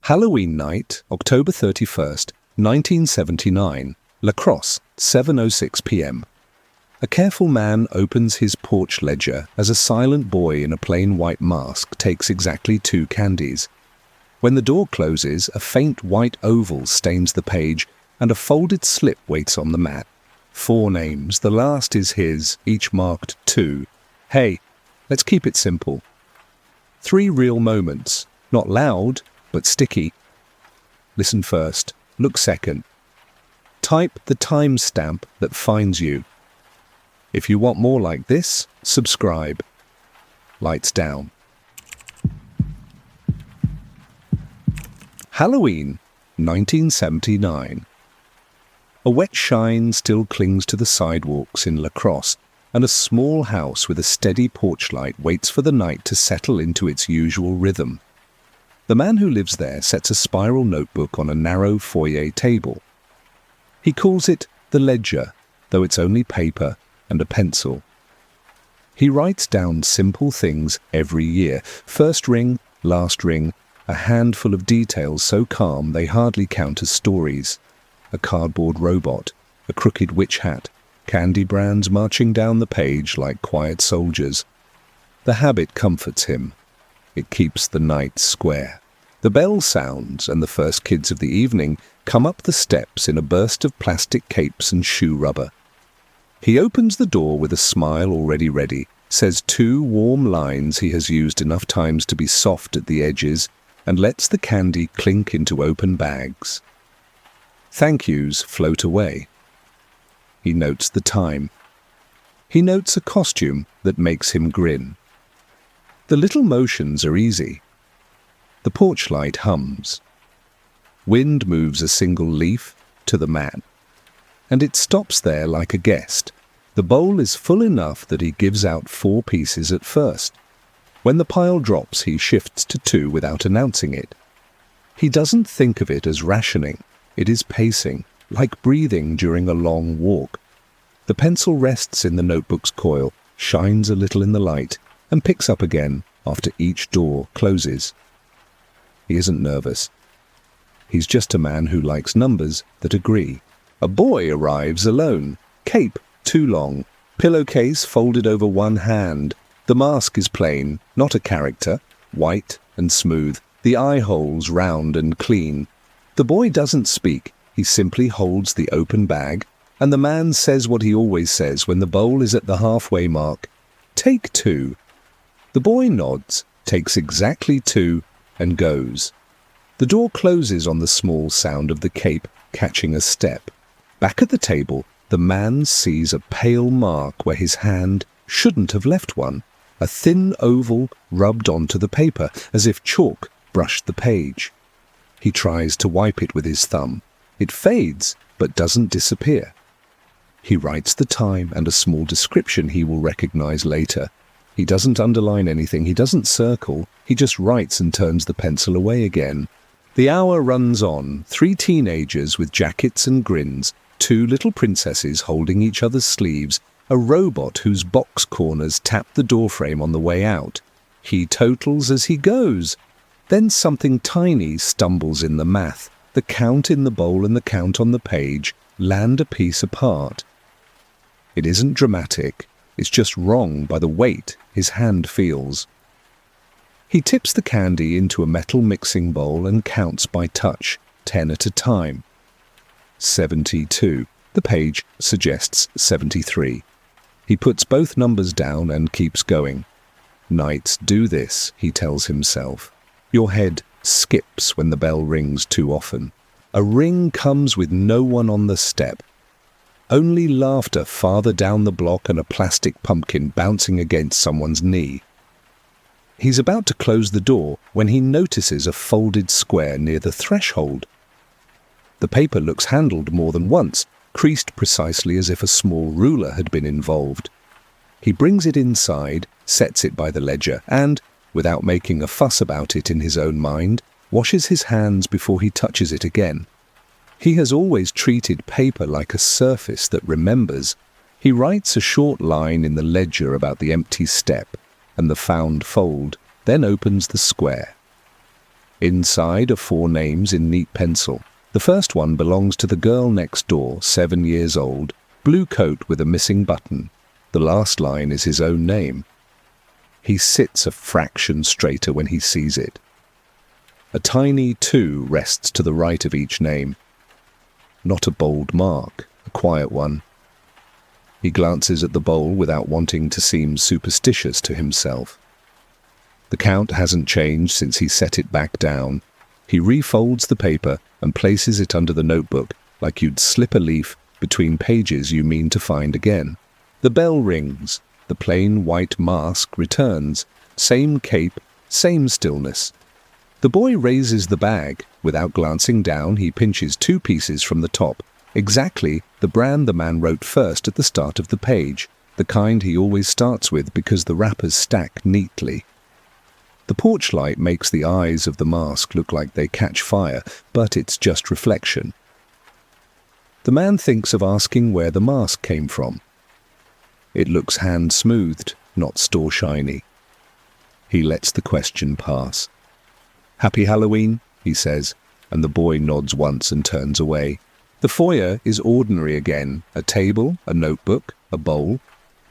Halloween night, October 31st, 1979, La Crosse, 7:06 p.m. A careful man opens his porch ledger as a silent boy in a plain white mask takes exactly 2 candies. When the door closes, a faint white oval stains the page and a folded slip waits on the mat. 4 names, the last is his, each marked 2. Hey, let's keep it simple. 3 real moments, not loud, but sticky. Listen first, look second. Type the timestamp that finds you. If you want more like this, subscribe. Lights down. Halloween, 1979. A wet shine still clings to the sidewalks in La Crosse, and a small house with a steady porch light waits for the night to settle into its usual rhythm. The man who lives there sets a spiral notebook on a narrow foyer table. He calls it the ledger, though it's only paper and a pencil. He writes down simple things every year. First ring, last ring, a handful of details so calm they hardly count as stories. A cardboard robot, a crooked witch hat, candy brands marching down the page like quiet soldiers. The habit comforts him. It keeps the night square. The bell sounds, and the first kids of the evening come up the steps in a burst of plastic capes and shoe rubber. He opens the door with a smile already ready, says 2 warm lines he has used enough times to be soft at the edges, and lets the candy clink into open bags. Thank yous float away. He notes the time. He notes a costume that makes him grin. The little motions are easy. The porch light hums. Wind moves a single leaf to the mat, and it stops there like a guest. The bowl is full enough that he gives out 4 pieces at first. When the pile drops, he shifts to 2 without announcing it. He doesn't think of it as rationing. It is pacing, like breathing during a long walk. The pencil rests in the notebook's coil, shines a little in the light, and picks up again after each door closes. He isn't nervous. He's just a man who likes numbers that agree. A boy arrives alone, cape too long, pillowcase folded over one hand. The mask is plain, not a character, white and smooth, the eye holes round and clean. The boy doesn't speak, he simply holds the open bag, and the man says what he always says when the bowl is at the halfway mark. Take 2. The boy nods, takes exactly 2, and goes. The door closes on the small sound of the cape catching a step. Back at the table, the man sees a pale mark where his hand shouldn't have left one, a thin oval rubbed onto the paper, as if chalk brushed the page. He tries to wipe it with his thumb. It fades, but doesn't disappear. He writes the time and a small description he will recognize later. He doesn't underline anything, he doesn't circle, he just writes and turns the pencil away again. The hour runs on, 3 teenagers with jackets and grins, 2 little princesses holding each other's sleeves, a robot whose box corners tap the doorframe on the way out. He totals as he goes. Then something tiny stumbles in the math. The count in the bowl and the count on the page land a piece apart. It isn't dramatic. It's just wrong by the weight his hand feels. He tips the candy into a metal mixing bowl and counts by touch, 10 at a time. 72. The page suggests 73. He puts both numbers down and keeps going. Nights do this, he tells himself. Your head skips when the bell rings too often. A ring comes with no one on the step. Only laughter farther down the block and a plastic pumpkin bouncing against someone's knee. He's about to close the door when he notices a folded square near the threshold. The paper looks handled more than once, creased precisely as if a small ruler had been involved. He brings it inside, sets it by the ledger, and, without making a fuss about it in his own mind, washes his hands before he touches it again. He has always treated paper like a surface that remembers. He writes a short line in the ledger about the empty step and the found fold, then opens the square. Inside are 4 names in neat pencil. The first one belongs to the girl next door, 7 years old, blue coat with a missing button. The last line is his own name. He sits a fraction straighter when he sees it. A tiny 2 rests to the right of each name. Not a bold mark, a quiet one. He glances at the bowl without wanting to seem superstitious to himself. The count hasn't changed since he set it back down. He refolds the paper and places it under the notebook like you'd slip a leaf between pages you mean to find again. The bell rings. The plain white mask returns. Same cape, same stillness. The boy raises the bag. Without glancing down, he pinches 2 pieces from the top. Exactly the brand the man wrote first at the start of the page, the kind he always starts with because the wrappers stack neatly. The porch light makes the eyes of the mask look like they catch fire, but it's just reflection. The man thinks of asking where the mask came from. It looks hand-smoothed, not store-shiny. He lets the question pass. "Happy Halloween," he says, and the boy nods once and turns away. The foyer is ordinary again, a table, a notebook, a bowl.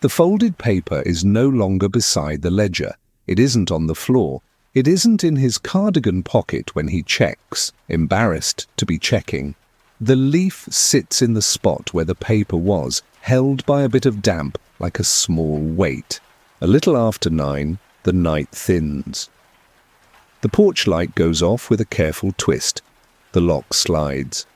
The folded paper is no longer beside the ledger. It isn't on the floor. It isn't in his cardigan pocket when he checks, embarrassed to be checking. The leaf sits in the spot where the paper was, held by a bit of damp like a small weight. A little after 9, the night thins. The porch light goes off with a careful twist. The lock slides.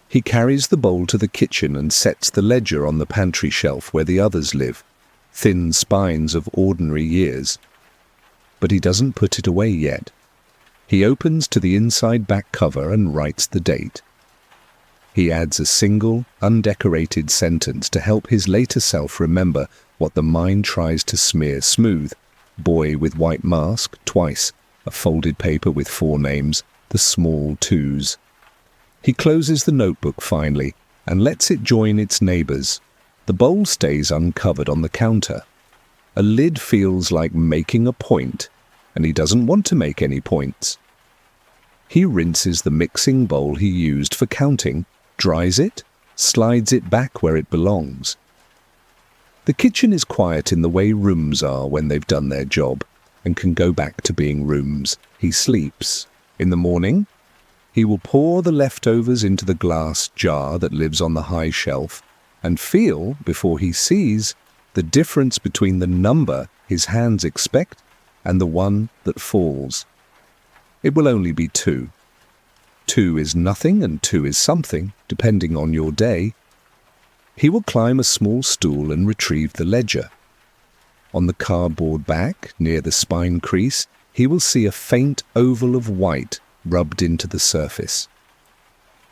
He carries the bowl to the kitchen and sets the ledger on the pantry shelf where the others live, thin spines of ordinary years. But he doesn't put it away yet. He opens to the inside back cover and writes the date. He adds a single, undecorated sentence to help his later self remember what the mind tries to smear smooth. Boy with white mask, twice, a folded paper with 4 names, the small 2s. He closes the notebook finally and lets it join its neighbours. The bowl stays uncovered on the counter. A lid feels like making a point, and he doesn't want to make any points. He rinses the mixing bowl he used for counting, dries it, slides it back where it belongs. The kitchen is quiet in the way rooms are when they've done their job and can go back to being rooms. He sleeps. In the morning, he will pour the leftovers into the glass jar that lives on the high shelf and feel, before he sees, the difference between the number his hands expect and the one that falls. It will only be 2. 2 is nothing and 2 is something, depending on your day. He will climb a small stool and retrieve the ledger. On the cardboard back, near the spine crease, he will see a faint oval of white rubbed into the surface.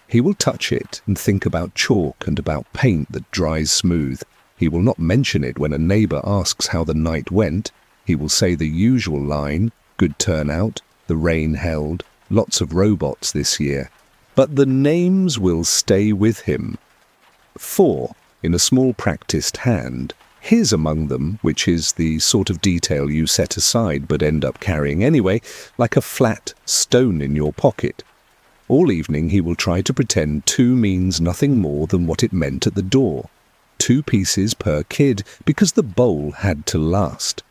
He will touch it and think about chalk and about paint that dries smooth. He will not mention it when a neighbour asks how the night went. He will say the usual line, good turnout, the rain held, lots of robots this year. But the names will stay with him. 4, in a small practised hand, his among them, which is the sort of detail you set aside but end up carrying anyway, like a flat stone in your pocket. All evening he will try to pretend 2 means nothing more than what it meant at the door. 2 pieces per kid, because the bowl had to last.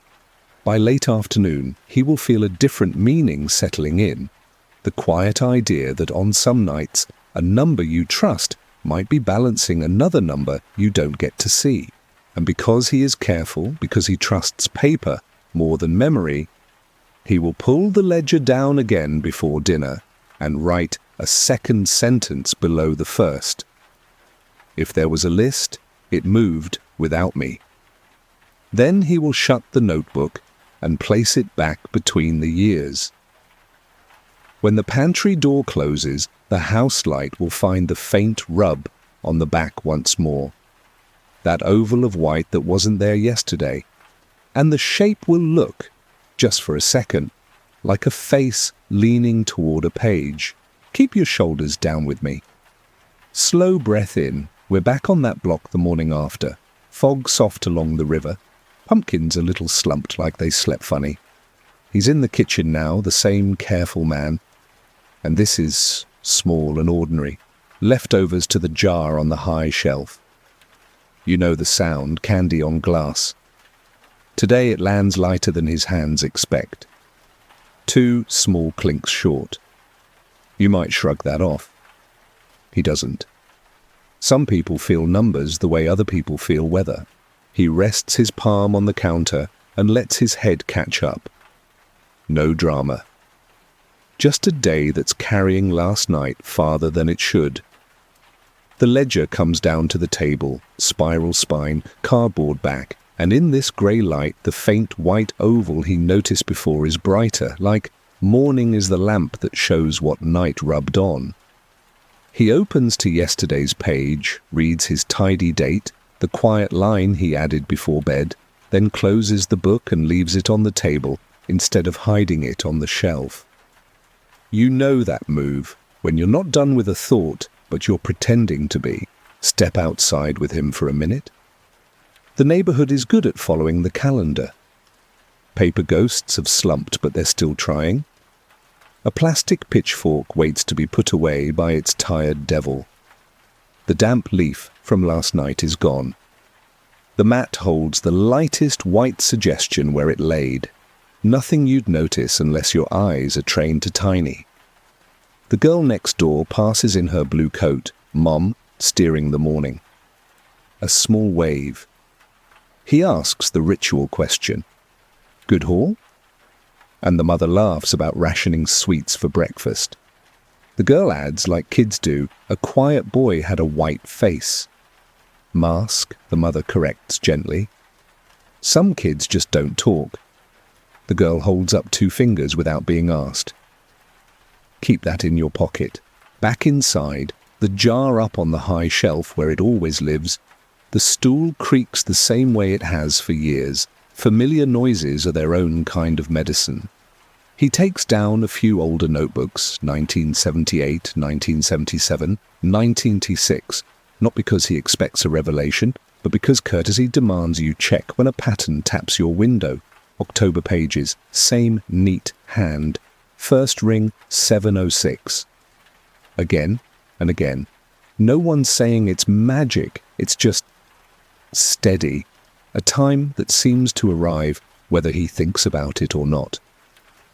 By late afternoon, he will feel a different meaning settling in. The quiet idea that on some nights, a number you trust might be balancing another number you don't get to see. And because he is careful, because he trusts paper more than memory, he will pull the ledger down again before dinner and write a second sentence below the first. If there was a list, it moved without me. Then he will shut the notebook and place it back between the years. When the pantry door closes, the house light will find the faint rub on the back once more. That oval of white that wasn't there yesterday. And the shape will look, just for a second, like a face leaning toward a page. Keep your shoulders down with me. Slow breath in. We're back on that block the morning after. Fog soft along the river. Pumpkins a little slumped like they slept funny. He's in the kitchen now, the same careful man, and this is small and ordinary, leftovers to the jar on the high shelf. You know the sound, candy on glass. Today it lands lighter than his hands expect. 2 small clinks short. You might shrug that off. He doesn't. Some people feel numbers the way other people feel weather. He rests his palm on the counter and lets his head catch up. No drama. Just a day that's carrying last night farther than it should. The ledger comes down to the table, spiral spine, cardboard back, and in this grey light the faint white oval he noticed before is brighter, like morning is the lamp that shows what night rubbed on. He opens to yesterday's page, reads his tidy date, the quiet line he added before bed, then closes the book and leaves it on the table instead of hiding it on the shelf. You know that move, when you're not done with a thought, but you're pretending to be. Step outside with him for a minute. The neighbourhood is good at following the calendar. Paper ghosts have slumped, but they're still trying. A plastic pitchfork waits to be put away by its tired devil. The damp leaf from last night is gone. The mat holds the lightest white suggestion where it laid. Nothing you'd notice unless your eyes are trained to tiny. The girl next door passes in her blue coat, Mom, steering the morning. A small wave. He asks the ritual question. Good haul? And the mother laughs about rationing sweets for breakfast. The girl adds, like kids do, a quiet boy had a white face. Mask, the mother corrects gently. Some kids just don't talk. The girl holds up 2 fingers without being asked. Keep that in your pocket. Back inside, the jar up on the high shelf where it always lives, the stool creaks the same way it has for years. Familiar noises are their own kind of medicine. He takes down a few older notebooks, 1978, 1977, 1996, not because he expects a revelation, but because courtesy demands you check when a pattern taps your window. October pages, same neat hand. First ring, 7:06. Again and again. No one's saying it's magic, it's just steady. A time that seems to arrive whether he thinks about it or not.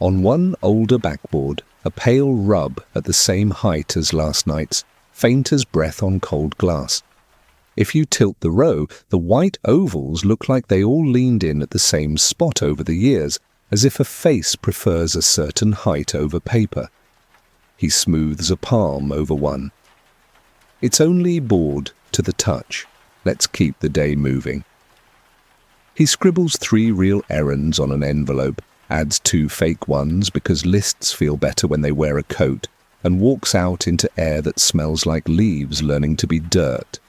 On one older backboard, a pale rub at the same height as last night's, faint as breath on cold glass. If you tilt the row, the white ovals look like they all leaned in at the same spot over the years, as if a face prefers a certain height over paper. He smooths a palm over one. It's only board to the touch. Let's keep the day moving. He scribbles 3 real errands on an envelope, adds 2 fake ones because lists feel better when they wear a coat, and walks out into air that smells like leaves learning to be dirt.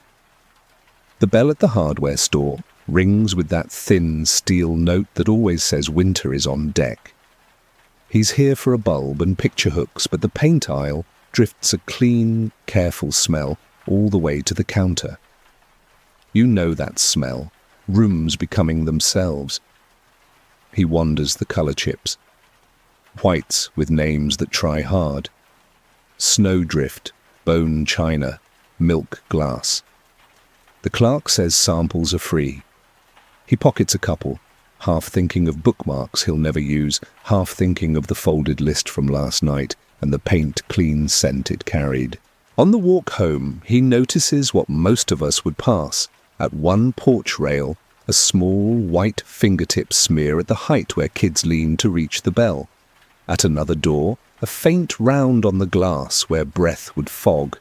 The bell at the hardware store rings with that thin steel note that always says winter is on deck. He's here for a bulb and picture hooks, but the paint aisle drifts a clean, careful smell all the way to the counter. You know that smell, rooms becoming themselves. He wanders the colour chips. Whites with names that try hard. Snowdrift, bone china, milk glass. The clerk says samples are free. He pockets a couple, half thinking of bookmarks he'll never use, half thinking of the folded list from last night and the paint clean scent it carried. On the walk home, he notices what most of us would pass. At one porch rail, a small white fingertip smear at the height where kids lean to reach the bell. At another door, a faint round on the glass where breath would fog,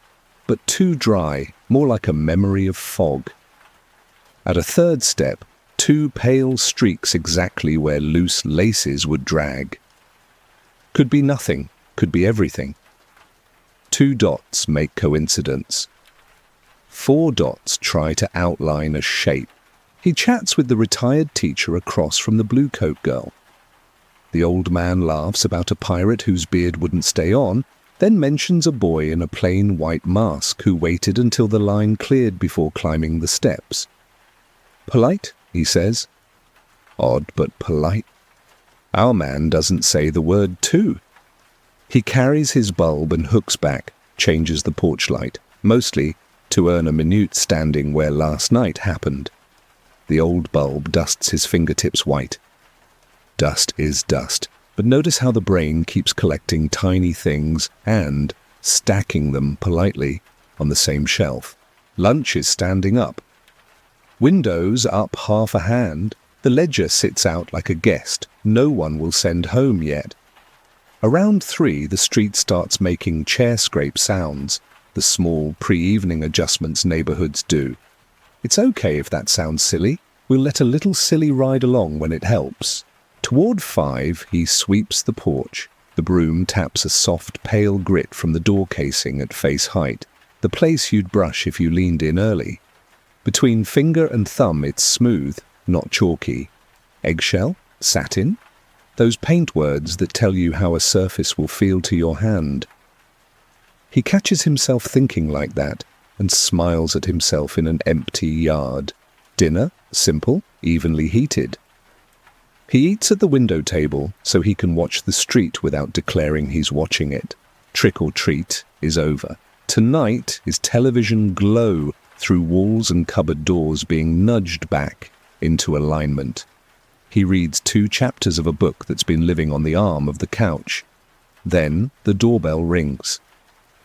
but too dry, more like a memory of fog. At a third step, 2 pale streaks exactly where loose laces would drag. Could be nothing, could be everything. 2 dots make coincidence. 4 dots try to outline a shape. He chats with the retired teacher across from the blue coat girl. The old man laughs about a pirate whose beard wouldn't stay on, then mentions a boy in a plain white mask who waited until the line cleared before climbing the steps. Polite, he says. Odd but polite. Our man doesn't say the word too. He carries his bulb and hooks back, changes the porch light, mostly to earn a minute standing where last night happened. The old bulb dusts his fingertips white. Dust is dust, but notice how the brain keeps collecting tiny things and stacking them politely on the same shelf. Lunch is standing up. Windows up half a hand. The ledger sits out like a guest. No one will send home yet. Around 3, the street starts making chair scrape sounds, the small pre-evening adjustments neighborhoods do. It's okay if that sounds silly. We'll let a little silly ride along when it helps. Toward 5, he sweeps the porch. The broom taps a soft, pale grit from the door casing at face height, the place you'd brush if you leaned in early. Between finger and thumb it's smooth, not chalky. Eggshell? Satin? Those paint words that tell you how a surface will feel to your hand. He catches himself thinking like that and smiles at himself in an empty yard. Dinner? Simple, evenly heated. He eats at the window table so he can watch the street without declaring he's watching it. Trick or treat is over. Tonight is television glow through walls and cupboard doors being nudged back into alignment. He reads 2 chapters of a book that's been living on the arm of the couch. Then the doorbell rings.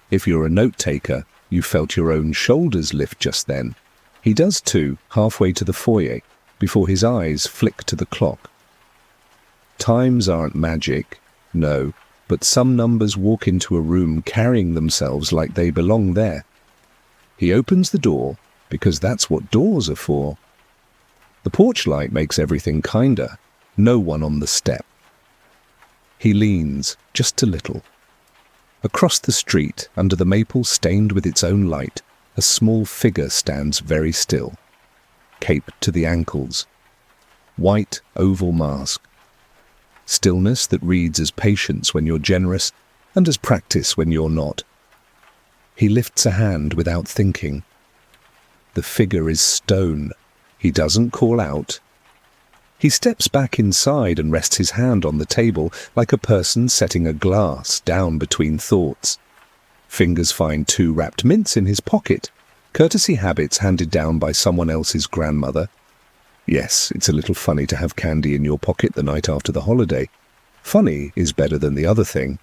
If you're a note-taker, you felt your own shoulders lift just then. He does too, halfway to the foyer, before his eyes flick to the clock. Times aren't magic, no, but some numbers walk into a room carrying themselves like they belong there. He opens the door, because that's what doors are for. The porch light makes everything kinder. No one on the step. He leans, just a little. Across the street, under the maple stained with its own light, a small figure stands very still. Cape to the ankles. White oval mask. Stillness that reads as patience when you're generous and as practice when you're not. He lifts a hand without thinking. The figure is stone. He doesn't call out. He steps back inside and rests his hand on the table like a person setting a glass down between thoughts. Fingers find 2 wrapped mints in his pocket, courtesy habits handed down by someone else's grandmother. Yes, it's a little funny to have candy in your pocket the night after the holiday. Funny is better than the other thing.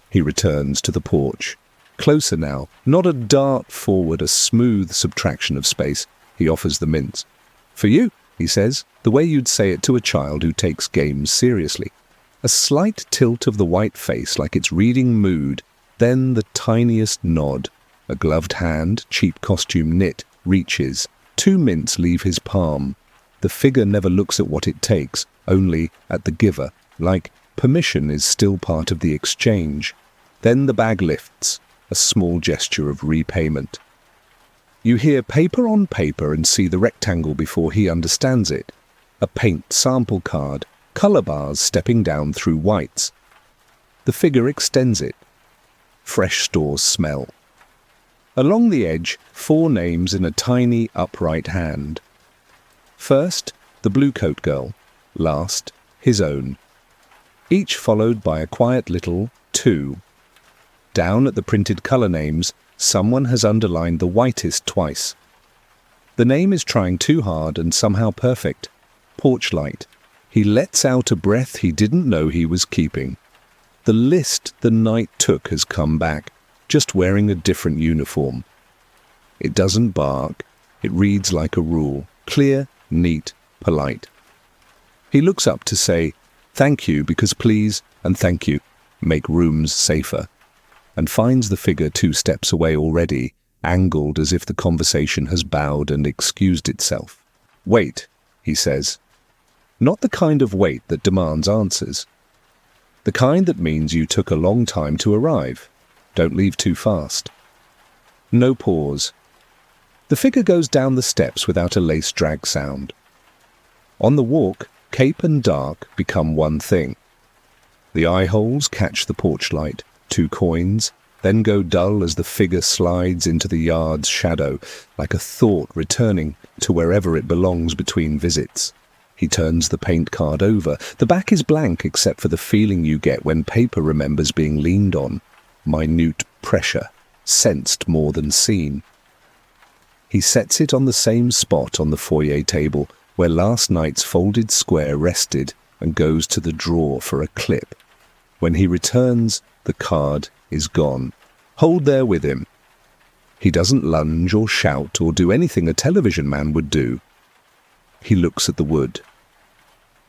He returns to the porch. Closer now, not a dart forward, a smooth subtraction of space. He offers the mints. For you, he says, the way you'd say it to a child who takes games seriously. A slight tilt of the white face like it's reading mood, then the tiniest nod. A gloved hand, cheap costume knit, reaches. 2 mints leave his palm. The figure never looks at what it takes, only at the giver, like permission is still part of the exchange. Then the bag lifts, a small gesture of repayment. You hear paper on paper and see the rectangle before he understands it. A paint sample card, colour bars stepping down through whites. The figure extends it. Fresh stores smell. Along the edge, 4 names in a tiny upright hand. First, the blue coat girl. Last, his own. Each followed by a quiet little 2. Down at the printed colour names, someone has underlined the whitest twice. The name is trying too hard and somehow perfect. Porchlight. He lets out a breath he didn't know he was keeping. The list the night took has come back, just wearing a different uniform. It doesn't bark. It reads like a rule. Clear, neat, polite. He looks up to say, thank you because please and thank you make rooms safer, and finds the figure 2 steps away already, angled as if the conversation has bowed and excused itself. Wait, he says. Not the kind of wait that demands answers. The kind that means you took a long time to arrive. Don't leave too fast. No pause. The figure goes down the steps without a lace drag sound. On the walk, cape and dark become one thing. The eye holes catch the porch light, 2 coins, then go dull as the figure slides into the yard's shadow, like a thought returning to wherever it belongs between visits. He turns the paint card over. The back is blank except for the feeling you get when paper remembers being leaned on. Minute pressure, sensed more than seen. He sets it on the same spot on the foyer table where last night's folded square rested and goes to the drawer for a clip. When he returns, the card is gone. Hold there with him. He doesn't lunge or shout or do anything a television man would do. He looks at the wood.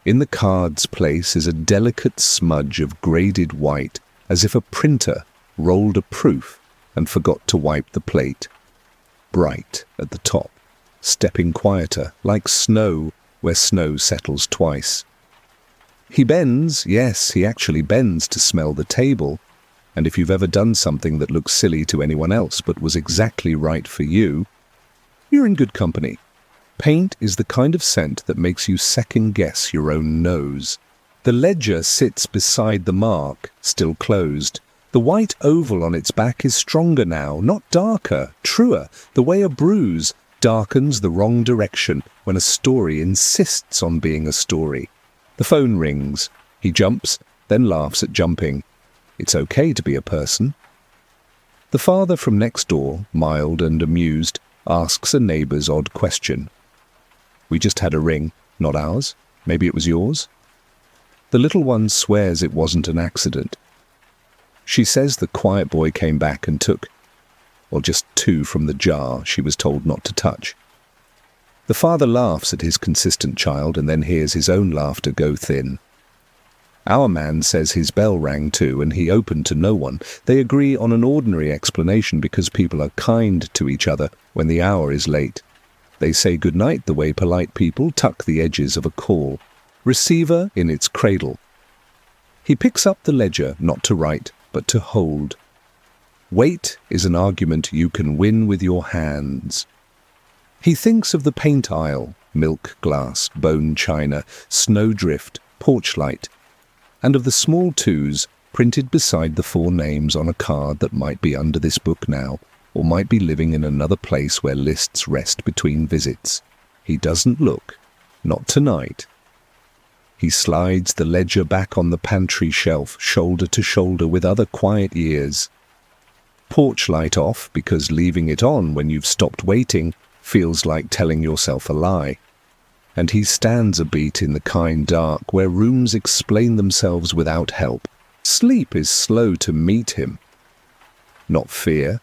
In the card's place is a delicate smudge of graded white, as if a printer rolled a proof and forgot to wipe the plate. Bright at the top, stepping quieter, like snow where snow settles twice. He bends, yes, he actually bends to smell the table, and if you've ever done something that looks silly to anyone else but was exactly right for you, you're in good company. Paint is the kind of scent that makes you second-guess your own nose. The ledger sits beside the mark, still closed. The white oval on its back is stronger now, not darker, truer, the way a bruise darkens the wrong direction when a story insists on being a story. The phone rings. He jumps, then laughs at jumping. It's okay to be a person. The father from next door, mild and amused, asks a neighbour's odd question. We just had a ring, not ours. Maybe it was yours? The little one swears it wasn't an accident. She says the quiet boy came back and took, well, just 2 from the jar she was told not to touch. The father laughs at his consistent child and then hears his own laughter go thin. Our man says his bell rang too and he opened to no one. They agree on an ordinary explanation because people are kind to each other when the hour is late. They say goodnight the way polite people tuck the edges of a call. Receiver in its cradle. He picks up the ledger not to write but to hold. Weight is an argument you can win with your hands. He thinks of the paint aisle, milk glass, bone china, snowdrift, porch light, and of the small 2s printed beside the 4 names on a card that might be under this book now, or might be living in another place where lists rest between visits. He doesn't look, not tonight. He slides the ledger back on the pantry shelf, shoulder to shoulder with other quiet years. Porch light off because leaving it on when you've stopped waiting feels like telling yourself a lie. And he stands a beat in the kind dark where rooms explain themselves without help. Sleep is slow to meet him. Not fear,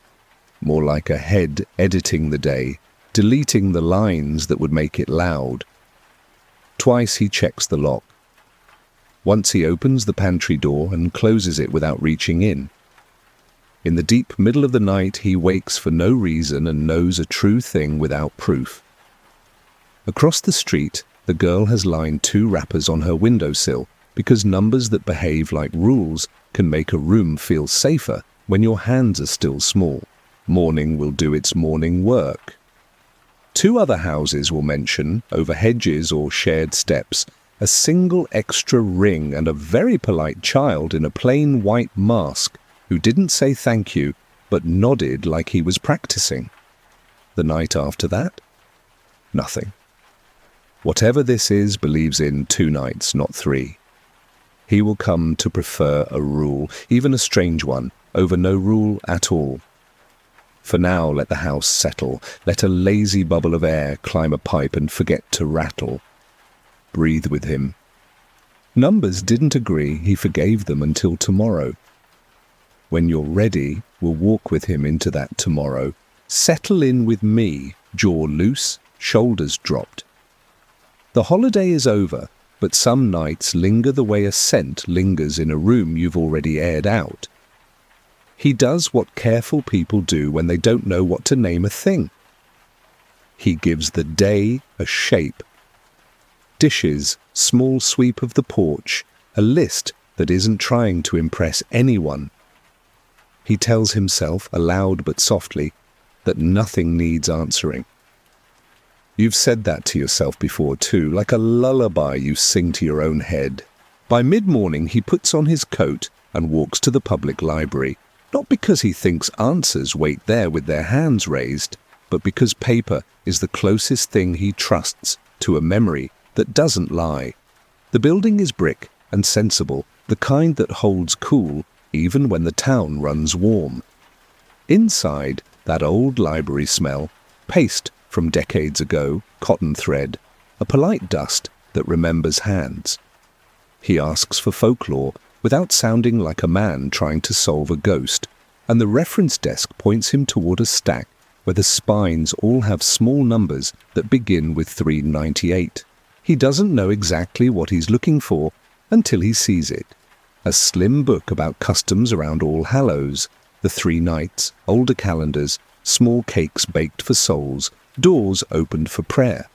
more like a head editing the day, deleting the lines that would make it loud. Twice he checks the lock. Once he opens the pantry door and closes it without reaching in. In the deep middle of the night, he wakes for no reason and knows a true thing without proof. Across the street, the girl has lined 2 wrappers on her windowsill because numbers that behave like rules can make a room feel safer when your hands are still small. Morning will do its morning work. 2 other houses will mention, over hedges or shared steps, a single extra ring and a very polite child in a plain white mask who didn't say thank you, but nodded like he was practicing. The night after that? Nothing. Whatever this is believes in 2 nights, not 3. He will come to prefer a rule, even a strange one, over no rule at all. For now, let the house settle. Let a lazy bubble of air climb a pipe and forget to rattle. Breathe with him. Numbers didn't agree, he forgave them until tomorrow. When you're ready, we'll walk with him into that tomorrow. Settle in with me, jaw loose, shoulders dropped. The holiday is over, but some nights linger the way a scent lingers in a room you've already aired out. He does what careful people do when they don't know what to name a thing. He gives the day a shape. Dishes, small sweep of the porch, a list that isn't trying to impress anyone. He tells himself, aloud but softly, that nothing needs answering. You've said that to yourself before too, like a lullaby you sing to your own head. By mid-morning he puts on his coat and walks to the public library, not because he thinks answers wait there with their hands raised, but because paper is the closest thing he trusts to a memory that doesn't lie. The building is brick and sensible, the kind that holds cool even when the town runs warm. Inside, that old library smell, paste from decades ago, cotton thread, a polite dust that remembers hands. He asks for folklore without sounding like a man trying to solve a ghost, and the reference desk points him toward a stack where the spines all have small numbers that begin with 398. He doesn't know exactly what he's looking for until he sees it. A slim book about customs around All Hallows, the 3 nights, older calendars, small cakes baked for souls, doors opened for prayer.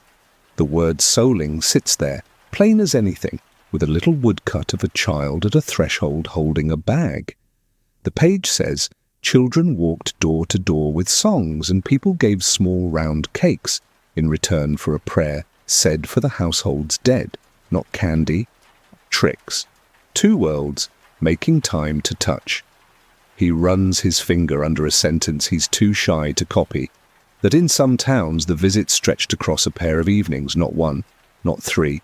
The word souling sits there, plain as anything, with a little woodcut of a child at a threshold holding a bag. The page says, children walked door to door with songs and people gave small round cakes in return for a prayer said for the household's dead, not candy, tricks. 2 worlds, making time to touch. He runs his finger under a sentence he's too shy to copy, that in some towns the visit stretched across a pair of evenings, not 1, not 3,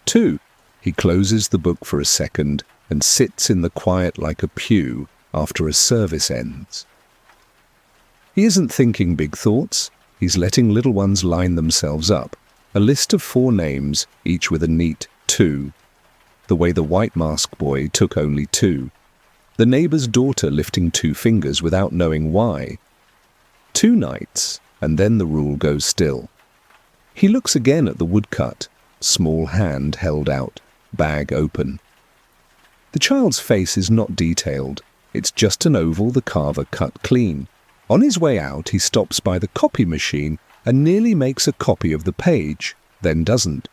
2. He closes the book for a second and sits in the quiet like a pew after a service ends. He isn't thinking big thoughts, he's letting little ones line themselves up, a list of 4 names, each with a neat 2. The way the white mask boy took only 2. The neighbour's daughter lifting 2 fingers without knowing why. 2 nights, and then the rule goes still. He looks again at the woodcut, small hand held out, bag open. The child's face is not detailed, it's just an oval the carver cut clean. On his way out he stops by the copy machine and nearly makes a copy of the page, then doesn't.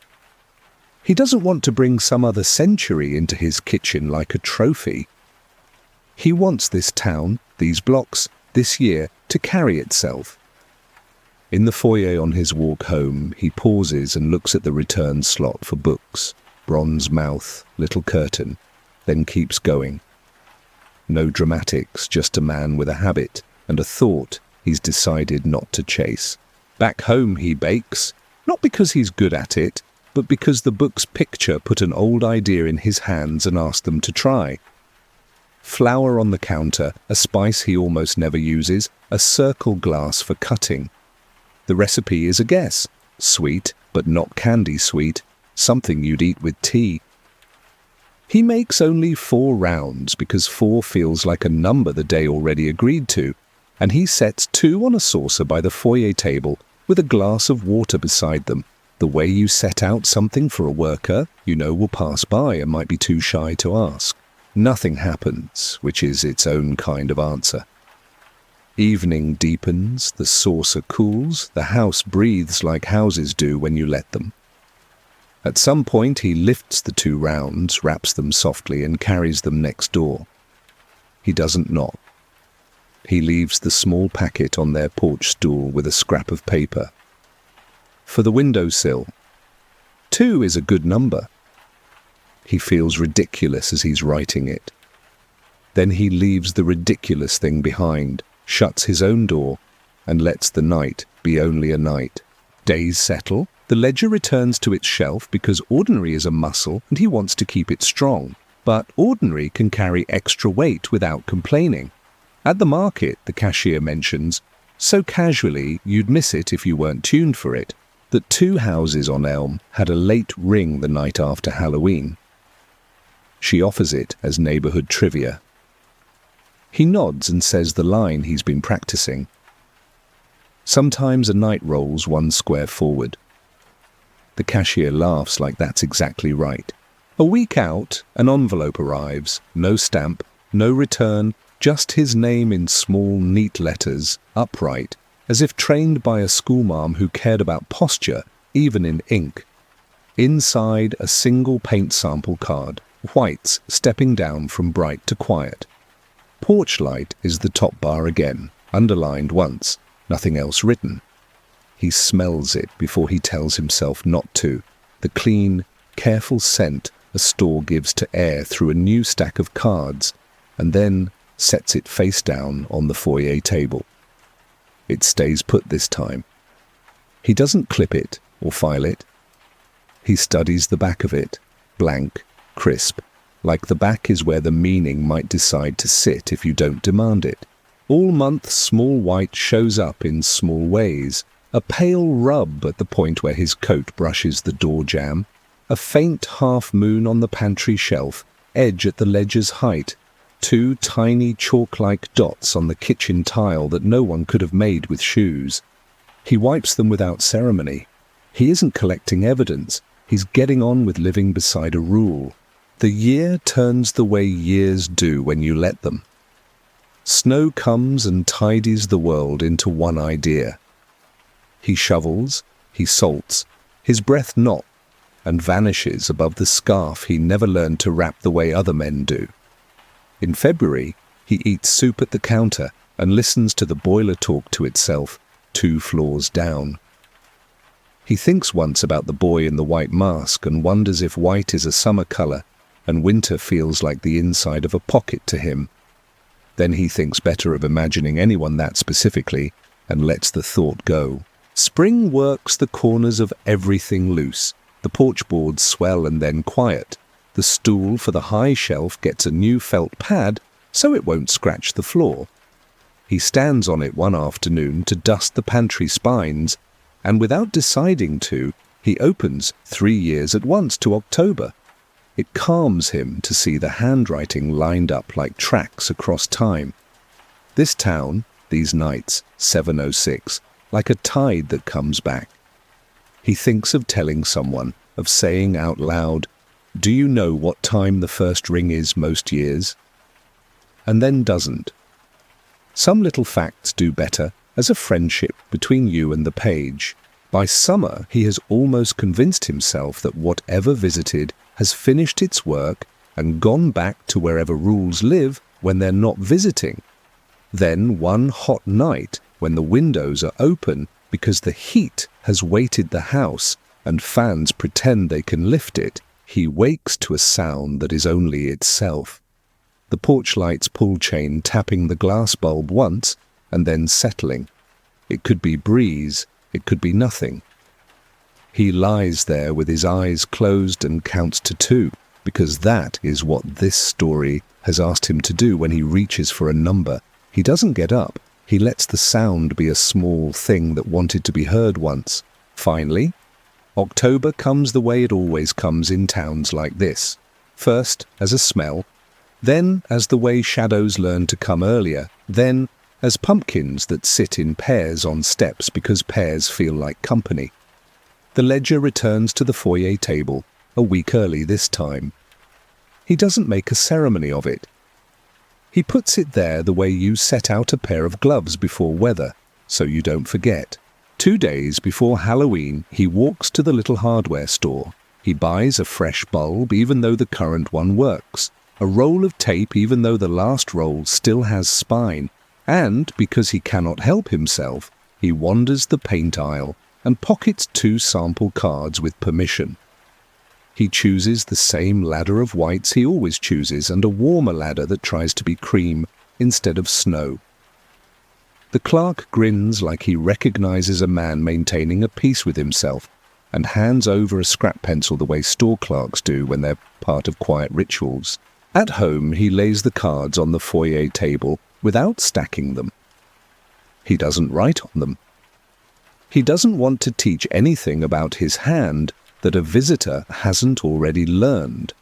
He doesn't want to bring some other century into his kitchen like a trophy. He wants this town, these blocks, this year to carry itself. In the foyer on his walk home, he pauses and looks at the return slot for books, bronze mouth, little curtain, then keeps going. No dramatics, just a man with a habit and a thought he's decided not to chase. Back home he bakes, not because he's good at it, but because the book's picture put an old idea in his hands and asked them to try. Flour on the counter, a spice he almost never uses, a circle glass for cutting. The recipe is a guess, sweet but not candy sweet, something you'd eat with tea. He makes only 4 rounds because 4 feels like a number the day already agreed to, and he sets 2 on a saucer by the foyer table with a glass of water beside them, the way you set out something for a worker you know will pass by and might be too shy to ask. Nothing happens, which is its own kind of answer. Evening deepens, the saucer cools, the house breathes like houses do when you let them. At some point he lifts the 2 rounds, wraps them softly and carries them next door. He doesn't knock. He leaves the small packet on their porch stool with a scrap of paper. For the windowsill. 2 is a good number. He feels ridiculous as he's writing it. Then he leaves the ridiculous thing behind, shuts his own door, and lets the night be only a night. Days settle, the ledger returns to its shelf because ordinary is a muscle and he wants to keep it strong. But ordinary can carry extra weight without complaining. At the market, the cashier mentions, so casually you'd miss it if you weren't tuned for it, that 2 houses on Elm had a late ring the night after Halloween. She offers it as neighbourhood trivia. He nods and says the line he's been practicing. Sometimes a night rolls 1 square forward. The cashier laughs like that's exactly right. A week out, an envelope arrives, no stamp, no return, just his name in small, neat letters, upright, as if trained by a schoolmarm who cared about posture, even in ink. Inside, a single paint sample card, whites stepping down from bright to quiet. Porch light is the top bar again, underlined once, nothing else written. He smells it before he tells himself not to, the clean, careful scent a store gives to air through a new stack of cards, and then sets it face down on the foyer table. It stays put this time. He doesn't clip it or file it. He studies the back of it, blank, crisp, like the back is where the meaning might decide to sit if you don't demand it. All month small white shows up in small ways, a pale rub at the point where his coat brushes the door jamb, a faint half-moon on the pantry shelf, edge at the ledger's height, 2 tiny chalk-like dots on the kitchen tile that no one could have made with shoes. He wipes them without ceremony. He isn't collecting evidence. He's getting on with living beside a rule. The year turns the way years do when you let them. Snow comes and tidies the world into one idea. He shovels, he salts, his breath not, and vanishes above the scarf he never learned to wrap the way other men do. In February, he eats soup at the counter and listens to the boiler talk to itself 2 floors down. He thinks once about the boy in the white mask and wonders if white is a summer colour and winter feels like the inside of a pocket to him. Then he thinks better of imagining anyone that specifically and lets the thought go. Spring works the corners of everything loose. The porch boards swell and then quiet. The stool for the high shelf gets a new felt pad so it won't scratch the floor. He stands on it one afternoon to dust the pantry spines, and without deciding to, he opens 3 years at once to October. It calms him to see the handwriting lined up like tracks across time. This town, these nights, 7:06, like a tide that comes back. He thinks of telling someone, of saying out loud, "Do you know what time the first ring is most years?" And then doesn't. Some little facts do better, as a friendship between you and the page. By summer, he has almost convinced himself that whatever visited has finished its work and gone back to wherever rules live when they're not visiting. Then one hot night, when the windows are open because the heat has weighted the house and fans pretend they can lift it, he wakes to a sound that is only itself. The porch light's pull chain tapping the glass bulb once and then settling. It could be breeze, it could be nothing. He lies there with his eyes closed and counts to 2, because that is what this story has asked him to do when he reaches for a number. He doesn't get up. He lets the sound be a small thing that wanted to be heard once. Finally, October comes the way it always comes in towns like this. First as a smell, then as the way shadows learn to come earlier, then as pumpkins that sit in pairs on steps because pairs feel like company. The ledger returns to the foyer table, a week early this time. He doesn't make a ceremony of it. He puts it there the way you set out a pair of gloves before weather, so you don't forget. 2 days before Halloween, he walks to the little hardware store. He buys a fresh bulb even though the current one works, a roll of tape even though the last roll still has spine, and, because he cannot help himself, he wanders the paint aisle and pockets 2 sample cards with permission. He chooses the same ladder of whites he always chooses and a warmer ladder that tries to be cream instead of snow. The clerk grins like he recognizes a man maintaining a peace with himself and hands over a scrap pencil the way store clerks do when they're part of quiet rituals. At home, he lays the cards on the foyer table without stacking them. He doesn't write on them. He doesn't want to teach anything about his hand that a visitor hasn't already learned.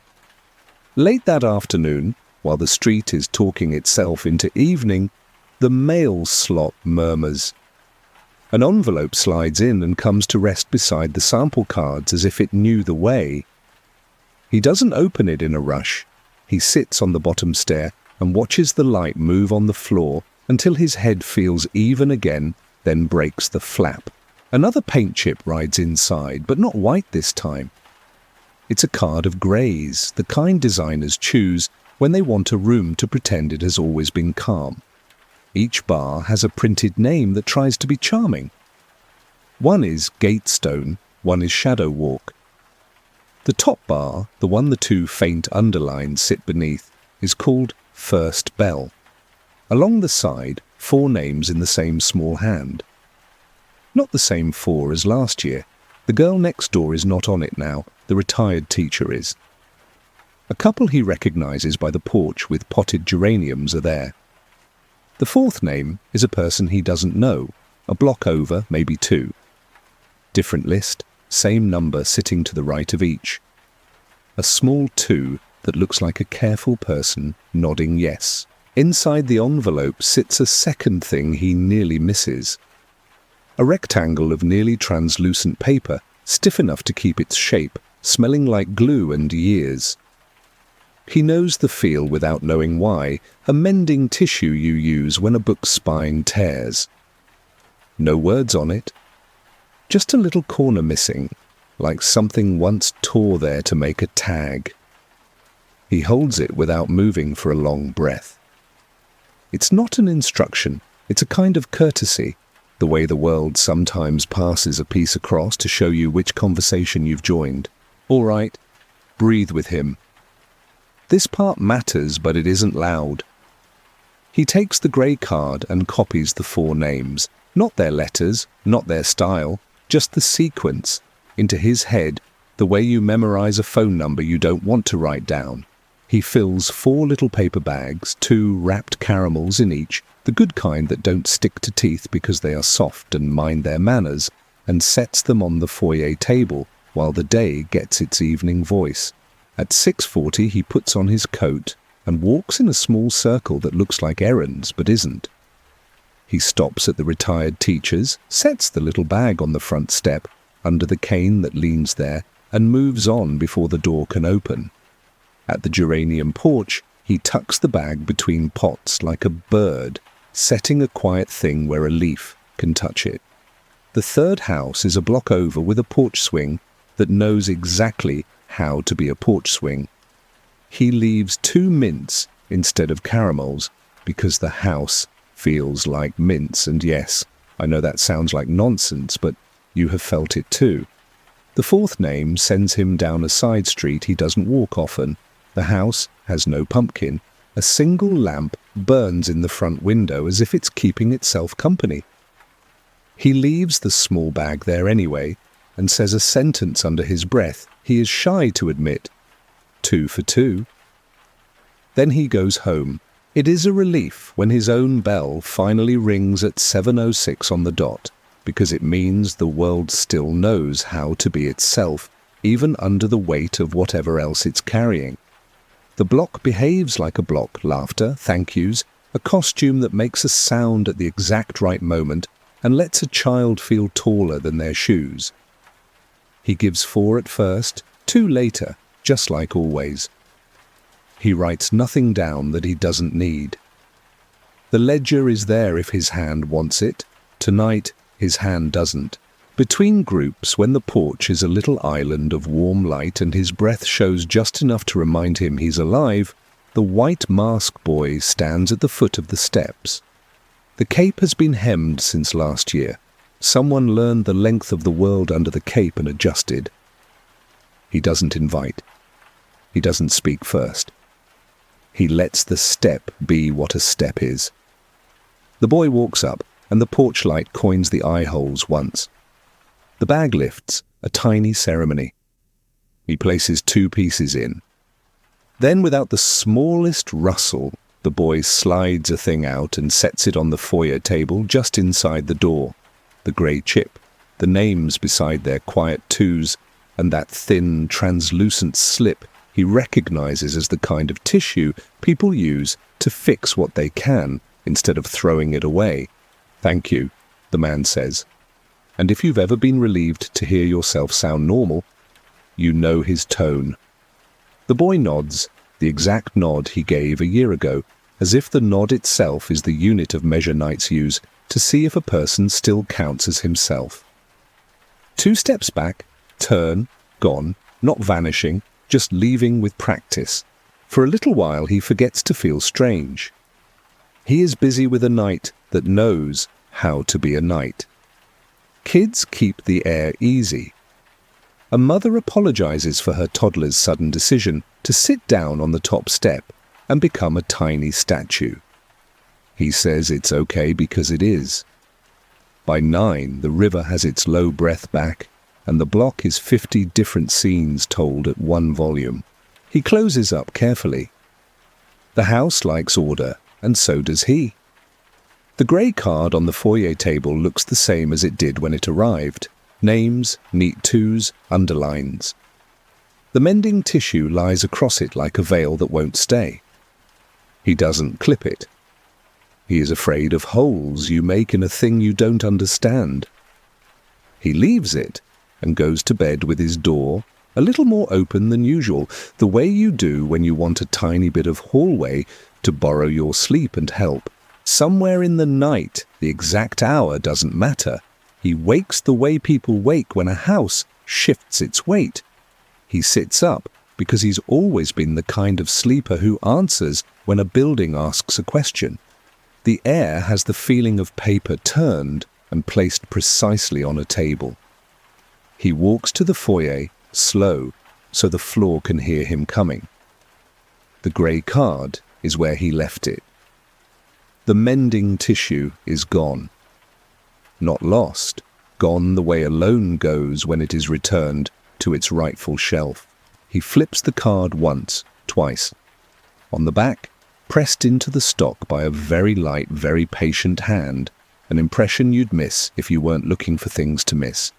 Late that afternoon, while the street is talking itself into evening, the mail slot murmurs. An envelope slides in and comes to rest beside the sample cards as if it knew the way. He doesn't open it in a rush. He sits on the bottom stair and watches the light move on the floor until his head feels even again, then breaks the flap. Another paint chip rides inside, but not white this time. It's a card of greys, the kind designers choose when they want a room to pretend it has always been calm. Each bar has a printed name that tries to be charming. One is Gatestone, one is Shadow Walk. The top bar, the one the 2 faint underlines sit beneath, is called First Bell. Along the side, 4 names in the same small hand. Not the same 4 as last year. The girl next door is not on it now, the retired teacher is. A couple he recognizes by the porch with potted geraniums are there. The fourth name is a person he doesn't know, a block over, maybe two. Different list, same number sitting to the right of each. A small 2 that looks like a careful person nodding yes. Inside the envelope sits a second thing he nearly misses. A rectangle of nearly translucent paper, stiff enough to keep its shape, smelling like glue and years. He knows the feel without knowing why, a mending tissue you use when a book's spine tears. No words on it. Just a little corner missing, like something once tore there to make a tag. He holds it without moving for a long breath. It's not an instruction, it's a kind of courtesy, the way the world sometimes passes a piece across to show you which conversation you've joined. All right, breathe with him. This part matters, but it isn't loud. He takes the grey card and copies the 4 names, not their letters, not their style, just the sequence, into his head, the way you memorize a phone number you don't want to write down. He fills 4 little paper bags, 2 wrapped caramels in each, the good kind that don't stick to teeth because they are soft and mind their manners, and sets them on the foyer table while the day gets its evening voice. At 6:40 he puts on his coat and walks in a small circle that looks like errands but isn't. He stops at the retired teacher's, sets the little bag on the front step, under the cane that leans there, and moves on before the door can open. At the geranium porch, he tucks the bag between pots like a bird, setting a quiet thing where a leaf can touch it. The third house is a block over with a porch swing that knows exactly how to be a porch swing. He leaves 2 mints instead of caramels because the house feels like mints, and yes, I know that sounds like nonsense, but you have felt it too. The fourth name sends him down a side street he doesn't walk often. The house has no pumpkin. A single lamp burns in the front window as if it's keeping itself company. He leaves the small bag there anyway and says a sentence under his breath he is shy to admit. 2 for 2. Then he goes home. It is a relief when his own bell finally rings at 7:06 on the dot, because it means the world still knows how to be itself, even under the weight of whatever else it's carrying. The block behaves like a block, laughter, thank yous, a costume that makes a sound at the exact right moment and lets a child feel taller than their shoes. He gives 4 at first, 2 later, just like always. He writes nothing down that he doesn't need. The ledger is there if his hand wants it. Tonight, his hand doesn't. Between groups, when the porch is a little island of warm light and his breath shows just enough to remind him he's alive, the white mask boy stands at the foot of the steps. The cape has been hemmed since last year. Someone learned the length of the world under the cape and adjusted. He doesn't invite. He doesn't speak first. He lets the step be what a step is. The boy walks up, and the porch light coins the eye holes once. The bag lifts, a tiny ceremony. He places 2 pieces in. Then, without the smallest rustle, the boy slides a thing out and sets it on the foyer table just inside the door. The grey chip, the names beside their quiet 2s, and that thin, translucent slip he recognizes as the kind of tissue people use to fix what they can instead of throwing it away. "Thank you," the man says. And if you've ever been relieved to hear yourself sound normal, you know his tone. The boy nods, the exact nod he gave a year ago, as if the nod itself is the unit of measure knights use to see if a person still counts as himself. 2 steps back, turn, gone, not vanishing, just leaving with practice. For a little while he forgets to feel strange. He is busy with a knight that knows how to be a knight. Kids keep the air easy. A mother apologizes for her toddler's sudden decision to sit down on the top step and become a tiny statue. He says it's okay because it is. By 9, the river has its low breath back, and the block is 50 different scenes told at one volume. He closes up carefully. The house likes order, and so does he. The grey card on the foyer table looks the same as it did when it arrived. Names, neat twos, underlines. The mending tissue lies across it like a veil that won't stay. He doesn't clip it. He is afraid of holes you make in a thing you don't understand. He leaves it and goes to bed with his door a little more open than usual, the way you do when you want a tiny bit of hallway to borrow your sleep and help. Somewhere in the night, the exact hour doesn't matter. He wakes the way people wake when a house shifts its weight. He sits up because he's always been the kind of sleeper who answers when a building asks a question. The air has the feeling of paper turned and placed precisely on a table. He walks to the foyer, slow, so the floor can hear him coming. The grey card is where he left it. The mending tissue is gone. Not lost, gone the way a loan goes when it is returned to its rightful shelf. He flips the card once, twice. On the back, pressed into the stock by a very light, very patient hand, an impression you'd miss if you weren't looking for things to miss.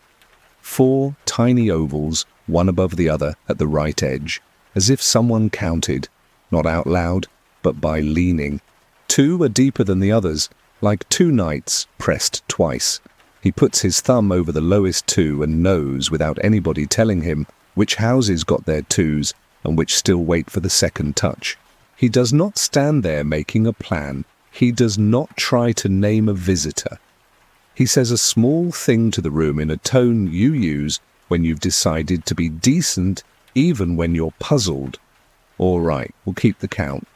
4 tiny ovals, one above the other at the right edge, as if someone counted, not out loud, but by leaning. 2 are deeper than the others, like 2 knights pressed twice. He puts his thumb over the lowest 2 and knows, without anybody telling him, which houses got their 2s and which still wait for the second touch. He does not stand there making a plan. He does not try to name a visitor. He says a small thing to the room in a tone you use when you've decided to be decent, even when you're puzzled. All right, we'll keep the count.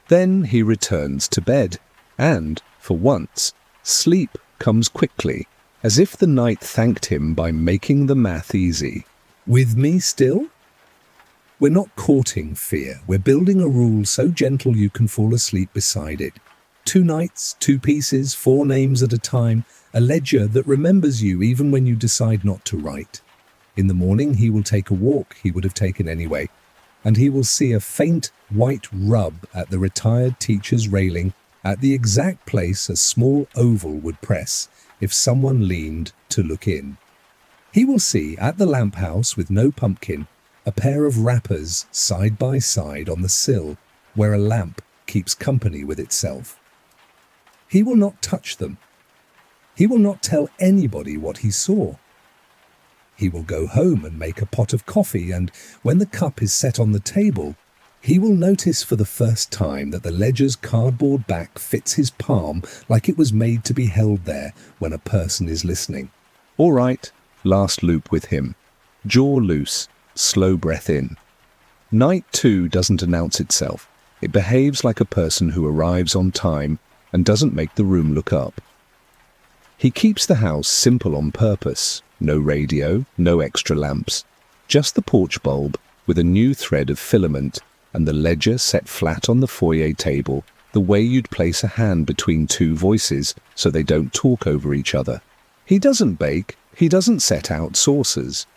Then he returns to bed, and, for once, sleep comes quickly, as if the night thanked him by making the math easy. With me still? We're not courting fear. We're building a rule so gentle you can fall asleep beside it. 2 nights, 2 pieces, 4 names at a time, a ledger that remembers you even when you decide not to write. In the morning he will take a walk he would have taken anyway, and he will see a faint white rub at the retired teacher's railing at the exact place a small oval would press if someone leaned to look in. He will see at the lamp house with no pumpkin a pair of wrappers side by side on the sill where a lamp keeps company with itself. He will not touch them. He will not tell anybody what he saw. He will go home and make a pot of coffee, and when the cup is set on the table, he will notice for the first time that the ledger's cardboard back fits his palm like it was made to be held there when a person is listening. All right, last loop with him. Jaw loose, slow breath in. Night 2 doesn't announce itself. It behaves like a person who arrives on time and doesn't make the room look up. He keeps the house simple on purpose. No radio, no extra lamps, just the porch bulb with a new thread of filament and the ledger set flat on the foyer table, the way you'd place a hand between 2 voices so they don't talk over each other. He doesn't bake, he doesn't set out saucers.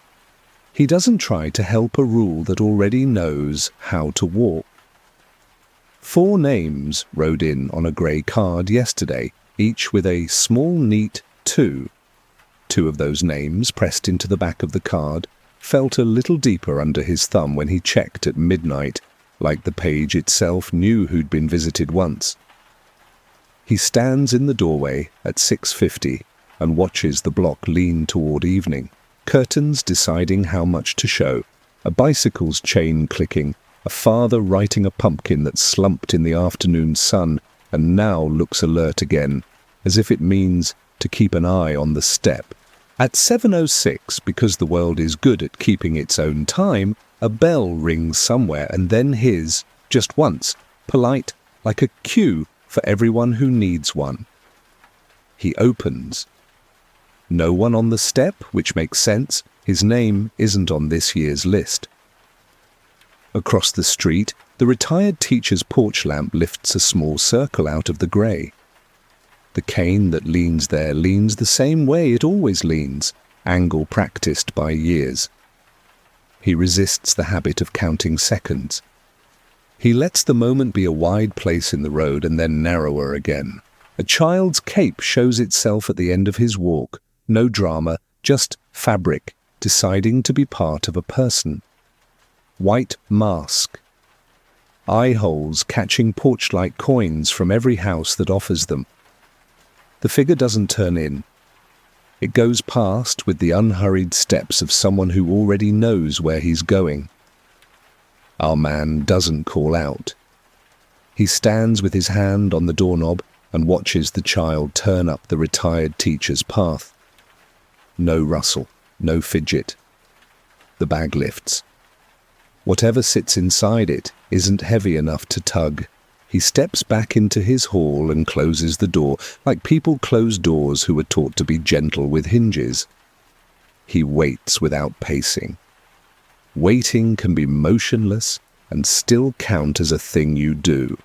He doesn't try to help a rule that already knows how to walk. 4 names rode in on a grey card yesterday, each with a small neat 2. 2 of those names, pressed into the back of the card, felt a little deeper under his thumb when he checked at midnight, like the page itself knew who'd been visited once. He stands in the doorway at 6:50 and watches the block lean toward evening, curtains deciding how much to show, a bicycle's chain clicking, a father writing a pumpkin that slumped in the afternoon sun and now looks alert again, as if it means to keep an eye on the step. At 7:06, because the world is good at keeping its own time, a bell rings somewhere and then his, just once, polite, like a cue for everyone who needs one. He opens. No one on the step, which makes sense. His name isn't on this year's list. Across the street, the retired teacher's porch lamp lifts a small circle out of the grey. The cane that leans there leans the same way it always leans, angle practiced by years. He resists the habit of counting seconds. He lets the moment be a wide place in the road and then narrower again. A child's cape shows itself at the end of his walk. No drama, just fabric, deciding to be part of a person. White mask. Eye holes catching porch-light coins from every house that offers them. The figure doesn't turn in. It goes past with the unhurried steps of someone who already knows where he's going. Our man doesn't call out. He stands with his hand on the doorknob and watches the child turn up the retired teacher's path. No rustle, no fidget. The bag lifts. Whatever sits inside it isn't heavy enough to tug. He steps back into his hall and closes the door, like people close doors who were taught to be gentle with hinges. He waits without pacing. Waiting can be motionless and still count as a thing you do.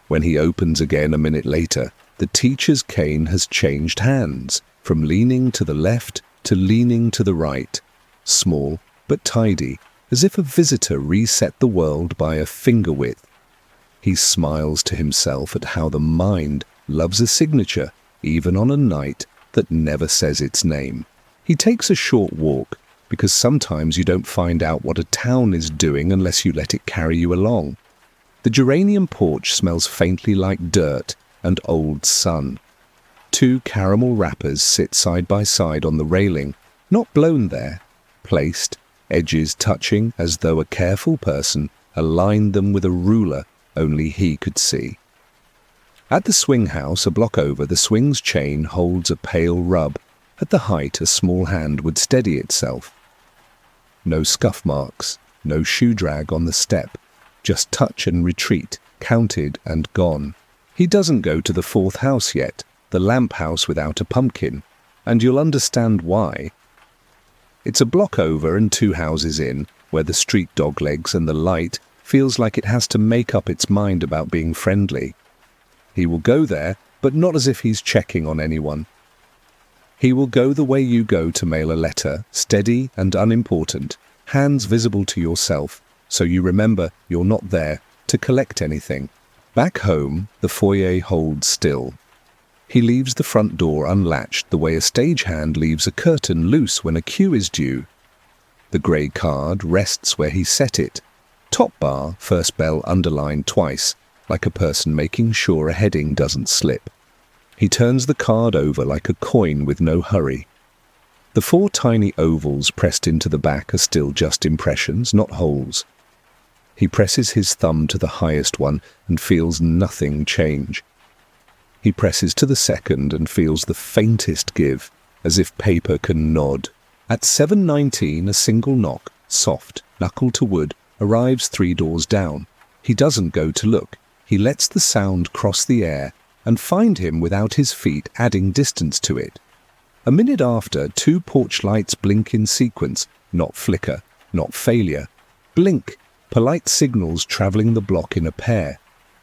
When he opens again a minute later, the teacher's cane has changed hands, from leaning to the left to leaning to the right, small but tidy, as if a visitor reset the world by a finger width. He smiles to himself at how the mind loves a signature, even on a night that never says its name. He takes a short walk, because sometimes you don't find out what a town is doing unless you let it carry you along. The geranium porch smells faintly like dirt and old sun. 2 caramel wrappers sit side by side on the railing, not blown there, placed, edges touching as though a careful person aligned them with a ruler only he could see. At the swing house a block over, the swing's chain holds a pale rub. At the height a small hand would steady itself. No scuff marks, no shoe drag on the step. Just touch and retreat, counted and gone. He doesn't go to the 4th house yet, the lamp house without a pumpkin, and you'll understand why. It's a block over and 2 houses in, where the street doglegs and the light feels like it has to make up its mind about being friendly. He will go there, but not as if he's checking on anyone. He will go the way you go to mail a letter, steady and unimportant, hands visible to yourself, so you remember you're not there to collect anything. Back home, the foyer holds still. He leaves the front door unlatched the way a stagehand leaves a curtain loose when a cue is due. The grey card rests where he set it. Top bar, first bell underlined twice, like a person making sure a heading doesn't slip. He turns the card over like a coin with no hurry. The 4 tiny ovals pressed into the back are still just impressions, not holes. He presses his thumb to the highest one and feels nothing change. He presses to the second and feels the faintest give, as if paper can nod. At 7:19, a single knock, soft, knuckle to wood, arrives 3 doors down. He doesn't go to look. He lets the sound cross the air and find him without his feet adding distance to it. A minute after, 2 porch lights blink in sequence, not flicker, not failure. Blink, polite signals travelling the block in a pair.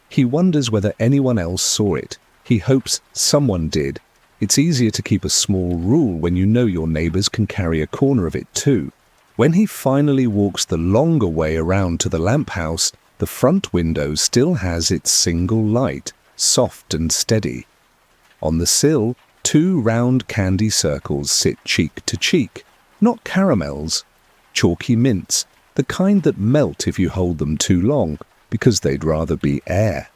He wonders whether anyone else saw it. He hopes someone did. It's easier to keep a small rule when you know your neighbours can carry a corner of it too. When he finally walks the longer way around to the lamp house, the front window still has its single light, soft and steady. On the sill, 2 round candy circles sit cheek to cheek, not caramels, chalky mints, the kind that melt if you hold them too long, because they'd rather be air.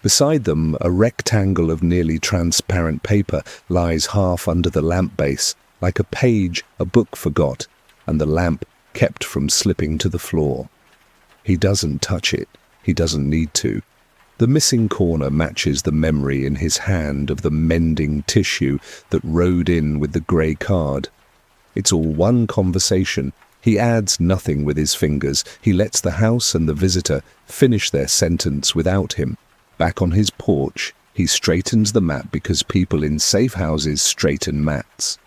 Beside them, a rectangle of nearly transparent paper lies half under the lamp base, like a page a book forgot, and the lamp kept from slipping to the floor. He doesn't touch it. He doesn't need to. The missing corner matches the memory in his hand of the mending tissue that rode in with the grey card. It's all one conversation. He adds nothing with his fingers. He lets the house and the visitor finish their sentence without him. Back on his porch, he straightens the mat because people in safe houses straighten mats.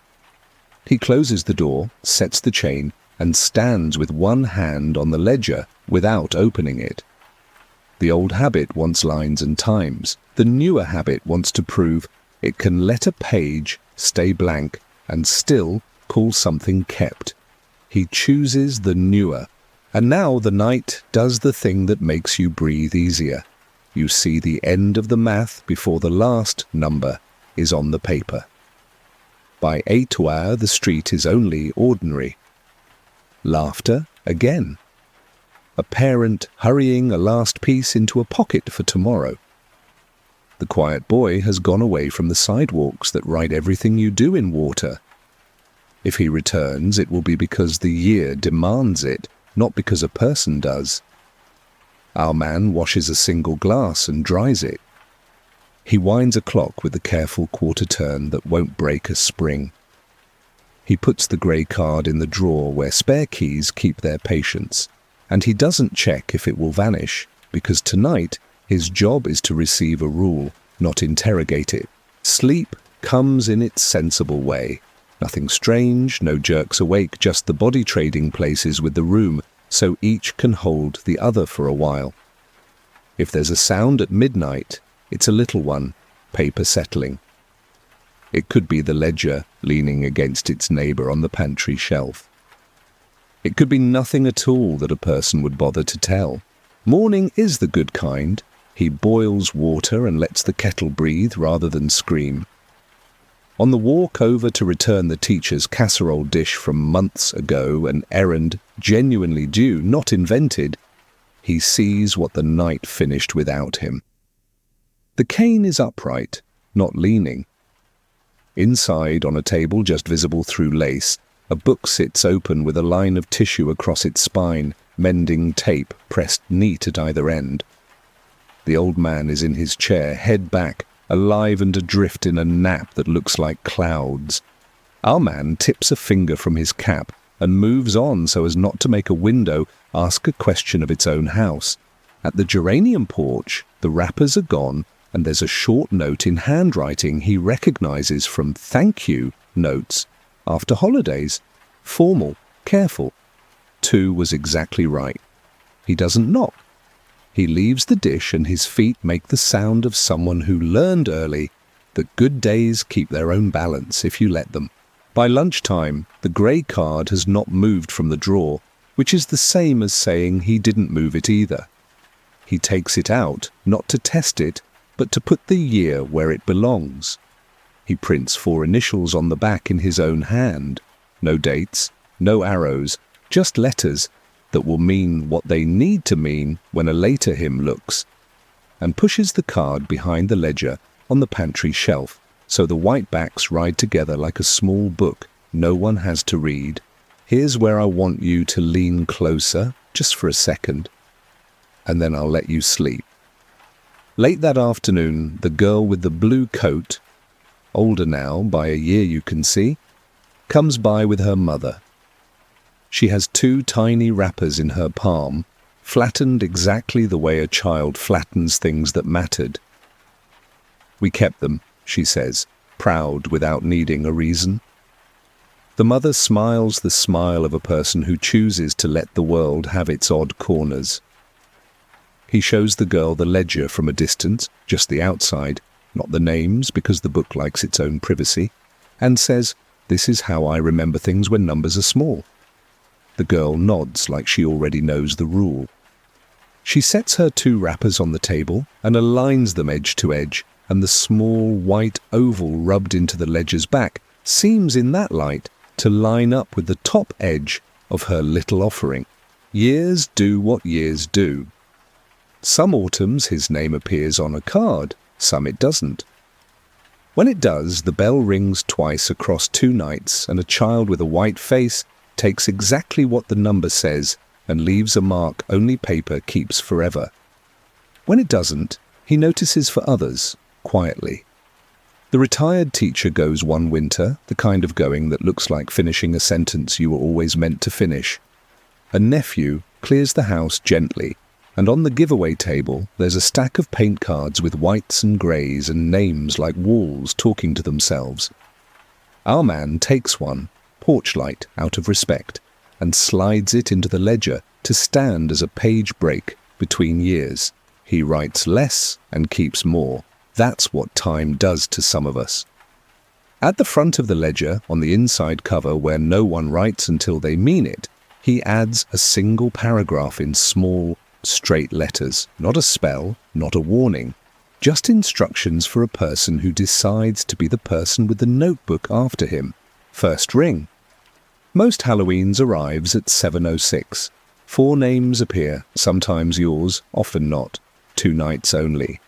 He closes the door, sets the chain, and stands with one hand on the ledger without opening it. The old habit wants lines and times. The newer habit wants to prove it can let a page stay blank and still call something kept. He chooses the newer. And now the night does the thing that makes you breathe easier. You see the end of the math before the last number is on the paper. By Etoile, the street is only ordinary. Laughter again. A parent hurrying a last piece into a pocket for tomorrow. The quiet boy has gone away from the sidewalks that write everything you do in water. If he returns, it will be because the year demands it, not because a person does. Our man washes a single glass and dries it. He winds a clock with a careful quarter turn that won't break a spring. He puts the grey card in the drawer where spare keys keep their patience, and he doesn't check if it will vanish, because tonight his job is to receive a rule, not interrogate it. Sleep comes in its sensible way. Nothing strange, no jerks awake, just the body trading places with the room, so each can hold the other for a while. If there's a sound at midnight, it's a little one, paper settling. It could be the ledger leaning against its neighbour on the pantry shelf. It could be nothing at all that a person would bother to tell. Morning is the good kind. He boils water and lets the kettle breathe rather than scream. On the walk over to return the teacher's casserole dish from months ago, an errand genuinely due, not invented, he sees what the night finished without him. The cane is upright, not leaning. Inside, on a table just visible through lace, a book sits open with a line of tissue across its spine, mending tape pressed neat at either end. The old man is in his chair, head back, alive and adrift in a nap that looks like clouds. Our man tips a finger from his cap and moves on so as not to make a window ask a question of its own house. At the geranium porch, the wrappers are gone, and there's a short note in handwriting he recognizes from thank you notes after holidays. Formal, careful. 2 was exactly right. He doesn't knock. He leaves the dish and his feet make the sound of someone who learned early that good days keep their own balance if you let them. By lunchtime, the grey card has not moved from the drawer, which is the same as saying he didn't move it either. He takes it out, not to test it, but to put the year where it belongs. He prints 4 initials on the back in his own hand. No dates, no arrows, just letters that will mean what they need to mean when a later him looks, and pushes the card behind the ledger on the pantry shelf so the white backs ride together like a small book no one has to read. Here's where I want you to lean closer, just for a second, and then I'll let you sleep. Late that afternoon, the girl with the blue coat, older now by a year you can see, comes by with her mother. She has 2 tiny wrappers in her palm, flattened exactly the way a child flattens things that mattered. We kept them, she says, proud without needing a reason. The mother smiles the smile of a person who chooses to let the world have its odd corners. He shows the girl the ledger from a distance, just the outside, not the names because the book likes its own privacy, and says, "This is how I remember things when numbers are small." The girl nods like she already knows the rule. She sets her 2 wrappers on the table and aligns them edge to edge, and the small white oval rubbed into the ledger's back seems in that light to line up with the top edge of her little offering. Years do what years do. Some autumns his name appears on a card, some it doesn't. When it does, the bell rings twice across 2 nights, and a child with a white face takes exactly what the number says and leaves a mark only paper keeps forever. When it doesn't, he notices for others, quietly. The retired teacher goes one winter, the kind of going that looks like finishing a sentence you were always meant to finish. A nephew clears the house gently, and on the giveaway table there's a stack of paint cards with whites and greys and names like walls talking to themselves. Our man takes one, porchlight out of respect, and slides it into the ledger to stand as a page break between years. He writes less and keeps more. That's what time does to some of us. At the front of the ledger, on the inside cover where no one writes until they mean it, he adds a single paragraph in small, straight letters, not a spell, not a warning, just instructions for a person who decides to be the person with the notebook after him. First ring. Most Halloweens arrives at 7:06. 4 names appear, sometimes yours, often not. 2 nights only.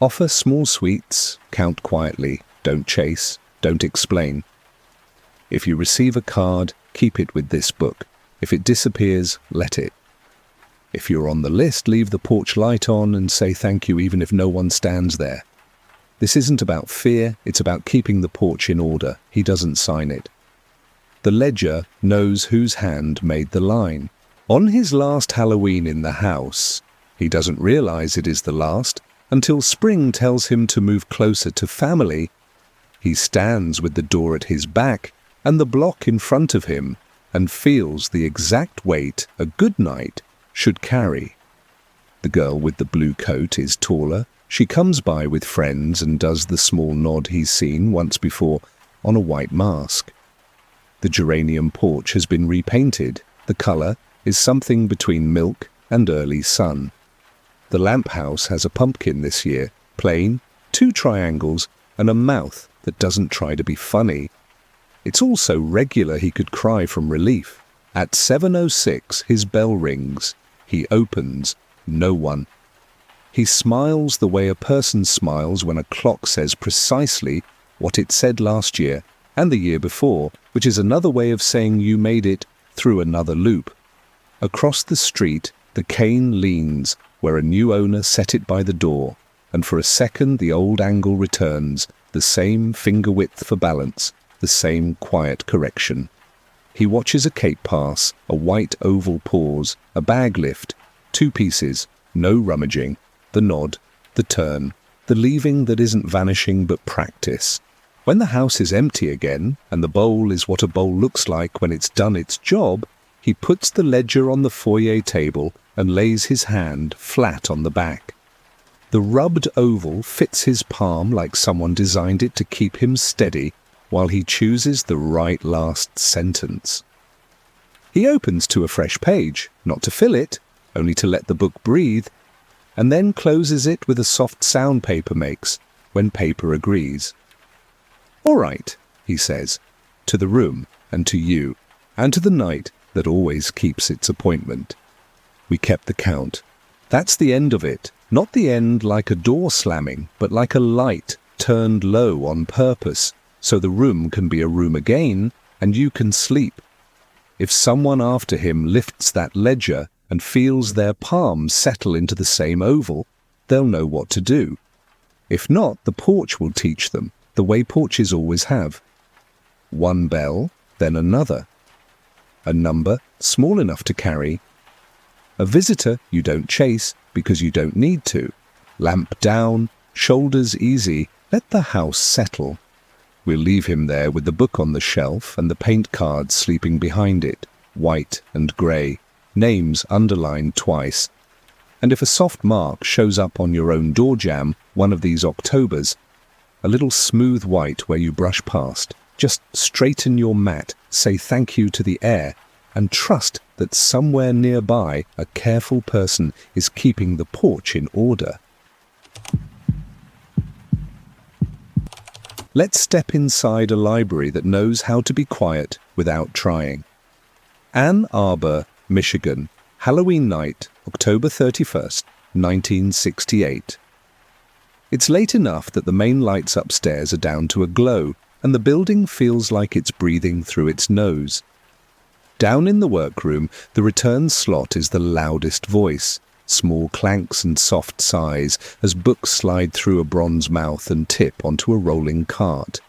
Offer small sweets, count quietly, don't chase, don't explain. If you receive a card, keep it with this book. If it disappears, let it. If you're on the list, leave the porch light on and say thank you even if no one stands there. This isn't about fear, it's about keeping the porch in order. He doesn't sign it. The ledger knows whose hand made the line. On his last Halloween in the house, he doesn't realize it is the last until spring tells him to move closer to family. He stands with the door at his back and the block in front of him and feels the exact weight a good night should carry. The girl with the blue coat is taller. She comes by with friends and does the small nod he's seen once before on a white mask. The geranium porch has been repainted. The colour is something between milk and early sun. The lamp house has a pumpkin this year, plain, 2 triangles, and a mouth that doesn't try to be funny. It's all so regular he could cry from relief. At 7:06 his bell rings. He opens. No one. He smiles the way a person smiles when a clock says precisely what it said last year and the year before, which is another way of saying you made it through another loop. Across the street, the cane leans where a new owner set it by the door, and for a second the old angle returns, the same finger width for balance, the same quiet correction. He watches a cape pass, a white oval pause, a bag lift, 2 pieces, no rummaging, the nod, the turn, the leaving that isn't vanishing but practice. When the house is empty again, and the bowl is what a bowl looks like when it's done its job, he puts the ledger on the foyer table and lays his hand flat on the back. The rubbed oval fits his palm like someone designed it to keep him steady while he chooses the right last sentence. He opens to a fresh page, not to fill it, only to let the book breathe, and then closes it with a soft sound paper makes when paper agrees. "All right," he says, to the room and to you, and to the night that always keeps its appointment. We kept the count. That's the end of it, not the end like a door slamming, but like a light turned low on purpose, so the room can be a room again and you can sleep. If someone after him lifts that ledger and feels their palms settle into the same oval, they'll know what to do. If not, the porch will teach them, the way porches always have. 1 bell, then another. A number small enough to carry. A visitor you don't chase because you don't need to. Lamp down, shoulders easy, let the house settle. We'll leave him there with the book on the shelf and the paint cards sleeping behind it, white and grey, names underlined twice. And if a soft mark shows up on your own door jamb one of these Octobers, a little smooth white where you brush past, just straighten your mat, say thank you to the air, and trust that somewhere nearby a careful person is keeping the porch in order. Let's step inside a library that knows how to be quiet without trying. Ann Arbor, Michigan, Halloween night, October 31st, 1968. It's late enough that the main lights upstairs are down to a glow, and the building feels like it's breathing through its nose. Down in the workroom, the return slot is the loudest voice, small clanks and soft sighs as books slide through a bronze mouth and tip onto a rolling cart.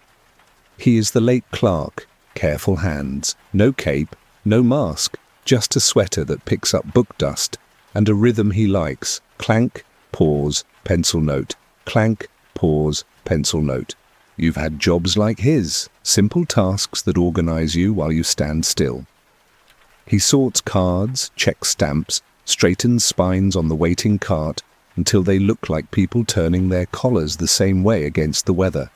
He is the late clerk, careful hands, no cape, no mask, just a sweater that picks up book dust, and a rhythm he likes, clank, pause, pencil note, clank, pause, pencil note. You've had jobs like his, simple tasks that organize you while you stand still. He sorts cards, checks stamps, straightens spines on the waiting cart until they look like people turning their collars the same way against the weather.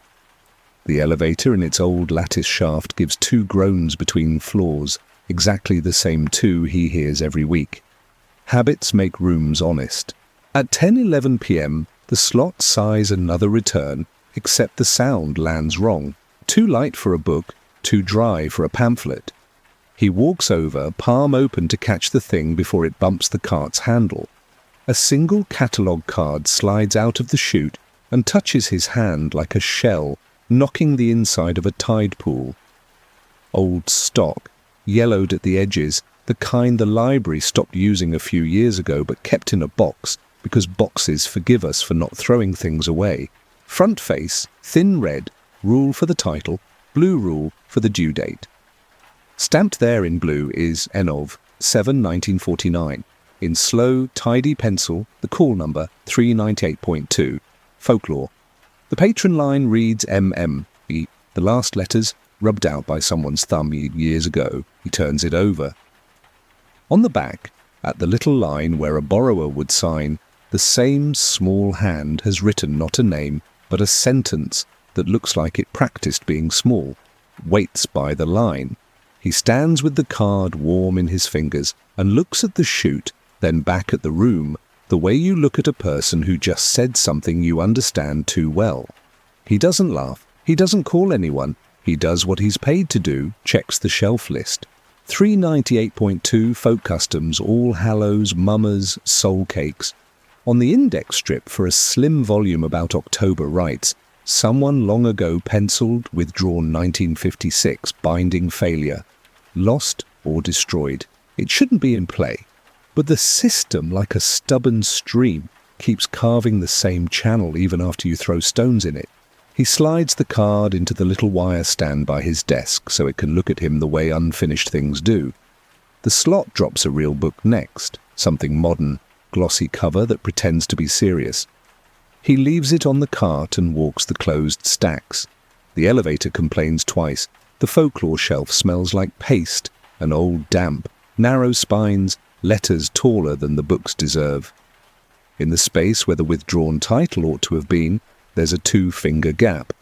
The elevator in its old lattice shaft gives 2 groans between floors, exactly the same 2 he hears every week. Habits make rooms honest. At 10:11 p.m, the slot sighs another return, except the sound lands wrong. Too light for a book, too dry for a pamphlet. He walks over, palm open to catch the thing before it bumps the cart's handle. A single catalogue card slides out of the chute and touches his hand like a shell, knocking the inside of a tide pool. Old stock, yellowed at the edges, the kind the library stopped using a few years ago but kept in a box because boxes forgive us for not throwing things away. Front face, thin red, rule for the title, blue rule for the due date. Stamped there in blue is Enov, 7/1949. In slow, tidy pencil, the call number 398.2, folklore. The patron line reads MM, the last letters rubbed out by someone's thumb years ago. He turns it over. On the back, at the little line where a borrower would sign, the same small hand has written not a name, but a sentence that looks like it practiced being small. Waits by the line. He stands with the card warm in his fingers and looks at the chute, then back at the room, the way you look at a person who just said something you understand too well. He doesn't laugh. He doesn't call anyone. He does what he's paid to do, checks the shelf list. 398.2 Folk Customs, All Hallows, Mummers, Soul Cakes. On the index strip for a slim volume about October writes, someone long ago penciled, withdrawn 1956, binding failure. Lost or destroyed. It shouldn't be in play. But the system, like a stubborn stream, keeps carving the same channel even after you throw stones in it. He slides the card into the little wire stand by his desk so it can look at him the way unfinished things do. The slot drops a real book next, something modern, glossy cover that pretends to be serious. He leaves it on the cart and walks the closed stacks. The elevator complains twice. The folklore shelf smells like paste, an old damp, narrow spines, letters taller than the books deserve. In the space where the withdrawn title ought to have been, there's a 2-finger gap.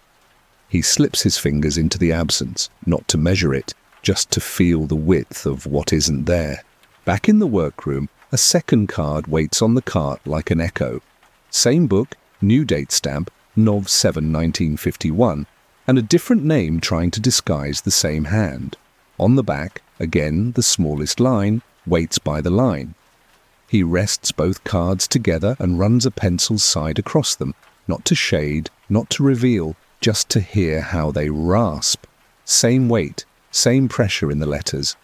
He slips his fingers into the absence, not to measure it, just to feel the width of what isn't there. Back in the workroom, a second card waits on the cart like an echo. Same book, new date stamp, Nov 7/1951, and a different name trying to disguise the same hand. On the back, again the smallest line, waits by the line. He rests both cards together and runs a pencil's side across them, not to shade, not to reveal, just to hear how they rasp. Same weight, same pressure in the letters.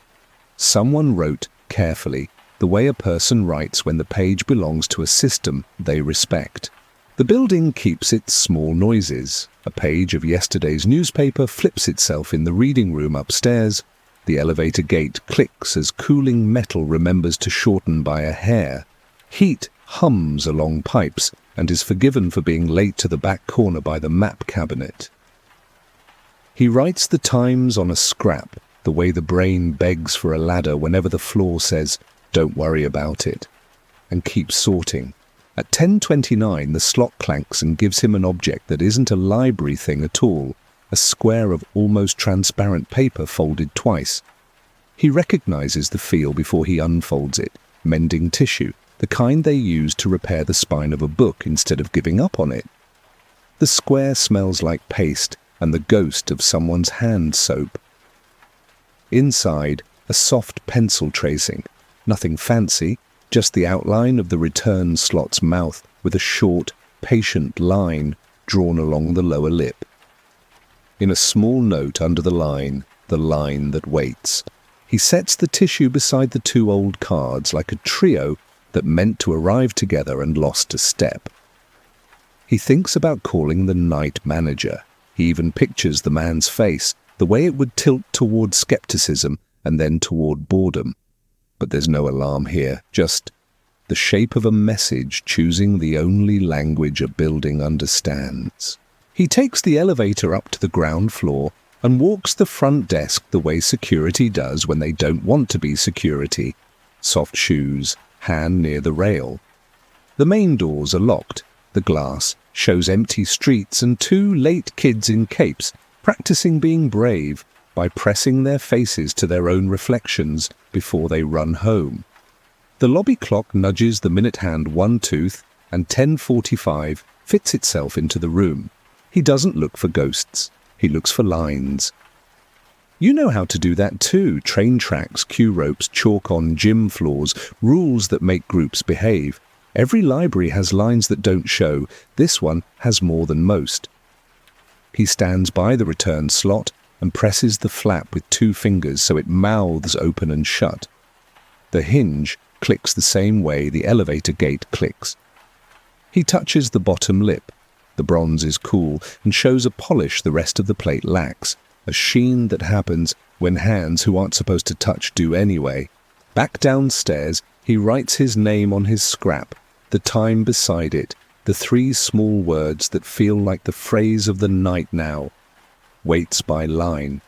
Someone wrote carefully, the way a person writes when the page belongs to a system they respect. The building keeps its small noises. A page of yesterday's newspaper flips itself in the reading room upstairs. The elevator gate clicks as cooling metal remembers to shorten by a hair. Heat hums along pipes and is forgiven for being late to the back corner by the map cabinet. He writes the times on a scrap, the way the brain begs for a ladder whenever the floor says, "Don't worry about it," and keeps sorting. At 10:29, the slot clanks and gives him an object that isn't a library thing at all, a square of almost transparent paper folded twice. He recognizes the feel before he unfolds it, mending tissue, the kind they use to repair the spine of a book instead of giving up on it. The square smells like paste and the ghost of someone's hand soap. Inside, a soft pencil tracing, nothing fancy, just the outline of the return slot's mouth with a short, patient line drawn along the lower lip. In a small note under the line that waits. He sets the tissue beside the 2 old cards like a trio that meant to arrive together and lost a step. He thinks about calling the night manager. He even pictures the man's face, the way it would tilt toward skepticism and then toward boredom. But there's no alarm here, just the shape of a message choosing the only language a building understands. He takes the elevator up to the ground floor and walks the front desk the way security does when they don't want to be security. Soft shoes, hand near the rail. The main doors are locked. The glass shows empty streets and 2 late kids in capes practicing being brave by pressing their faces to their own reflections before they run home. The lobby clock nudges the minute hand one tooth, and 10:45 fits itself into the room. He doesn't look for ghosts. He looks for lines. You know how to do that too. Train tracks, cue ropes, chalk on gym floors, rules that make groups behave. Every library has lines that don't show. This one has more than most. He stands by the return slot and presses the flap with 2 fingers so it mouths open and shut. The hinge clicks the same way the elevator gate clicks. He touches the bottom lip. The bronze is cool and shows a polish the rest of the plate lacks, a sheen that happens when hands who aren't supposed to touch do anyway. Back downstairs, he writes his name on his scrap, the time beside it, the 3 small words that feel like the phrase of the night now. Waits by line.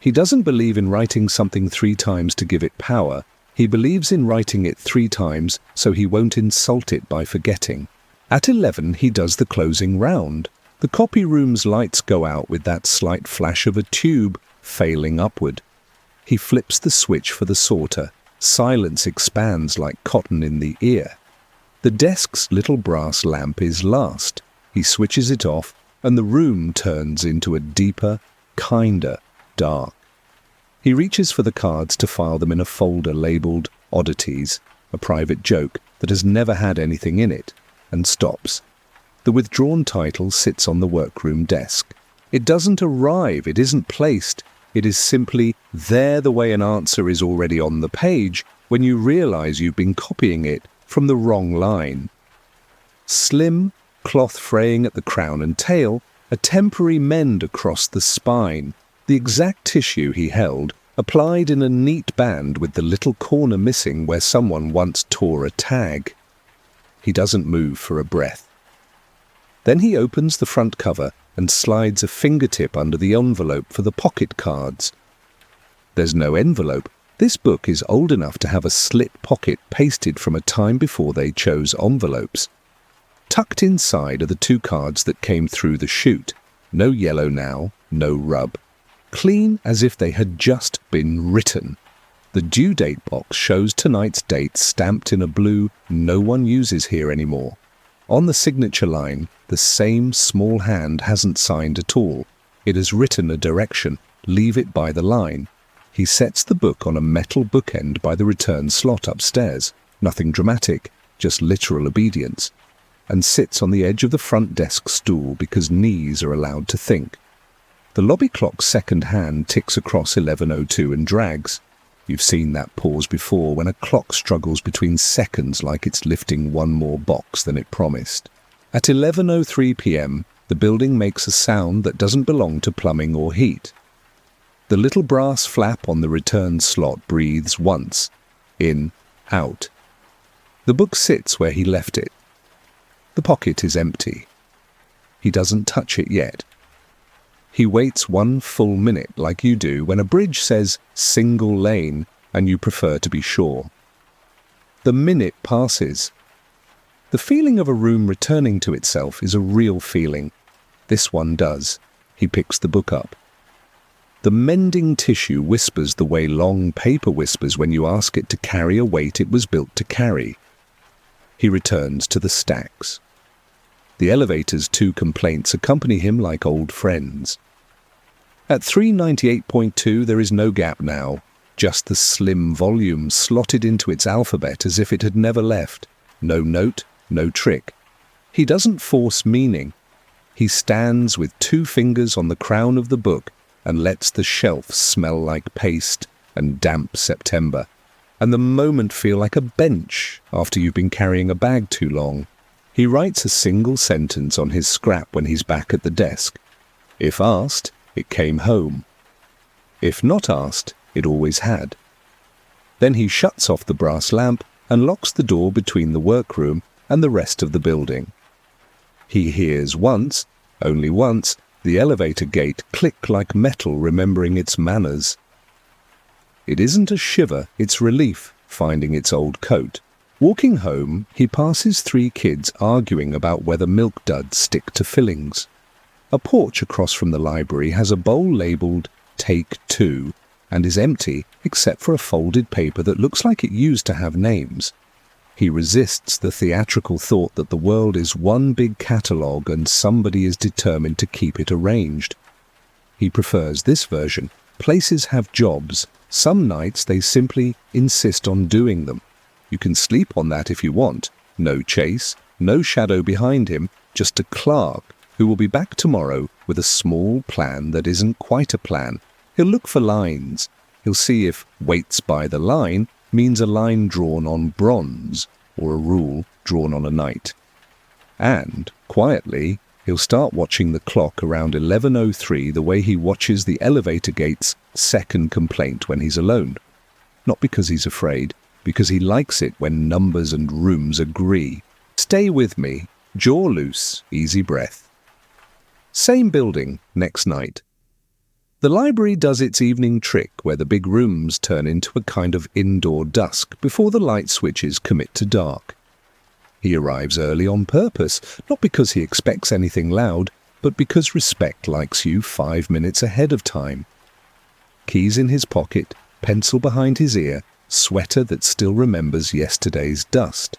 He doesn't believe in writing something 3 times to give it power. He believes in writing it 3 times so he won't insult it by forgetting. At 11, he does the closing round. The copy room's lights go out with that slight flash of a tube failing upward. He flips the switch for the sorter. Silence expands like cotton in the ear. The desk's little brass lamp is last. He switches it off, and the room turns into a deeper, kinder dark. He reaches for the cards to file them in a folder labelled Oddities, a private joke that has never had anything in it, and stops. The withdrawn title sits on the workroom desk. It doesn't arrive, it isn't placed. It is simply there the way an answer is already on the page when you realise you've been copying it from the wrong line. Slim, cloth fraying at the crown and tail, a temporary mend across the spine, the exact tissue he held, applied in a neat band with the little corner missing where someone once tore a tag. He doesn't move for a breath. Then he opens the front cover and slides a fingertip under the envelope for the pocket cards. There's no envelope. This book is old enough to have a slit pocket pasted from a time before they chose envelopes. Tucked inside are the 2 cards that came through the chute. No yellow now, no rub. Clean as if they had just been written. The due date box shows tonight's date stamped in a blue no one uses here anymore. On the signature line, the same small hand hasn't signed at all. It has written a direction, leave it by the line. He sets the book on a metal bookend by the return slot upstairs. Nothing dramatic, just literal obedience. And sits on the edge of the front desk stool because knees are allowed to think. The lobby clock's second hand ticks across 11:02 and drags. You've seen that pause before when a clock struggles between seconds like it's lifting one more box than it promised. At 11:03 p.m., the building makes a sound that doesn't belong to plumbing or heat. The little brass flap on the return slot breathes once. In, out. The book sits where he left it. The pocket is empty. He doesn't touch it yet. He waits 1 full minute like you do when a bridge says single lane and you prefer to be sure. The minute passes. The feeling of a room returning to itself is a real feeling. This one does. He picks the book up. The mending tissue whispers the way long paper whispers when you ask it to carry a weight it was built to carry. He returns to the stacks. The elevator's 2 complaints accompany him like old friends. At 398.2 there is no gap now, just the slim volume slotted into its alphabet as if it had never left. No note, no trick. He doesn't force meaning. He stands with 2 fingers on the crown of the book and lets the shelf smell like paste and damp September, and the moment feel like a bench after you've been carrying a bag too long. He writes a single sentence on his scrap when he's back at the desk. If asked, it came home. If not asked, it always had. Then he shuts off the brass lamp and locks the door between the workroom and the rest of the building. He hears once, only once, the elevator gate click like metal remembering its manners. It isn't a shiver, it's relief, finding its old coat. Walking home, he passes 3 kids arguing about whether milk duds stick to fillings. A porch across from the library has a bowl labelled Take Two and is empty except for a folded paper that looks like it used to have names. He resists the theatrical thought that the world is one big catalogue and somebody is determined to keep it arranged. He prefers this version. Places have jobs. Some nights they simply insist on doing them. You can sleep on that if you want. No chase, no shadow behind him, just a clerk who will be back tomorrow with a small plan that isn't quite a plan. He'll look for lines. He'll see if waits by the line means a line drawn on bronze or a rule drawn on a knight. And, quietly, he'll start watching the clock around 11:03 the way he watches the elevator gate's second complaint when he's alone. Not because he's afraid, because he likes it when numbers and rooms agree. Stay with me, jaw loose, easy breath. Same building, next night. The library does its evening trick where the big rooms turn into a kind of indoor dusk before the light switches commit to dark. He arrives early on purpose, not because he expects anything loud, but because respect likes you 5 minutes ahead of time. Keys in his pocket, pencil behind his ear, sweater that still remembers yesterday's dust.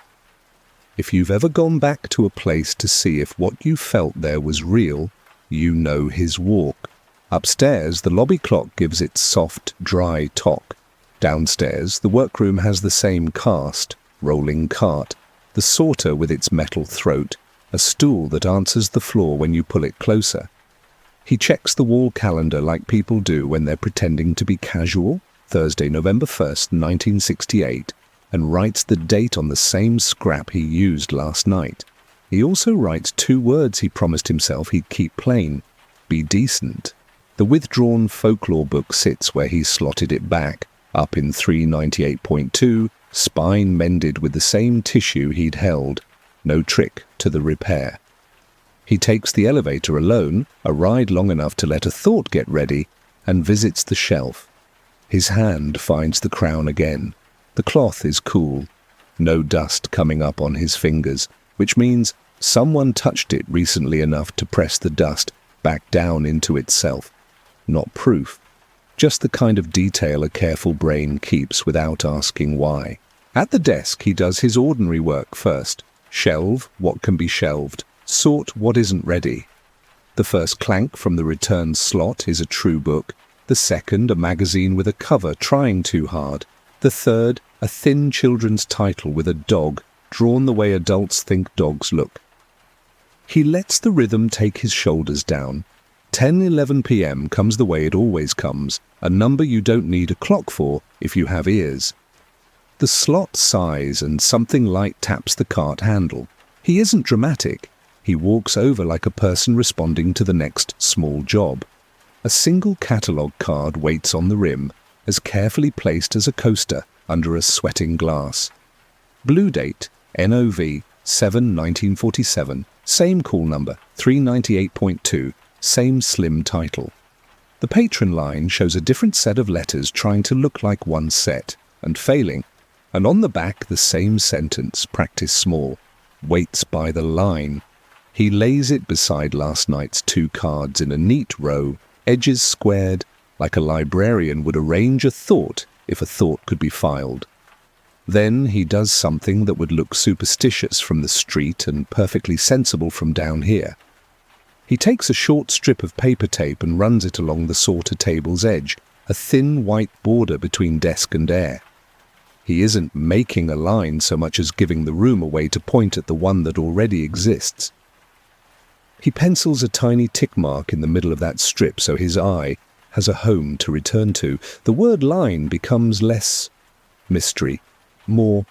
If you've ever gone back to a place to see if what you felt there was real, you know his walk. Upstairs, the lobby clock gives its soft, dry tock. Downstairs, the workroom has the same cast, rolling cart, the sorter with its metal throat, a stool that answers the floor when you pull it closer. He checks the wall calendar like people do when they're pretending to be casual, Thursday, November 1st, 1968, and writes the date on the same scrap he used last night. He also writes 2 words he promised himself he'd keep plain: be decent. The withdrawn folklore book sits where he slotted it back, up in 398.2, spine mended with the same tissue he'd held. No trick to the repair. He takes the elevator alone, a ride long enough to let a thought get ready, and visits the shelf. His hand finds the crown again. The cloth is cool. No dust coming up on his fingers, which means someone touched it recently enough to press the dust back down into itself. Not proof, just the kind of detail a careful brain keeps without asking why. At the desk, he does his ordinary work first. Shelve what can be shelved, sort what isn't ready. The first clank from the return slot is a true book. The second, a magazine with a cover trying too hard. The third, a thin children's title with a dog, drawn the way adults think dogs look. He lets the rhythm take his shoulders down. 10:11 p.m. comes the way it always comes, a number you don't need a clock for if you have ears. The slot sighs and something light taps the cart handle. He isn't dramatic. He walks over like a person responding to the next small job. A single catalogue card waits on the rim, as carefully placed as a coaster under a sweating glass. Blue date, NOV 7/1947, same call number, 398.2, same slim title. The patron line shows a different set of letters trying to look like one set, and failing, and on the back the same sentence, practice small, waits by the line. He lays it beside last night's 2 cards in a neat row, edges squared, like a librarian would arrange a thought if a thought could be filed. Then he does something that would look superstitious from the street and perfectly sensible from down here. He takes a short strip of paper tape and runs it along the sorter table's edge, a thin white border between desk and air. He isn't making a line so much as giving the room a way to point at the one that already exists. He pencils a tiny tick mark in the middle of that strip so his eye has a home to return to. The word line becomes less mystery, more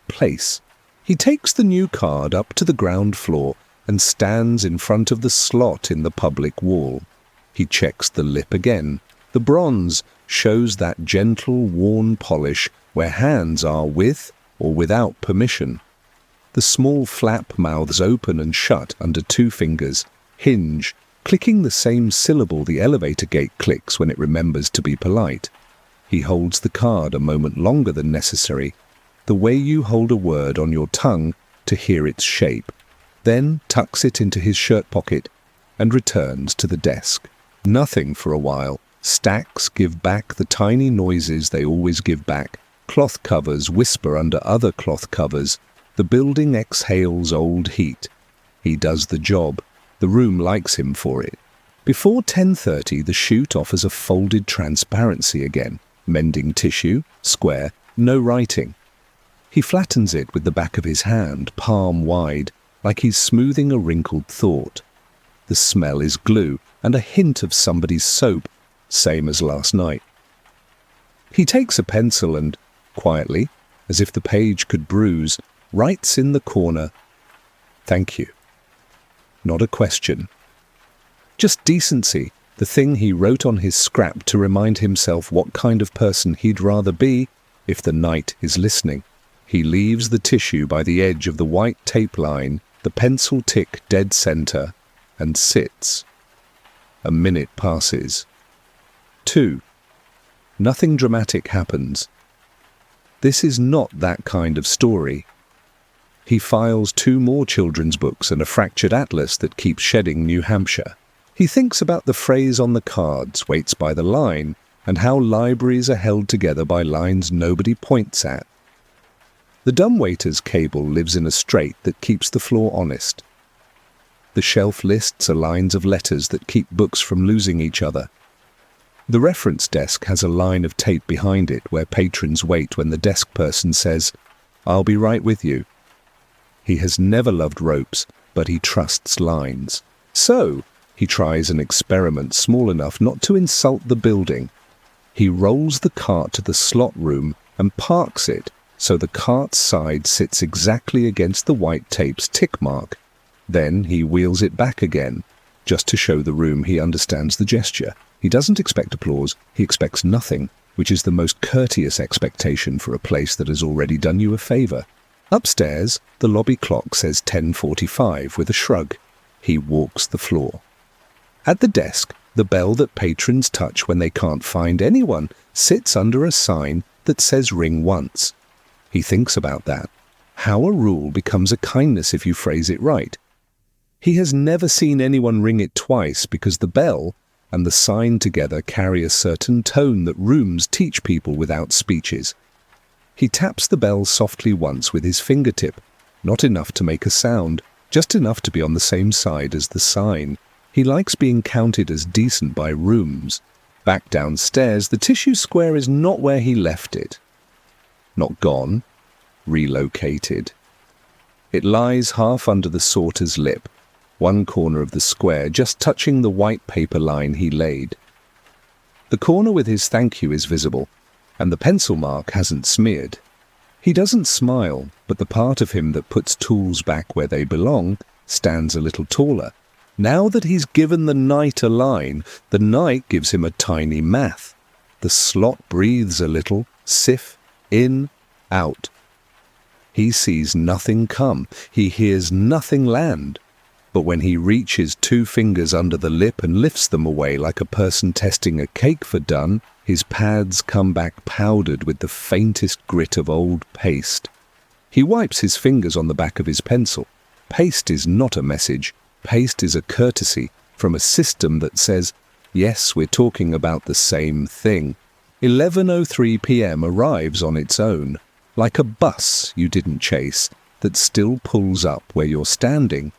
place. He takes the new card up to the ground floor and stands in front of the slot in the public wall. He checks the lip again. The bronze shows that gentle, worn polish where hands are with or without permission. The small flap mouths open and shut under 2 fingers, hinge, clicking the same syllable the elevator gate clicks when it remembers to be polite. He holds the card a moment longer than necessary, the way you hold a word on your tongue to hear its shape, then tucks it into his shirt pocket and returns to the desk. Nothing for a while. Stacks give back the tiny noises they always give back. Cloth covers whisper under other cloth covers. The building exhales old heat. He does the job. The room likes him for it. Before 10:30, the chute offers a folded transparency again. Mending tissue, square, no writing. He flattens it with the back of his hand, palm wide, like he's smoothing a wrinkled thought. The smell is glue and a hint of somebody's soap, same as last night. He takes a pencil and, quietly, as if the page could bruise, writes in the corner, "Thank you." Not a question. Just decency, the thing he wrote on his scrap to remind himself what kind of person he'd rather be if the night is listening. He leaves the tissue by the edge of the white tape line, the pencil tick dead center, and sits. A minute passes. 2. Nothing dramatic happens. This is not that kind of story. He files 2 more children's books and a fractured atlas that keeps shedding New Hampshire. He thinks about the phrase on the cards, waits by the line, and how libraries are held together by lines nobody points at. The dumbwaiter's cable lives in a strait that keeps the floor honest. The shelf lists are lines of letters that keep books from losing each other. The reference desk has a line of tape behind it where patrons wait when the desk person says, "I'll be right with you." He has never loved ropes, but he trusts lines. So, he tries an experiment small enough not to insult the building. He rolls the cart to the slot room and parks it so the cart's side sits exactly against the white tape's tick mark. Then he wheels it back again, just to show the room he understands the gesture. He doesn't expect applause, he expects nothing, which is the most courteous expectation for a place that has already done you a favor. Upstairs, the lobby clock says 10:45 with a shrug. He walks the floor. At the desk, the bell that patrons touch when they can't find anyone sits under a sign that says "ring once." He thinks about that. How a rule becomes a kindness if you phrase it right. He has never seen anyone ring it twice because the bell and the sign together carry a certain tone that rooms teach people without speeches. He taps the bell softly once with his fingertip, not enough to make a sound, just enough to be on the same side as the sign. He likes being counted as decent by rooms. Back downstairs, the tissue square is not where he left it. Not gone, relocated. It lies half under the sorter's lip, one corner of the square just touching the white paper line he laid. The corner with his "thank you" is visible, and the pencil mark hasn't smeared. He doesn't smile, but the part of him that puts tools back where they belong stands a little taller. Now that he's given the night a line, the night gives him a tiny math. The slot breathes a little, sift, in, out. He sees nothing come, he hears nothing land. But when he reaches 2 fingers under the lip and lifts them away like a person testing a cake for done, his pads come back powdered with the faintest grit of old paste. He wipes his fingers on the back of his pencil. Paste is not a message. Paste is a courtesy from a system that says, yes, we're talking about the same thing. 11:03 p.m. arrives on its own, like a bus you didn't chase that still pulls up where you're standing.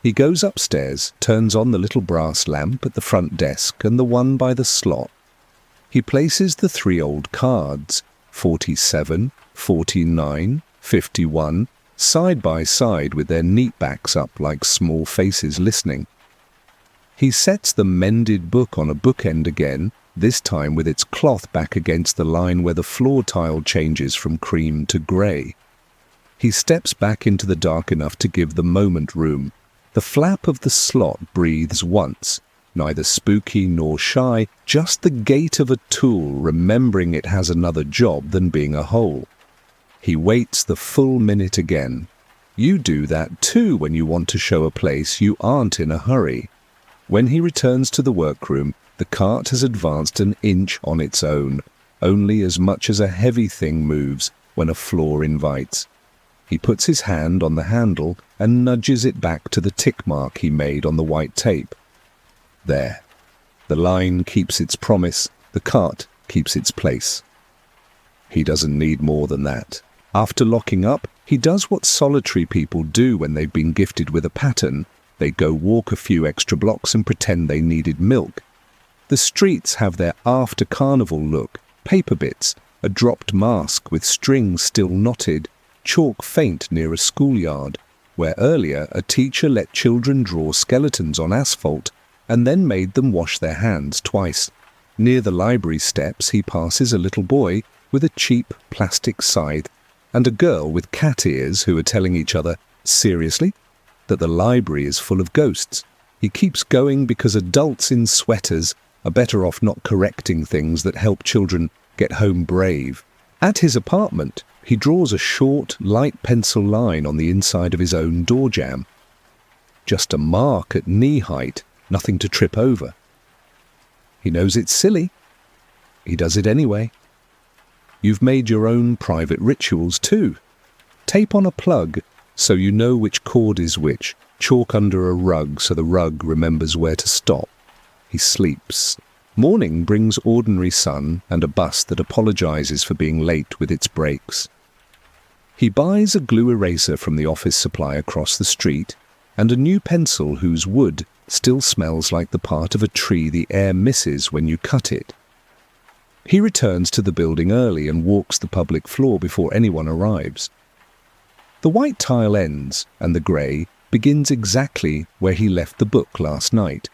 He goes upstairs, turns on the little brass lamp at the front desk and the one by the slot. He places the 3 old cards, 47, 49, 51, side by side with their neat backs up like small faces listening. He sets the mended book on a bookend again, this time with its cloth back against the line where the floor tile changes from cream to grey. He steps back into the dark enough to give the moment room. The flap of the slot breathes once, neither spooky nor shy, just the gait of a tool remembering it has another job than being a hole. He waits the full minute again. You do that too when you want to show a place you aren't in a hurry. When he returns to the workroom, the cart has advanced an inch on its own, only as much as a heavy thing moves when a floor invites. He puts his hand on the handle and nudges it back to the tick mark he made on the white tape. There. The line keeps its promise, the cart keeps its place. He doesn't need more than that. After locking up, he does what solitary people do when they've been gifted with a pattern. They go walk a few extra blocks and pretend they needed milk. The streets have their after-carnival look, paper bits, a dropped mask with strings still knotted, chalk faint near a schoolyard, where earlier a teacher let children draw skeletons on asphalt and then made them wash their hands twice. Near the library steps he passes a little boy with a cheap plastic scythe and a girl with cat ears who are telling each other, seriously, that the library is full of ghosts. He keeps going because adults in sweaters are better off not correcting things that help children get home brave. At his apartment, he draws a short, light pencil line on the inside of his own door jamb. Just a mark at knee height, nothing to trip over. He knows it's silly. He does it anyway. You've made your own private rituals too. Tape on a plug so you know which cord is which. Chalk under a rug so the rug remembers where to stop. He sleeps. Morning brings ordinary sun and a bus that apologizes for being late with its brakes. He buys a glue eraser from the office supply across the street and a new pencil whose wood still smells like the part of a tree the air misses when you cut it. He returns to the building early and walks the public floor before anyone arrives. The white tile ends and the grey begins exactly where he left the book last night,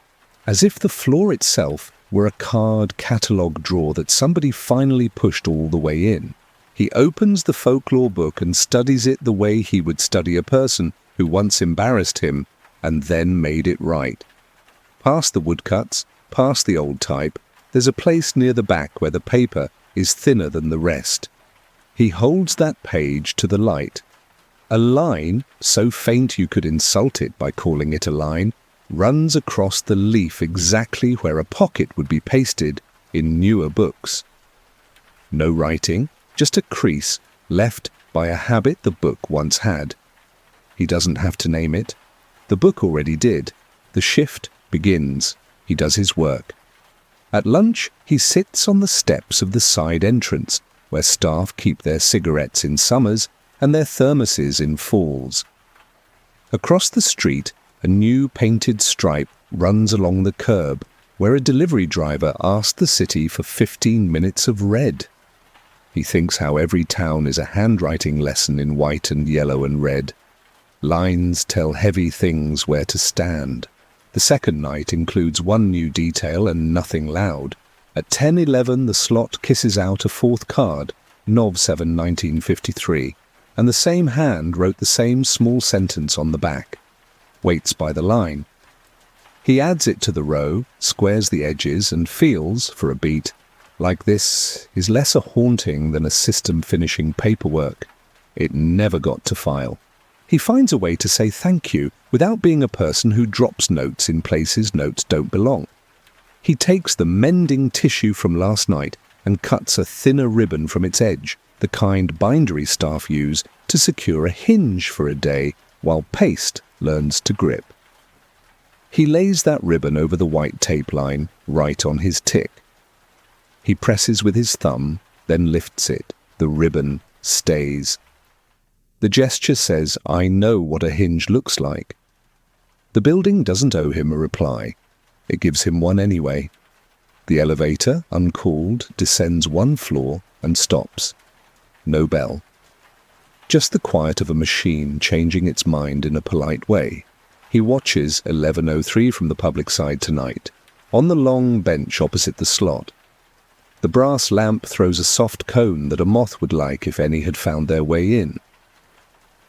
as if the floor itself were a card catalogue drawer that somebody finally pushed all the way in. He opens the folklore book and studies it the way he would study a person who once embarrassed him and then made it right. Past the woodcuts, past the old type, there's a place near the back where the paper is thinner than the rest. He holds that page to the light. A line, so faint you could insult it by calling it a line, runs across the leaf exactly where a pocket would be pasted in newer books. No writing, just a crease left by a habit the book once had. He doesn't have to name it. The book already did. The shift begins. He does his work. At lunch, he sits on the steps of the side entrance, where staff keep their cigarettes in summers and their thermoses in falls. Across the street, a new painted stripe runs along the curb, where a delivery driver asked the city for 15 minutes of red. He thinks how every town is a handwriting lesson in white and yellow and red. Lines tell heavy things where to stand. The second night includes one new detail and nothing loud. At 10:11 the slot kisses out a fourth card, Nov 7, 1953, and the same hand wrote the same small sentence on the back. Waits by the line. He adds it to the row, squares the edges, and feels, for a beat, like this is less a haunting than a system finishing paperwork. It never got to file. He finds a way to say thank you without being a person who drops notes in places notes don't belong. He takes the mending tissue from last night and cuts a thinner ribbon from its edge, the kind bindery staff use to secure a hinge for a day while paste learns to grip. He lays that ribbon over the white tape line right on his tick. He presses with his thumb, then lifts it. The ribbon stays. The gesture says, I know what a hinge looks like. The building doesn't owe him a reply. It gives him one anyway. The elevator, uncalled, descends one floor and stops. No bell. Just the quiet of a machine changing its mind in a polite way. He watches 11:03 from the public side tonight, on the long bench opposite the slot. The brass lamp throws a soft cone that a moth would like if any had found their way in.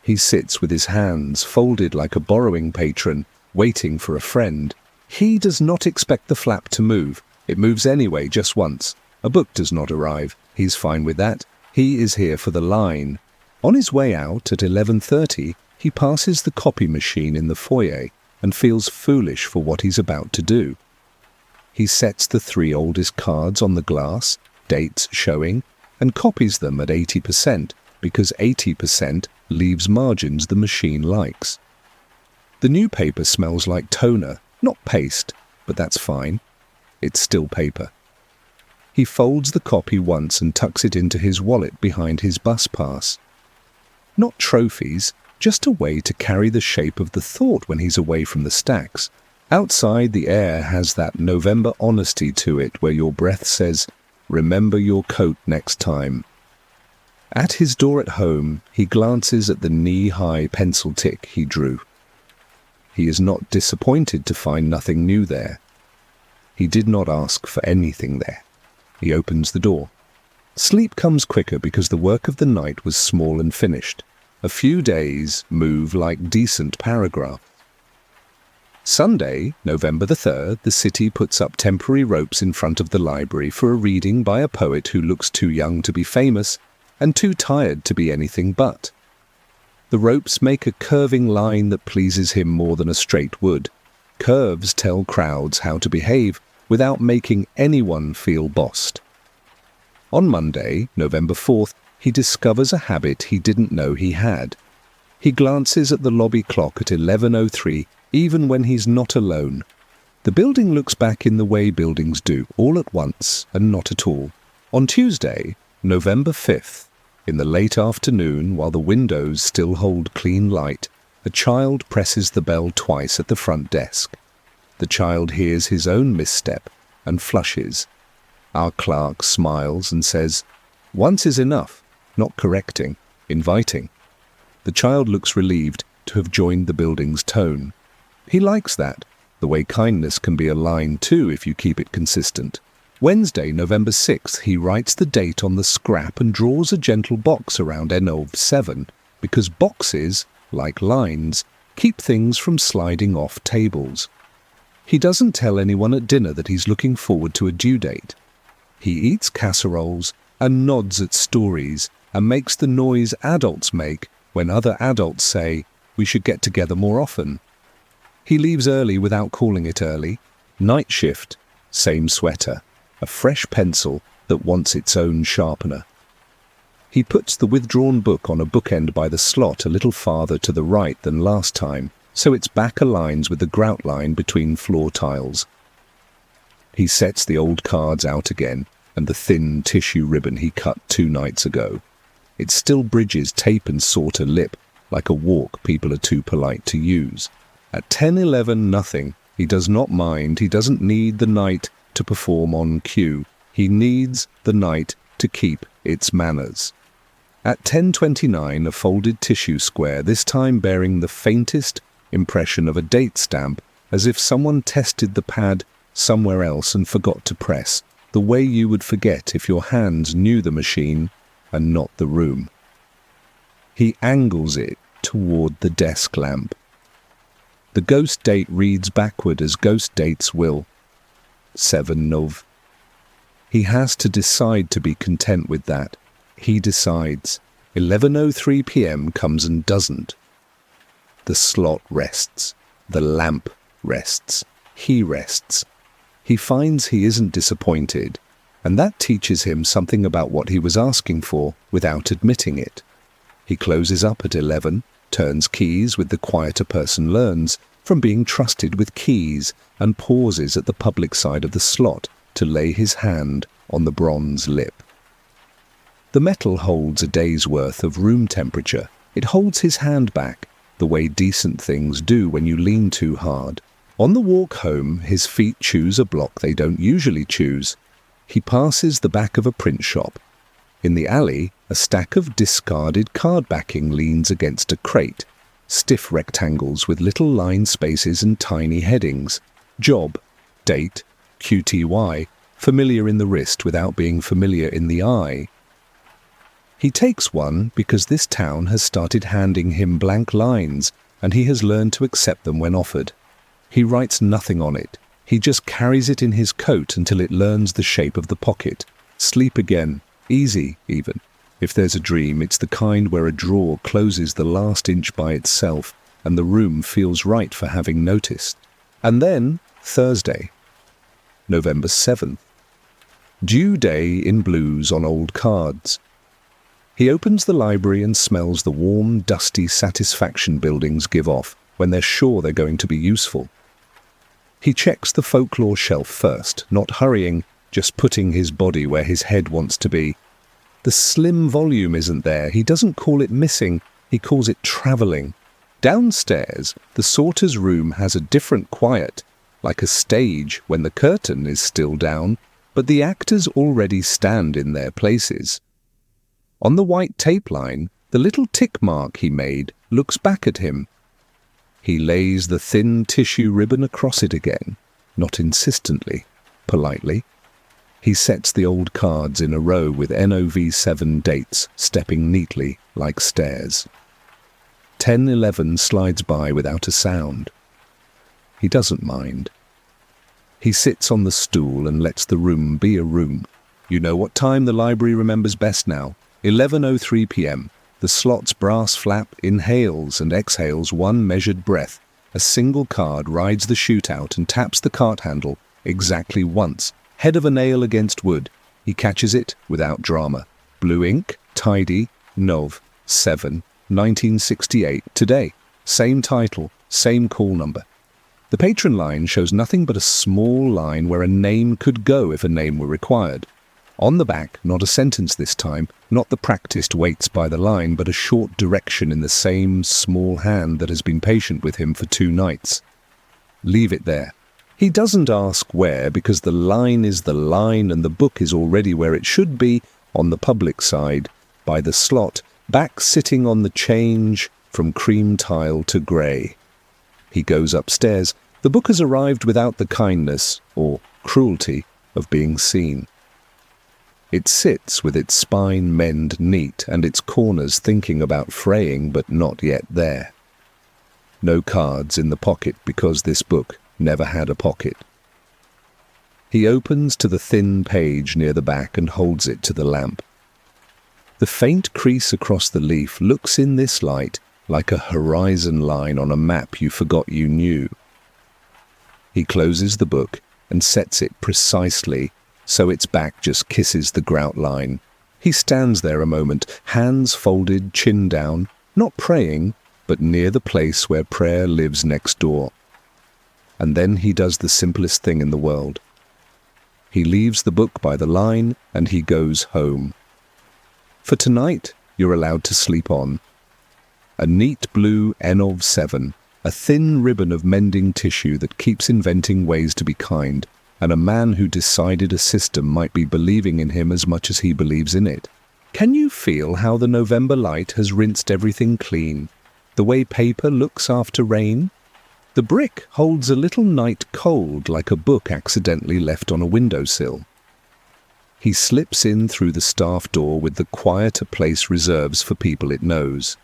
He sits with his hands folded like a borrowing patron, waiting for a friend. He does not expect the flap to move. It moves anyway, just once. A book does not arrive. He's fine with that. He is here for the line. On his way out at 11:30, he passes the copy machine in the foyer and feels foolish for what he's about to do. He sets the 3 oldest cards on the glass, dates showing, and copies them at 80%, because 80% leaves margins the machine likes. The new paper smells like toner, not paste. but that's fine. It's still paper. He folds the copy once and tucks it into his wallet behind his bus pass. Not trophies, just a way to carry the shape of the thought when he's away from the stacks. Outside, the air has that November honesty to it where your breath says, "Remember your coat next time." At his door at home, he glances at the knee-high pencil tick he drew. He is not disappointed to find nothing new there. He did not ask for anything there. He opens the door. Sleep comes quicker because the work of the night was small and finished. A few days move like decent paragraphs. Sunday, November the 3rd, the city puts up temporary ropes in front of the library for a reading by a poet who looks too young to be famous and too tired to be anything but. The ropes make a curving line that pleases him more than a straight would. Curves tell crowds how to behave without making anyone feel bossed. On Monday, November 4th, he discovers a habit he didn't know he had. He glances at the lobby clock at 11:03, even when he's not alone. The building looks back in the way buildings do, all at once and not at all. On Tuesday, November 5th, in the late afternoon, while the windows still hold clean light, a child presses the bell twice at the front desk. The child hears his own misstep and flushes. Our clerk smiles and says, "Once is enough," not correcting, inviting. The child looks relieved to have joined the building's tone. He likes that, the way kindness can be a line too if you keep it consistent. Wednesday, November 6th, he writes the date on the scrap and draws a gentle box around N07, because boxes, like lines, keep things from sliding off tables. He doesn't tell anyone at dinner that he's looking forward to a due date. He eats casseroles and nods at stories and makes the noise adults make when other adults say, "We should get together more often." He leaves early without calling it early. Night shift, same sweater, a fresh pencil that wants its own sharpener. He puts the withdrawn book on a bookend by the slot a little farther to the right than last time, so its back aligns with the grout line between floor tiles. He sets the old cards out again and the thin tissue ribbon he cut 2 nights ago. It still bridges tape and saw to lip, like a walk people are too polite to use. At 10:11 nothing. He does not mind. He doesn't need the night to perform on cue. He needs the night to keep its manners. At 10:29 a folded tissue square, this time bearing the faintest impression of a date stamp, as if someone tested the pad somewhere else and forgot to press, the way you would forget if your hands knew the machine and not the room. He angles it toward the desk lamp. The ghost date reads backward as ghost dates will. 7 Nov. He has to decide to be content with that. He decides. 11:03 p.m. comes and doesn't. The slot rests. The lamp rests. He rests. He finds he isn't disappointed, and that teaches him something about what he was asking for without admitting it. He closes up at 11, turns keys with the quieter person learns from being trusted with keys, and pauses at the public side of the slot to lay his hand on the bronze lip. The metal holds a day's worth of room temperature. It holds his hand back, the way decent things do when you lean too hard. On the walk home, his feet choose a block they don't usually choose. He passes the back of a print shop. In the alley, a stack of discarded card backing leans against a crate, stiff rectangles with little line spaces and tiny headings. Job, date, QTY, familiar in the wrist without being familiar in the eye. He takes one because this town has started handing him blank lines and he has learned to accept them when offered. He writes nothing on it. He just carries it in his coat until it learns the shape of the pocket. Sleep again. Easy, even. If there's a dream, it's the kind where a drawer closes the last inch by itself and the room feels right for having noticed. And then, Thursday, November 7th. Due day in blues on old cards. He opens the library and smells the warm, dusty satisfaction buildings give off when they're sure they're going to be useful. He checks the folklore shelf first, not hurrying, just putting his body where his head wants to be. The slim volume isn't there. He doesn't call it missing, he calls it travelling. Downstairs, the sorter's room has a different quiet, like a stage when the curtain is still down, but the actors already stand in their places. On the white tape line, the little tick mark he made looks back at him. He lays the thin tissue ribbon across it again, not insistently, politely. He sets the old cards in a row with NOV7 dates, stepping neatly like stairs. 10:11 slides by without a sound. He doesn't mind. He sits on the stool and lets the room be a room. You know what time the library remembers best now. 11:03 p.m. The slot's brass flap inhales and exhales one measured breath. A single card rides the shootout and taps the cart handle exactly once. Head of a nail against wood. He catches it without drama. Blue ink, tidy, Nov, 7, 1968, today. Same title, same call number. The patron line shows nothing but a small line where a name could go if a name were required. On the back, not a sentence this time, not the practiced waits by the line, but a short direction in the same small hand that has been patient with him for 2 nights. Leave it there. He doesn't ask where, because the line is the line and the book is already where it should be, on the public side, by the slot, back sitting on the change from cream tile to grey. He goes upstairs. The book has arrived without the kindness, or cruelty, of being seen. It sits with its spine mend neat and its corners thinking about fraying but not yet there. No cards in the pocket because this book never had a pocket. He opens to the thin page near the back and holds it to the lamp. The faint crease across the leaf looks in this light like a horizon line on a map you forgot you knew. He closes the book and sets it precisely so its back just kisses the grout line. He stands there a moment, hands folded, chin down, not praying, but near the place where prayer lives next door. And then he does the simplest thing in the world. He leaves the book by the line and he goes home. For tonight, you're allowed to sleep on. A neat blue NOV7, a thin ribbon of mending tissue that keeps inventing ways to be kind, and a man who decided a system might be believing in him as much as he believes in it. Can you feel how the November light has rinsed everything clean? The way paper looks after rain? The brick holds a little night cold like a book accidentally left on a windowsill. He slips in through the staff door with the quieter place reserves for people it knows.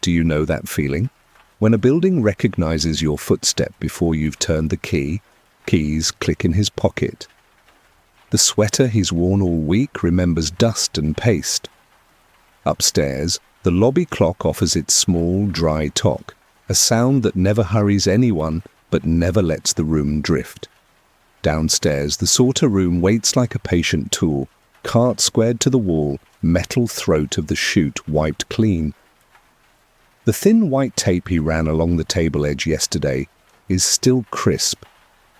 Do you know that feeling? When a building recognizes your footstep before you've turned the key, keys click in his pocket. The sweater he's worn all week remembers dust and paste. Upstairs, the lobby clock offers its small, dry talk, a sound that never hurries anyone but never lets the room drift. Downstairs, the sorter room waits like a patient tool, cart squared to the wall, metal throat of the chute wiped clean. The thin white tape he ran along the table edge yesterday is still crisp.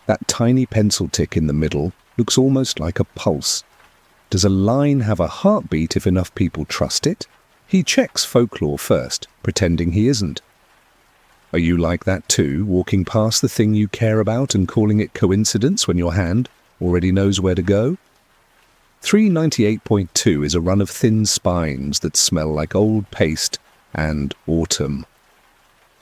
That tiny pencil tick in the middle looks almost like a pulse. Does a line have a heartbeat if enough people trust it? He checks folklore first, pretending he isn't. Are you like that too, walking past the thing you care about and calling it coincidence when your hand already knows where to go? 398.2 is a run of thin spines that smell like old paste and autumn.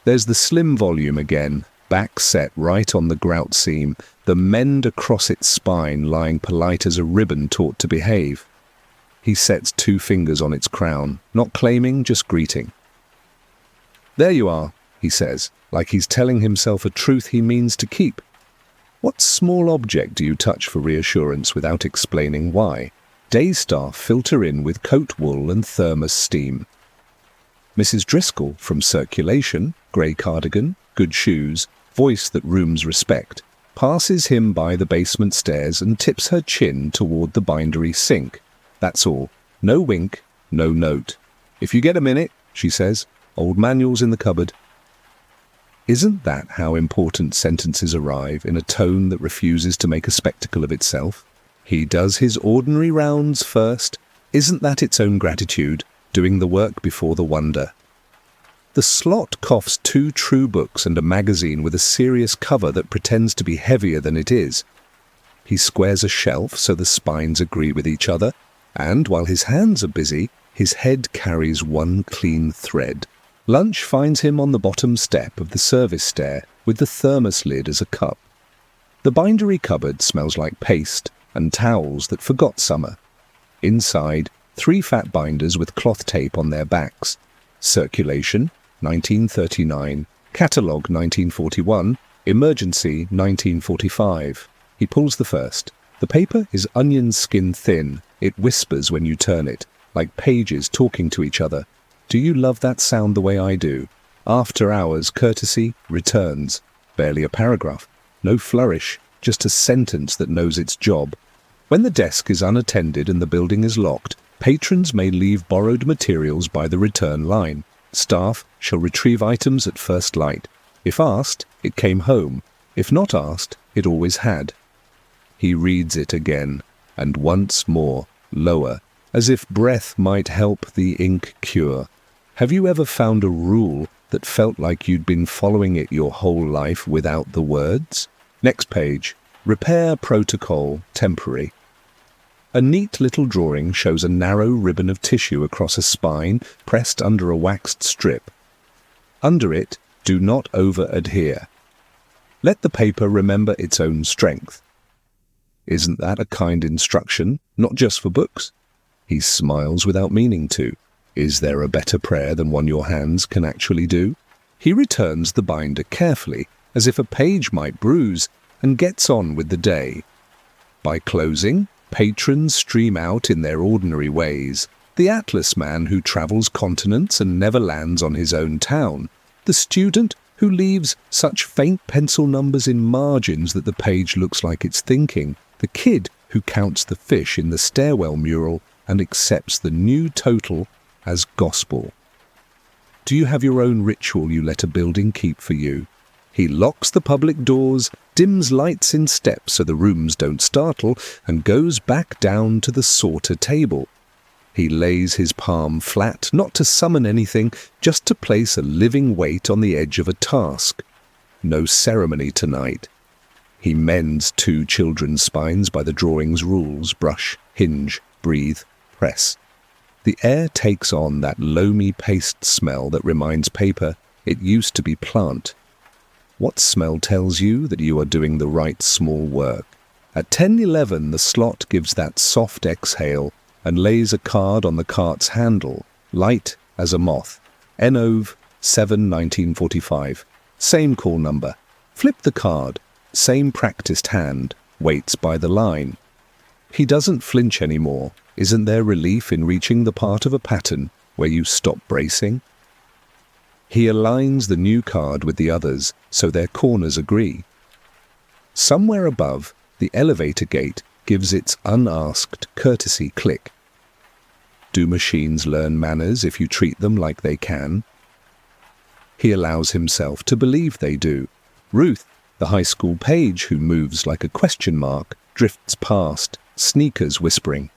There's the slim volume again, back set right on the grout seam, the mend across its spine lying polite as a ribbon taught to behave. He sets 2 fingers on its crown, not claiming, just greeting. There you are, he says, like he's telling himself a truth he means to keep. What small object do you touch for reassurance without explaining why? Day staff filter in with coat wool and thermos steam. Mrs. Driscoll, from circulation, grey cardigan, good shoes, voice that rooms respect, passes him by the basement stairs and tips her chin toward the bindery sink. That's all. No wink, no note. If you get a minute, she says, old manuals in the cupboard. Isn't that how important sentences arrive, in a tone that refuses to make a spectacle of itself? He does his ordinary rounds first. Isn't that its own gratitude, doing the work before the wonder? The slot coughs 2 true books and a magazine with a serious cover that pretends to be heavier than it is. He squares a shelf so the spines agree with each other, and while his hands are busy, his head carries one clean thread. Lunch finds him on the bottom step of the service stair with the thermos lid as a cup. The bindery cupboard smells like paste and towels that forgot summer. Inside, 3 fat binders with cloth tape on their backs. Circulation, 1939. Catalogue, 1941. Emergency, 1945. He pulls the first. The paper is onion skin thin. It whispers when you turn it, like pages talking to each other. Do you love that sound the way I do? After hours courtesy returns. Barely a paragraph. No flourish, just a sentence that knows its job. When the desk is unattended and the building is locked, patrons may leave borrowed materials by the return line. Staff shall retrieve items at first light. If asked, it came home. If not asked, it always had. He reads it again, and once more, lower, as if breath might help the ink cure. Have you ever found a rule that felt like you'd been following it your whole life without the words? Next page. Repair protocol, temporary. A neat little drawing shows a narrow ribbon of tissue across a spine pressed under a waxed strip. Under it, do not over-adhere. Let the paper remember its own strength. Isn't that a kind instruction, not just for books? He smiles without meaning to. Is there a better prayer than one your hands can actually do? He returns the binder carefully, as if a page might bruise, and gets on with the day. By closing, patrons stream out in their ordinary ways. The Atlas man who travels continents and never lands on his own town. The student who leaves such faint pencil numbers in margins that the page looks like it's thinking. The kid who counts the fish in the stairwell mural and accepts the new total as gospel. Do you have your own ritual you let a building keep for you? He locks the public doors, dims lights in steps so the rooms don't startle, and goes back down to the sorter table. He lays his palm flat, not to summon anything, just to place a living weight on the edge of a task. No ceremony tonight. He mends 2 children's spines by the drawing's rules: brush, hinge, breathe, press. The air takes on that loamy paste smell that reminds paper it used to be plant. What smell tells you that you are doing the right small work? At 10:11 the slot gives that soft exhale and lays a card on the cart's handle, light as a moth. Enove 7/1945. Same call number. Flip the card. Same practiced hand. Waits by the line. He doesn't flinch anymore. Isn't there relief in reaching the part of a pattern where you stop bracing? He aligns the new card with the others so their corners agree. Somewhere above, the elevator gate gives its unasked courtesy click. Do machines learn manners if you treat them like they can? He allows himself to believe they do. Ruth, the high school page who moves like a question mark, drifts past, sneakers whispering.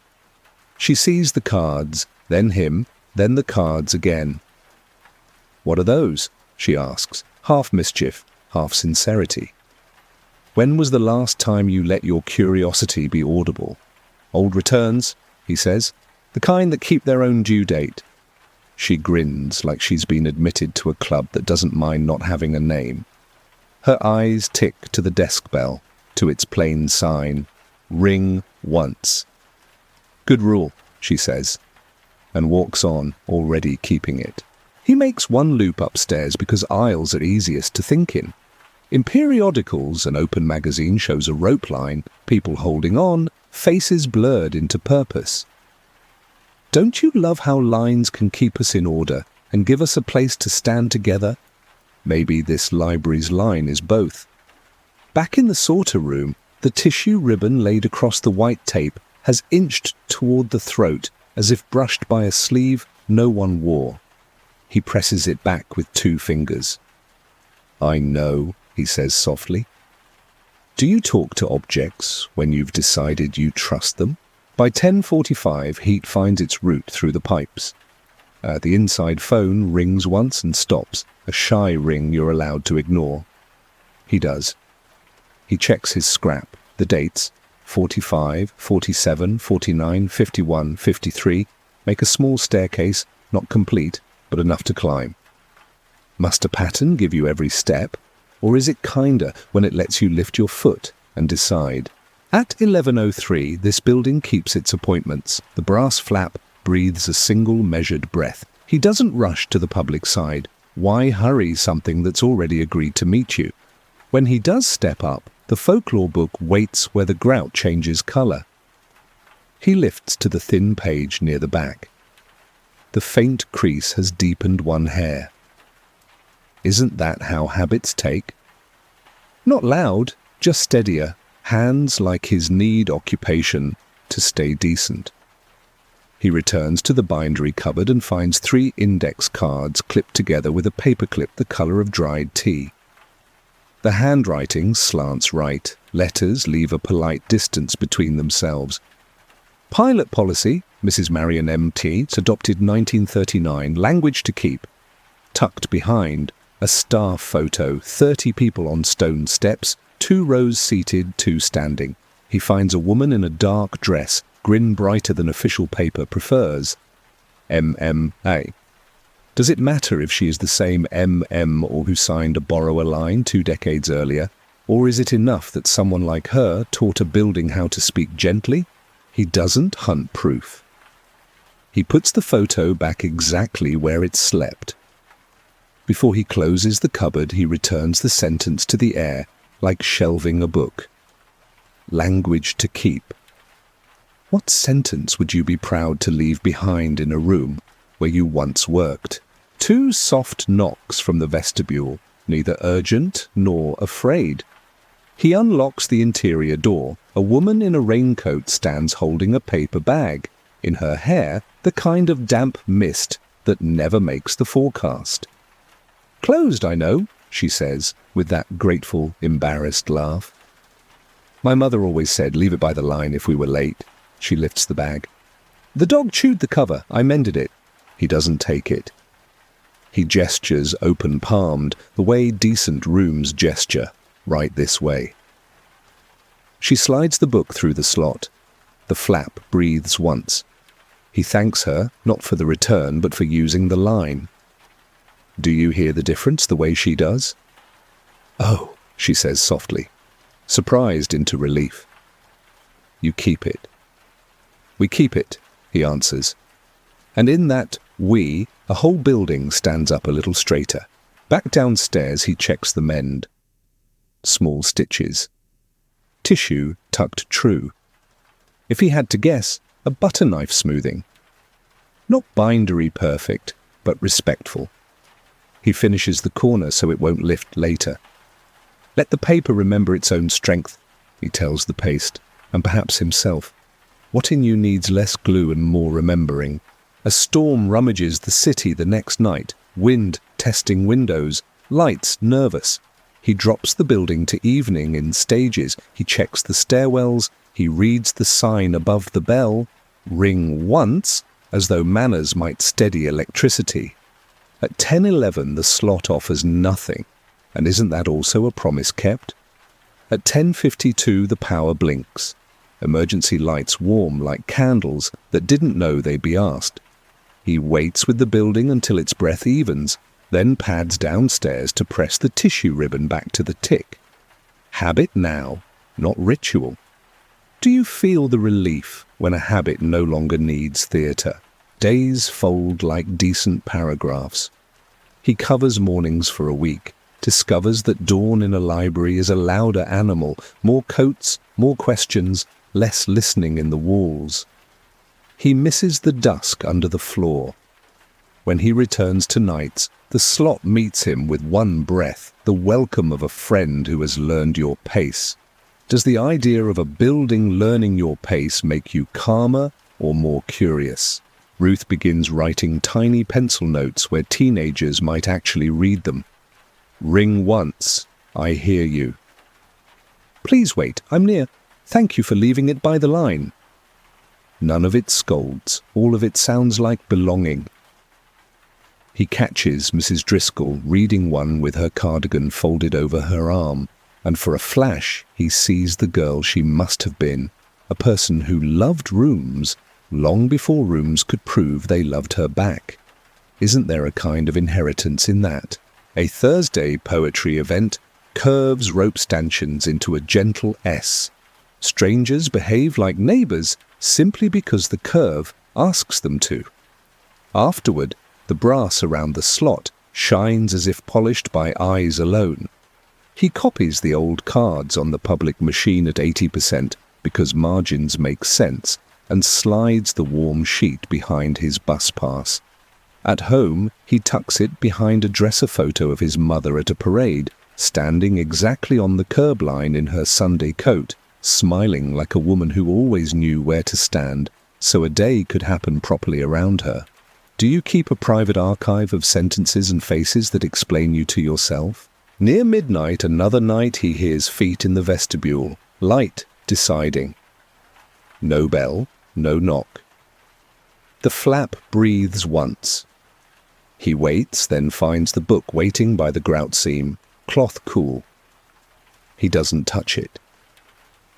She sees the cards, then him, then the cards again. What are those? She asks, half mischief, half sincerity. When was the last time you let your curiosity be audible? Old returns, he says, the kind that keep their own due date. She grins like she's been admitted to a club that doesn't mind not having a name. Her eyes tick to the desk bell, to its plain sign, ring once. Good rule, she says, and walks on, already keeping it. He makes one loop upstairs because aisles are easiest to think in. In periodicals, an open magazine shows a rope line, people holding on, faces blurred into purpose. Don't you love how lines can keep us in order and give us a place to stand together? Maybe this library's line is both. Back in the sorter room, the tissue ribbon laid across the white tape has inched toward the throat as if brushed by a sleeve no one wore. He presses it back with 2 fingers. I know, he says softly. Do you talk to objects when you've decided you trust them? By 10:45, heat finds its route through the pipes. The inside phone rings once and stops, a shy ring you're allowed to ignore. He does. He checks his scrap, the dates, 45, 47, 49, 51, 53, make a small staircase, not complete, but enough to climb. Must a pattern give you every step, or is it kinder when it lets you lift your foot and decide? At 11:03, this building keeps its appointments. The brass flap breathes a single measured breath. He doesn't rush to the public side. Why hurry something that's already agreed to meet you? When he does step up, the folklore book waits where the grout changes colour. He lifts to the thin page near the back. The faint crease has deepened one hair. Isn't that how habits take? Not loud, just steadier, hands like his need occupation to stay decent. He returns to the bindery cupboard and finds 3 index cards clipped together with a paperclip the colour of dried tea. The handwriting slants right, letters leave a polite distance between themselves. Pilot policy, Mrs. Marion M.T., adopted 1939, language to keep. Tucked behind, a staff photo, 30 people on stone steps, 2 rows seated, 2 standing. He finds a woman in a dark dress, grin brighter than official paper prefers. MMA. Does it matter if she is the same MM or who signed a borrower line 2 decades earlier? Or is it enough that someone like her taught a building how to speak gently? He doesn't hunt proof. He puts the photo back exactly where it slept. Before he closes the cupboard, he returns the sentence to the air, like shelving a book. Language to keep. What sentence would you be proud to leave behind in a room where you once worked? 2 soft knocks from the vestibule, neither urgent nor afraid. He unlocks the interior door. A woman in a raincoat stands holding a paper bag. In her hair, the kind of damp mist that never makes the forecast. Closed, I know, she says, with that grateful, embarrassed laugh. My mother always said, leave it by the line if we were late. She lifts the bag. The dog chewed the cover. I mended it. He doesn't take it. He gestures open-palmed, the way decent rooms gesture, right this way. She slides the book through the slot. The flap breathes once. He thanks her, not for the return, but for using the line. Do you hear the difference the way she does? Oh, she says softly, surprised into relief. You keep it. We keep it, he answers. And in that we, a whole building stands up a little straighter. Back downstairs he checks the mend. Small stitches. Tissue tucked true. If he had to guess, a butter knife smoothing. Not bindery perfect, but respectful. He finishes the corner so it won't lift later. Let the paper remember its own strength, he tells the paste, and perhaps himself. What in you needs less glue and more remembering? A storm rummages the city the next night, wind testing windows, lights nervous. He drops the building to evening in stages. He checks the stairwells. He reads the sign above the bell. Ring once, as though manners might steady electricity. At 10:11 the slot offers nothing. And isn't that also a promise kept? At 10:52 the power blinks. Emergency lights warm like candles that didn't know they'd be asked. He waits with the building until its breath evens, then pads downstairs to press the tissue ribbon back to the tick. Habit now, not ritual. Do you feel the relief when a habit no longer needs theatre? Days fold like decent paragraphs. He covers mornings for a week, discovers that dawn in a library is a louder animal, more coats, more questions, less listening in the walls. He misses the dusk under the floor. When he returns to nights, the slot meets him with one breath, the welcome of a friend who has learned your pace. Does the idea of a building learning your pace make you calmer or more curious? Ruth begins writing tiny pencil notes where teenagers might actually read them. Ring once. I hear you. Please wait, I'm near. Thank you for leaving it by the line. None of it scolds. All of it sounds like belonging. He catches Mrs. Driscoll reading one with her cardigan folded over her arm, and for a flash he sees the girl she must have been, a person who loved rooms long before rooms could prove they loved her back. Isn't there a kind of inheritance in that? A Thursday poetry event curves rope stanchions into a gentle S. Strangers behave like neighbours simply because the curve asks them to. Afterward, the brass around the slot shines as if polished by eyes alone. He copies the old cards on the public machine at 80% because margins make sense, and slides the warm sheet behind his bus pass. At home, he tucks it behind a dresser photo of his mother at a parade, standing exactly on the curb line in her Sunday coat, smiling like a woman who always knew where to stand, so a day could happen properly around her. Do you keep a private archive of sentences and faces that explain you to yourself? Near midnight, another night, he hears feet in the vestibule, light, deciding. No bell, no knock. The flap breathes once. He waits, then finds the book waiting by the grout seam, cloth cool. He doesn't touch it.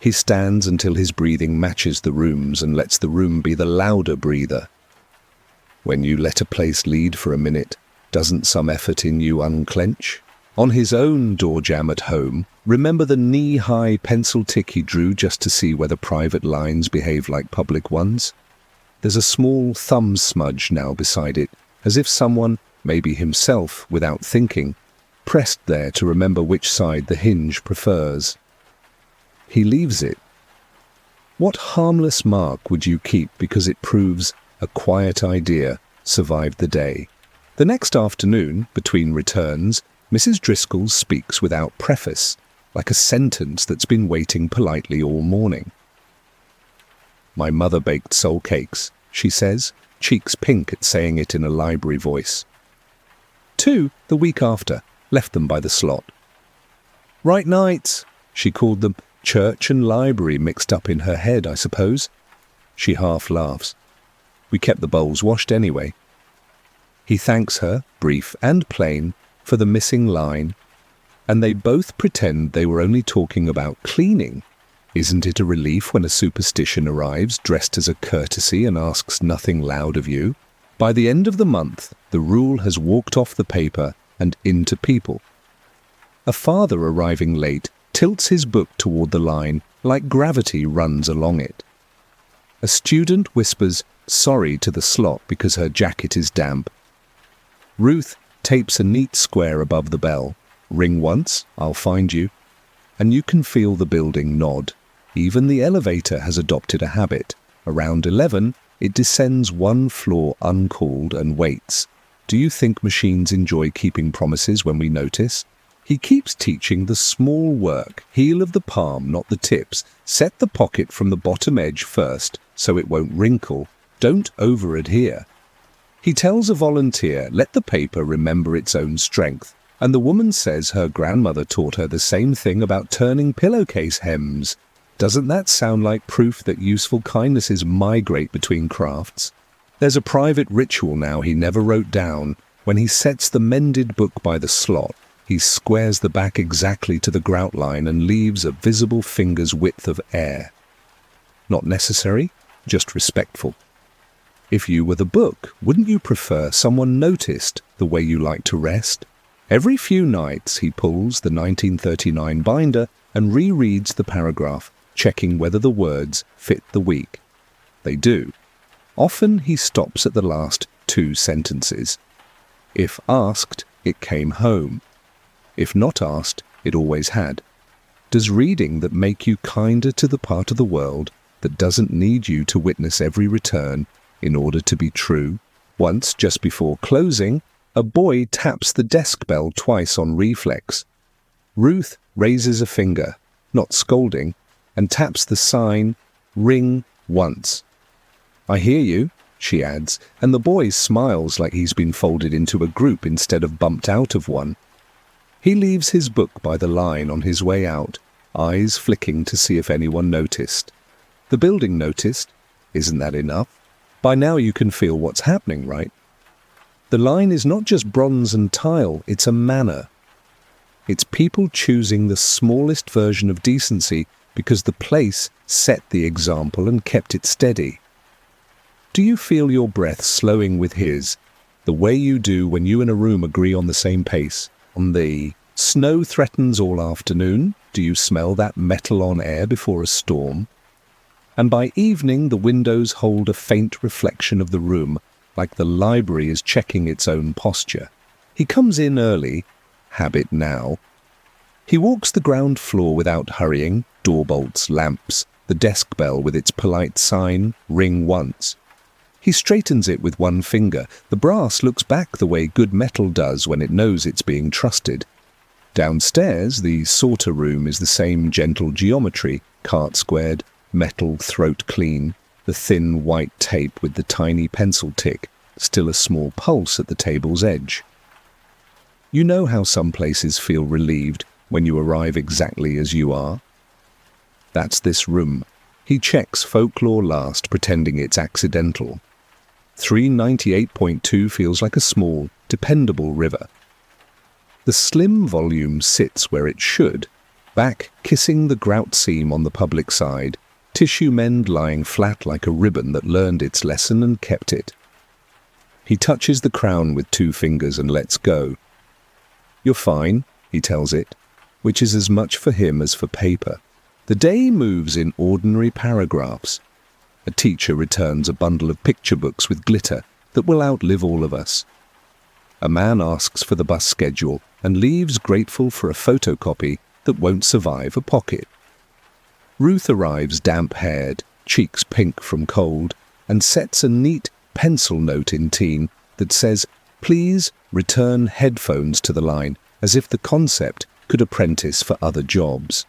He stands until his breathing matches the room's and lets the room be the louder breather. When you let a place lead for a minute, doesn't some effort in you unclench? On his own door jamb at home, remember the knee-high pencil tick he drew just to see whether private lines behave like public ones? There's a small thumb smudge now beside it, as if someone, maybe himself, without thinking, pressed there to remember which side the hinge prefers. He leaves it. What harmless mark would you keep because it proves a quiet idea survived the day? The next afternoon, between returns, Mrs. Driscoll speaks without preface, like a sentence that's been waiting politely all morning. My mother baked soul cakes, she says, cheeks pink at saying it in a library voice. 2, the week after, left them by the slot. Right nights, she called them, church and library mixed up in her head, I suppose. She half laughs. We kept the bowls washed anyway. He thanks her, brief and plain, for the missing line, and they both pretend they were only talking about cleaning. Isn't it a relief when a superstition arrives dressed as a courtesy and asks nothing loud of you? By the end of the month, the rule has walked off the paper and into people. A father arriving late tilts his book toward the line like gravity runs along it. A student whispers sorry to the slot because her jacket is damp. Ruth tapes a neat square above the bell. Ring once, I'll find you. And you can feel the building nod. Even the elevator has adopted a habit. Around 11, it descends one floor uncalled and waits. Do you think machines enjoy keeping promises when we notice? He keeps teaching the small work, heel of the palm, not the tips. Set the pocket from the bottom edge first, so it won't wrinkle. Don't over-adhere. He tells a volunteer, let the paper remember its own strength. And the woman says her grandmother taught her the same thing about turning pillowcase hems. Doesn't that sound like proof that useful kindnesses migrate between crafts? There's a private ritual now he never wrote down. When he sets the mended book by the slot, he squares the back exactly to the grout line and leaves a visible finger's width of air. Not necessary, just respectful. If you were the book, wouldn't you prefer someone noticed the way you like to rest? Every few nights he pulls the 1939 binder and rereads the paragraph, checking whether the words fit the week. They do. Often he stops at the last 2 sentences. If asked, it came home. If not asked, it always had. Does reading that make you kinder to the part of the world that doesn't need you to witness every return in order to be true? Once, just before closing, a boy taps the desk bell twice on reflex. Ruth raises a finger, not scolding, and taps the sign, ring once. I hear you, she adds, and the boy smiles like he's been folded into a group instead of bumped out of one. He leaves his book by the line on his way out, eyes flicking to see if anyone noticed. The building noticed. Isn't that enough? By now you can feel what's happening, right? The line is not just bronze and tile, it's a manner. It's people choosing the smallest version of decency because the place set the example and kept it steady. Do you feel your breath slowing with his, the way you do when you in a room agree on the same pace? On the snow threatens all afternoon, do you smell that metal on air before a storm? And by evening the windows hold a faint reflection of the room, like the library is checking its own posture. He comes in early, habit now. He walks the ground floor without hurrying, door bolts, lamps, the desk bell with its polite sign, ring once. He straightens it with one finger. The brass looks back the way good metal does when it knows it's being trusted. Downstairs, the sorter room is the same gentle geometry, cart squared, metal throat clean, the thin white tape with the tiny pencil tick, still a small pulse at the table's edge. You know how some places feel relieved when you arrive exactly as you are? That's this room. He checks folklore last, pretending it's accidental. 398.2 feels like a small, dependable river. The slim volume sits where it should, back kissing the grout seam on the public side, tissue mend lying flat like a ribbon that learned its lesson and kept it. He touches the crown with 2 fingers and lets go. You're fine, he tells it, which is as much for him as for paper. The day moves in ordinary paragraphs. A teacher returns a bundle of picture books with glitter that will outlive all of us. A man asks for the bus schedule and leaves grateful for a photocopy that won't survive a pocket. Ruth arrives damp-haired, cheeks pink from cold, and sets a neat pencil note in teen that says, "Please return headphones to the line," as if the concept could apprentice for other jobs.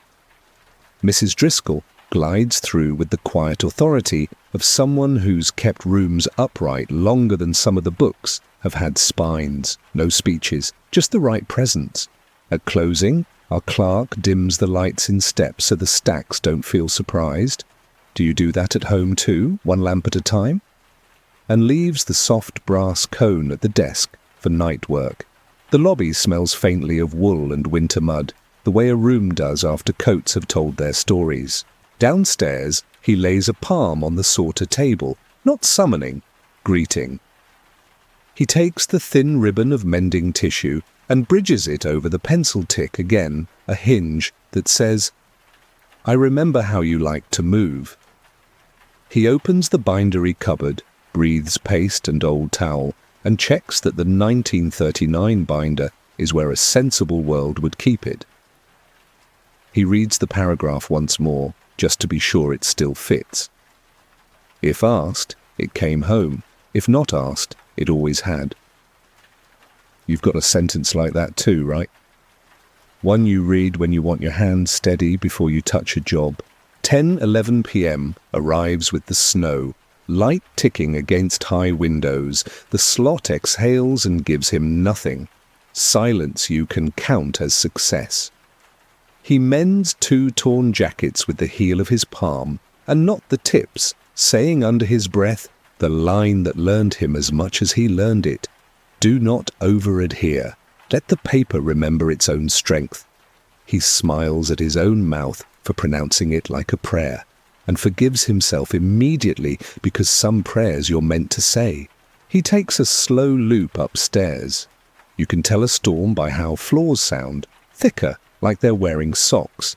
Mrs. Driscoll glides through with the quiet authority of someone who's kept rooms upright longer than some of the books have had spines, no speeches, just the right presence. At closing, our clerk dims the lights in steps so the stacks don't feel surprised. Do you do that at home too, one lamp at a time? And leaves the soft brass cone at the desk for night work. The lobby smells faintly of wool and winter mud, the way a room does after coats have told their stories. Downstairs, he lays a palm on the sorter table, not summoning, greeting. He takes the thin ribbon of mending tissue and bridges it over the pencil tick again, a hinge that says, "I remember how you like to move." He opens the bindery cupboard, breathes paste and old towel, and checks that the 1939 binder is where a sensible world would keep it. He reads the paragraph once more, just to be sure it still fits. If asked, it came home. If not asked, it always had. You've got a sentence like that too, right? One you read when you want your hand steady before you touch a job. 10:11 p.m. arrives with the snow, light ticking against high windows. The slot exhales and gives him nothing. Silence you can count as success. He mends 2 torn jackets with the heel of his palm, and not the tips, saying under his breath the line that learned him as much as he learned it. Do not over-adhere. Let the paper remember its own strength. He smiles at his own mouth for pronouncing it like a prayer, and forgives himself immediately because some prayers you're meant to say. He takes a slow loop upstairs. You can tell a storm by how floors sound, thicker, like they're wearing socks.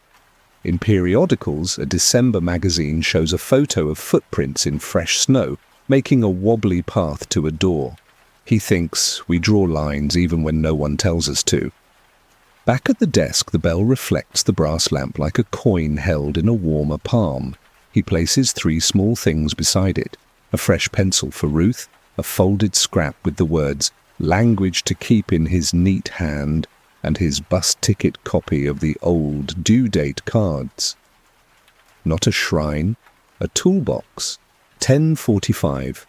In periodicals, a December magazine shows a photo of footprints in fresh snow, making a wobbly path to a door. He thinks we draw lines even when no one tells us to. Back at the desk, the bell reflects the brass lamp like a coin held in a warmer palm. He places 3 small things beside it: a fresh pencil for Ruth, a folded scrap with the words "language to keep" in his neat hand, and his bus ticket copy of the old due date cards. Not a shrine, a toolbox. 10:45.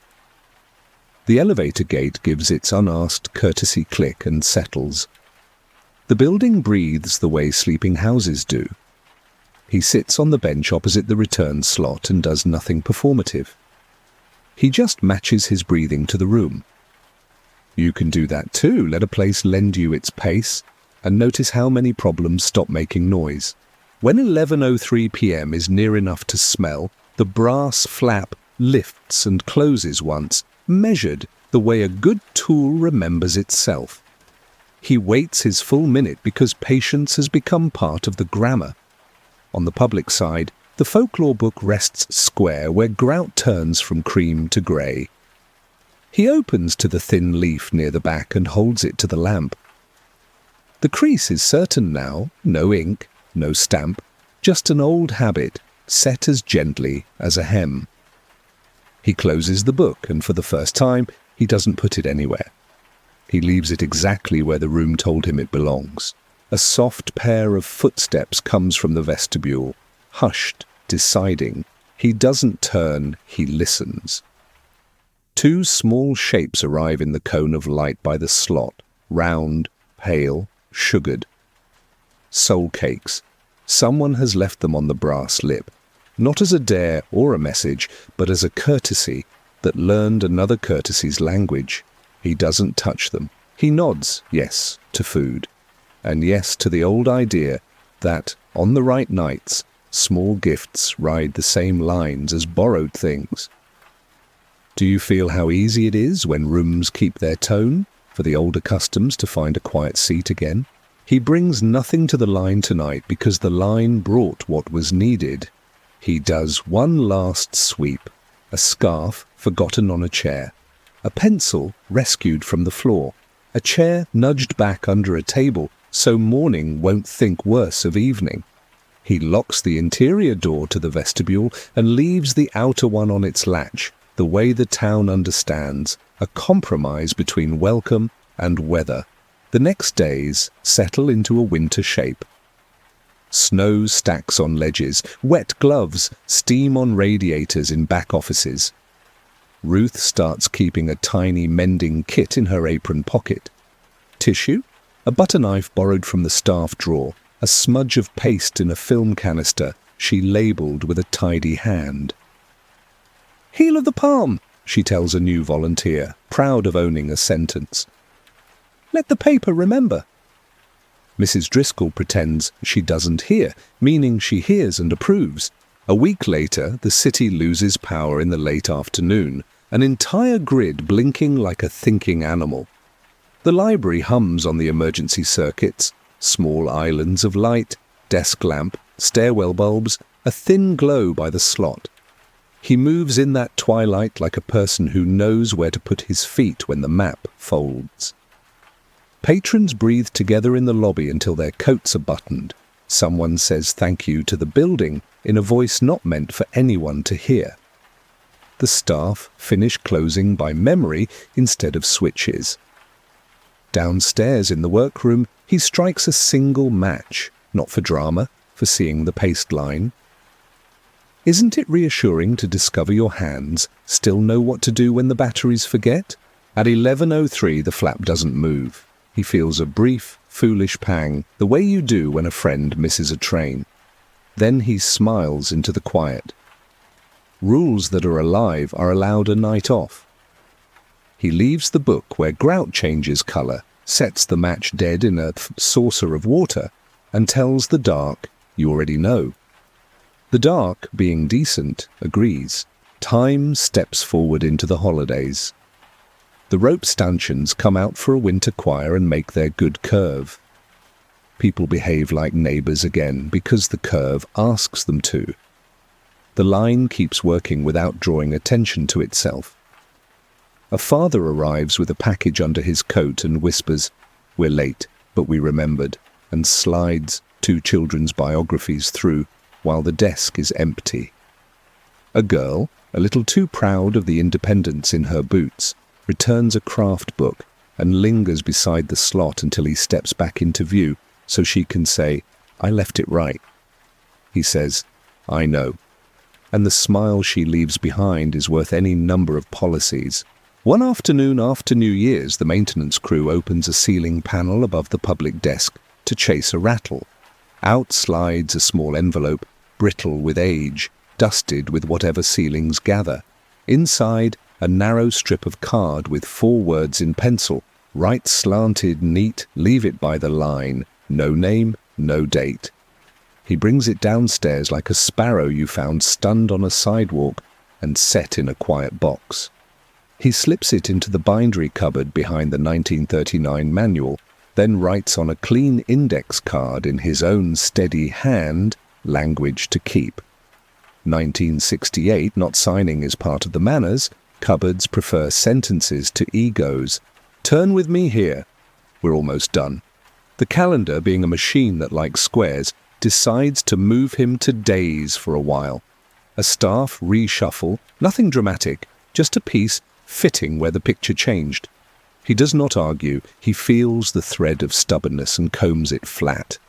The elevator gate gives its unasked courtesy click and settles. The building breathes the way sleeping houses do. He sits on the bench opposite the return slot and does nothing performative. He just matches his breathing to the room. You can do that too. Let a place lend you its pace, and notice how many problems stop making noise. When 11:03 p.m. is near enough to smell, the brass flap lifts and closes once, measured the way a good tool remembers itself. He waits his full minute because patience has become part of the grammar. On the public side, the folklore book rests square where grout turns from cream to grey. He opens to the thin leaf near the back and holds it to the lamp. The crease is certain now, no ink, no stamp, just an old habit, set as gently as a hem. He closes the book, and for the first time, he doesn't put it anywhere. He leaves it exactly where the room told him it belongs. A soft pair of footsteps comes from the vestibule, hushed, deciding. He doesn't turn, he listens. Two small shapes arrive in the cone of light by the slot, round, pale, sugared. Soul cakes. Someone has left them on the brass lip, not as a dare or a message, but as a courtesy that learned another courtesy's language. He doesn't touch them. He nods, yes, to food, and yes to the old idea that, on the right nights, small gifts ride the same lines as borrowed things. Do you feel how easy it is when rooms keep their tone, for the older customs to find a quiet seat again? He brings nothing to the line tonight because the line brought what was needed. He does one last sweep, a scarf forgotten on a chair, a pencil rescued from the floor, a chair nudged back under a table so morning won't think worse of evening. He locks the interior door to the vestibule and leaves the outer one on its latch, the way the town understands, a compromise between welcome and weather. The next days settle into a winter shape. Snow stacks on ledges, wet gloves steam on radiators in back offices. Ruth starts keeping a tiny mending kit in her apron pocket. Tissue? A butter knife borrowed from the staff drawer, a smudge of paste in a film canister she labelled with a tidy hand. "Heel of the palm," she tells a new volunteer, proud of owning a sentence. "Let the paper remember." Mrs. Driscoll pretends she doesn't hear, meaning she hears and approves. A week later, the city loses power in the late afternoon, an entire grid blinking like a thinking animal. The library hums on the emergency circuits, small islands of light, desk lamp, stairwell bulbs, a thin glow by the slot. He moves in that twilight like a person who knows where to put his feet when the map folds. Patrons breathe together in the lobby until their coats are buttoned. Someone says thank you to the building in a voice not meant for anyone to hear. The staff finish closing by memory instead of switches. Downstairs in the workroom, he strikes a single match, not for drama, for seeing the paste line. Isn't it reassuring to discover your hands still know what to do when the batteries forget? At 11:03 the flap doesn't move. He feels a brief, foolish pang, the way you do when a friend misses a train. Then he smiles into the quiet. Rules that are alive are allowed a night off. He leaves the book where grout changes colour, sets the match dead in a saucer of water, and tells the dark, you already know. The dark, being decent, agrees. Time steps forward into the holidays. The rope stanchions come out for a winter choir and make their good curve. People behave like neighbours again because the curve asks them to. The line keeps working without drawing attention to itself. A father arrives with a package under his coat and whispers, "We're late, but we remembered," and slides 2 children's biographies through while the desk is empty. A girl, a little too proud of the independence in her boots, returns a craft book and lingers beside the slot until he steps back into view so she can say, "I left it right." He says, "I know," and the smile she leaves behind is worth any number of policies. One afternoon after New Year's, the maintenance crew opens a ceiling panel above the public desk to chase a rattle. Out slides a small envelope, brittle with age, dusted with whatever ceilings gather. Inside, a narrow strip of card with 4 words in pencil, right slanted, neat, leave it by the line, no name, no date. He brings it downstairs like a sparrow you found stunned on a sidewalk and set in a quiet box. He slips it into the bindery cupboard behind the 1939 manual, then writes on a clean index card in his own steady hand, language to keep. 1968, not signing is part of the manners. Cupboards prefer sentences to egos. Turn with me here. We're almost done. The calendar, being a machine that likes squares, decides to move him to days for a while. A staff reshuffle, nothing dramatic, just a piece fitting where the picture changed. He does not argue, he feels the thread of stubbornness and combs it flat.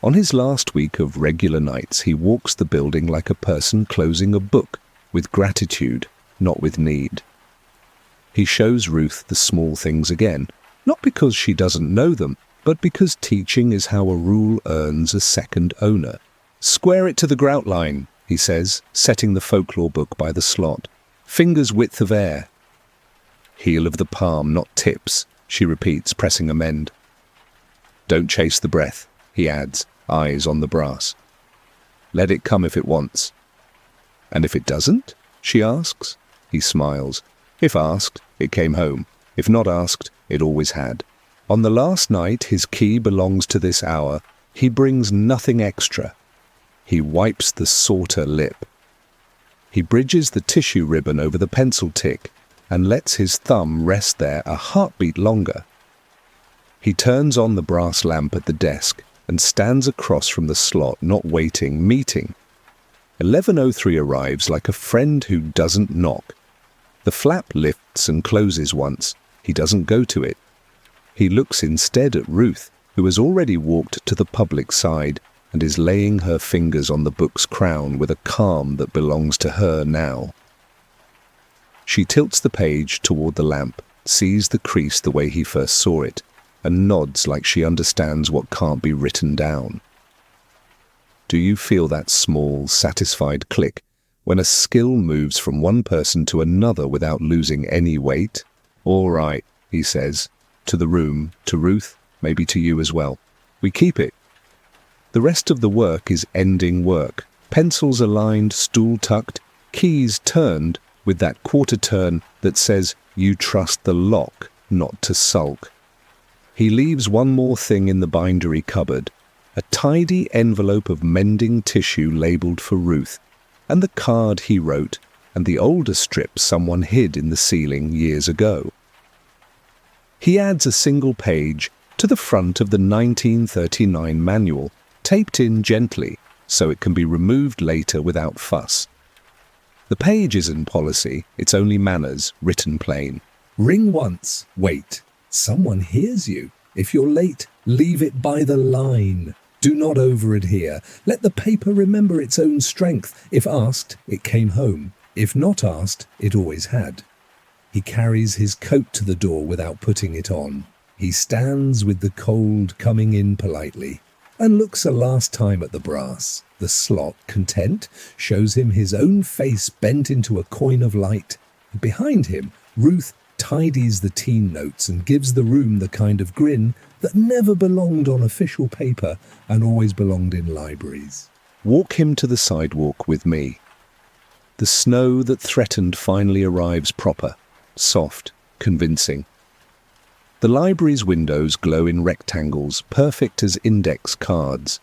On his last week of regular nights, he walks the building like a person closing a book, with gratitude, not with need. He shows Ruth the small things again, not because she doesn't know them, but because teaching is how a rule earns a second owner. Square it to the grout line, he says, setting the folklore book by the slot. Fingers width of air. Heel of the palm, not tips, she repeats, pressing a mend. Don't chase the breath, he adds, eyes on the brass. Let it come if it wants. And if it doesn't? She asks. He smiles. If asked, it came home. If not asked, it always had. On the last night his key belongs to this hour, he brings nothing extra. He wipes the sorter lip. He bridges the tissue ribbon over the pencil tick and lets his thumb rest there a heartbeat longer. He turns on the brass lamp at the desk and stands across from the slot, not waiting, meeting. 11:03 arrives like a friend who doesn't knock. The flap lifts and closes once. He doesn't go to it. He looks instead at Ruth, who has already walked to the public side and is laying her fingers on the book's crown with a calm that belongs to her now. She tilts the page toward the lamp, sees the crease the way he first saw it, and nods like she understands what can't be written down. Do you feel that small, satisfied click when a skill moves from one person to another without losing any weight? All right, he says, to the room, to Ruth, maybe to you as well. We keep it. The rest of the work is ending work. Pencils aligned, stool tucked, keys turned with that quarter turn that says you trust the lock, not to sulk. He leaves one more thing in the bindery cupboard, a tidy envelope of mending tissue labelled for Ruth, and the card he wrote, and the older strip someone hid in the ceiling years ago. He adds a single page to the front of the 1939 manual, taped in gently so it can be removed later without fuss. The page isn't policy, it's only manners, written plain. Ring once, wait. Someone hears you. If you're late, leave it by the line. Do not over-adhere. Let the paper remember its own strength. If asked, it came home. If not asked, it always had. He carries his coat to the door without putting it on. He stands with the cold coming in politely and looks a last time at the brass. The slot, content, shows him his own face bent into a coin of light. Behind him, Ruth tidies the teen notes and gives the room the kind of grin that never belonged on official paper and always belonged in libraries. Walk him to the sidewalk with me. The snow that threatened finally arrives proper, soft, convincing. The library's windows glow in rectangles, perfect as index cards.